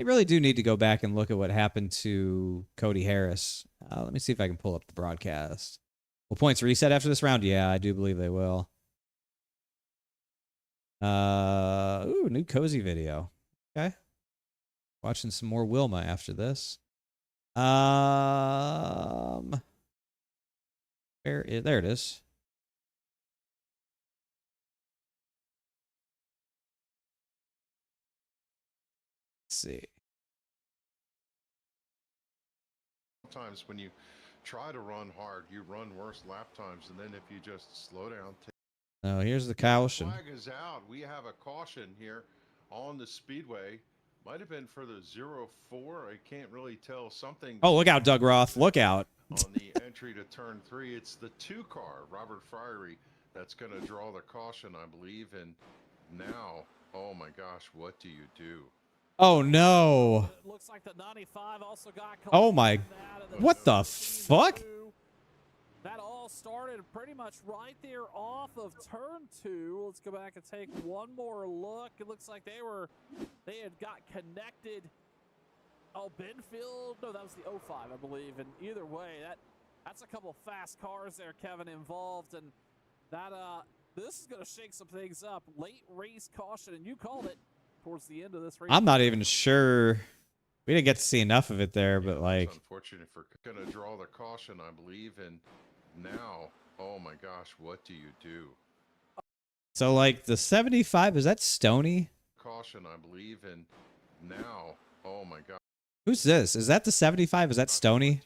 really do need to go back and look at what happened to Cody Harris. Let me see if I can pull up the broadcast. Will points reset after this round? Yeah, I do believe they will. Ooh, new cozy video. Okay. Watching some more Wilma after this. There it is. Let's see. Sometimes when you try to run hard, you run worse lap times, and then if you just slow down. Oh, here's the caution. Flag is out. We have a caution here on the speedway. Might have been for the 0-4. I can't really tell. Something. Oh, look out, Doug Roth. Look out. On the entry to turn 3, it's the 2 car, Robert Friery, that's going to draw the caution, I believe. And now, oh my gosh, what do you do? Oh no. It looks like the 95 also got Oh my. What the fuck? That all started pretty much right there off of turn 2. Let's go back and take one more look. It looks like they had got connected. Oh, Benfield. No, that was the 05, I believe. And either way, that's a couple fast cars there, Kevin, involved, and that this is going to shake some things up. Late race caution, and you called it towards the end of this race. I'm not even sure. We didn't get to see enough of it there, but like. It's unfortunate for going to draw the caution, I believe. And now, oh my gosh, what do you do? So like the 75, is that Stoney? Caution, I believe. And now, oh my gosh. Who's this? Is that the 75? Is that Stoney?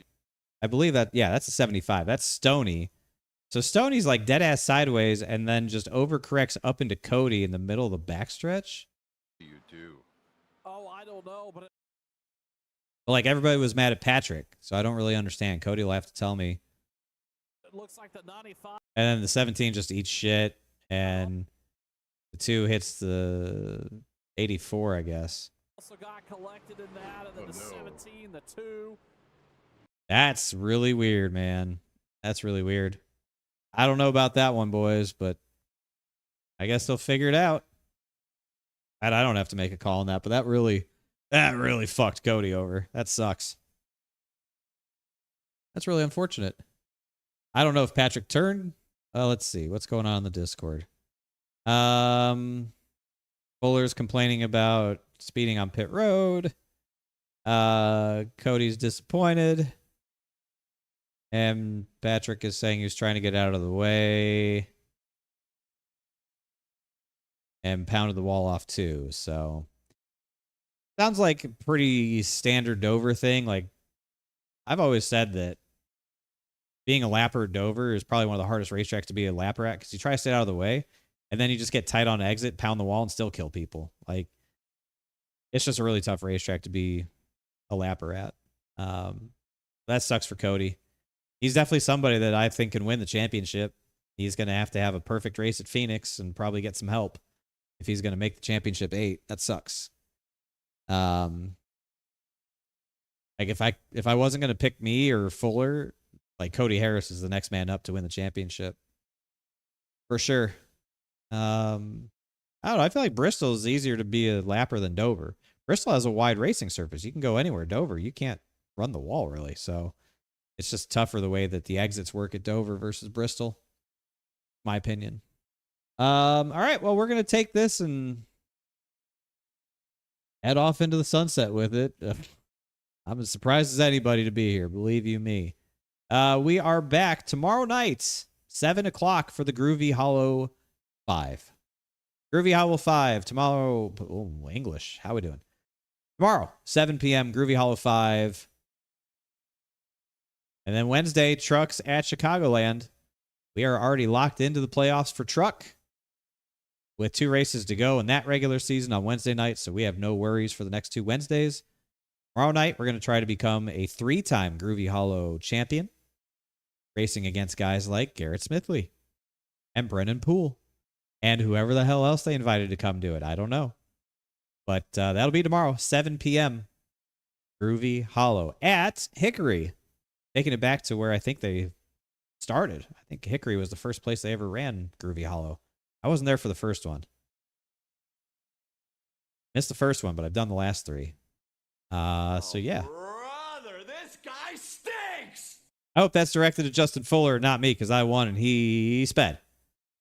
I believe that, yeah, that's the 75. That's Stoney. So Stoney's like dead ass sideways and then just overcorrects up into Cody in the middle of the backstretch. What do you do? Oh, I don't know, but like everybody was mad at Patrick, so I don't really understand. Cody will have to tell me. it looks like the 95. And then the 17 just eats shit, and the 2 hits the 84, I guess. Also got collected in that, and then the 17, the 2. That's really weird, man. That's really weird. I don't know about that one, boys, but I guess they'll figure it out. And I don't have to make a call on that, but that really fucked Cody over. That sucks. That's really unfortunate. I don't know if Patrick turned. Let's see. What's going on in the Discord? Fuller's complaining about speeding on pit road. Cody's disappointed. And Patrick is saying he was trying to get out of the way. And pounded the wall off too. So sounds like a pretty standard Dover thing. Like I've always said that being a lapper at Dover is probably one of the hardest racetracks to be a lapper at because you try to stay out of the way and then you just get tight on exit, pound the wall, and still kill people. Like it's just a really tough racetrack to be a lapper at. That sucks for Cody. He's definitely somebody that I think can win the championship. He's going to have a perfect race at Phoenix and probably get some help if he's going to make the championship 8. That sucks. Like if I wasn't going to pick me or Fuller, like Cody Harris is the next man up to win the championship. For sure. I don't know. I feel like Bristol is easier to be a lapper than Dover. Bristol has a wide racing surface. You can go anywhere. Dover, you can't run the wall really. So it's just tougher the way that the exits work at Dover versus Bristol. My opinion. All right. Well, we're going to take this and head off into the sunset with it. I'm as surprised as anybody to be here. Believe you me. We are back tomorrow night, 7 o'clock for the Groovy Hollow 5. Groovy Hollow 5 tomorrow. Oh, English. How we doing? Tomorrow, 7 p.m. Groovy Hollow 5. And then Wednesday, Trucks at Chicagoland. We are already locked into the playoffs for Truck with 2 races to go in that regular season on Wednesday night, so we have no worries for the next 2 Wednesdays. Tomorrow night, we're going to try to become a 3-time Groovy Hollow champion, racing against guys like Garrett Smithley. and Brennan Poole and whoever the hell else they invited to come do it. I don't know. But that'll be tomorrow, 7 p.m. Groovy Hollow at Hickory. Taking it back to where I think they started. I think Hickory was the first place they ever ran Groovy Hollow. I wasn't there for the first one. Missed the first one, but I've done the last 3. So yeah. Brother, this guy stinks! I hope that's directed to Justin Fuller, not me, because I won and he sped.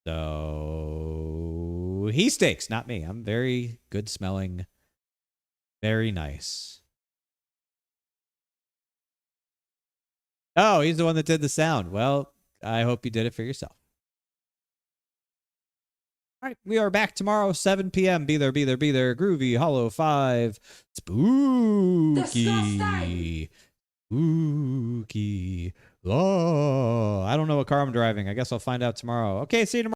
So he stinks, not me. I'm very good smelling. Very nice. Oh, he's the one that did the sound. Well, I hope you did it for yourself. All right, we are back tomorrow, 7 p.m. Be there, be there, be there. Groovy Hollow 5. Spooky. Spooky. Oh, I don't know what car I'm driving. I guess I'll find out tomorrow. Okay, see you tomorrow.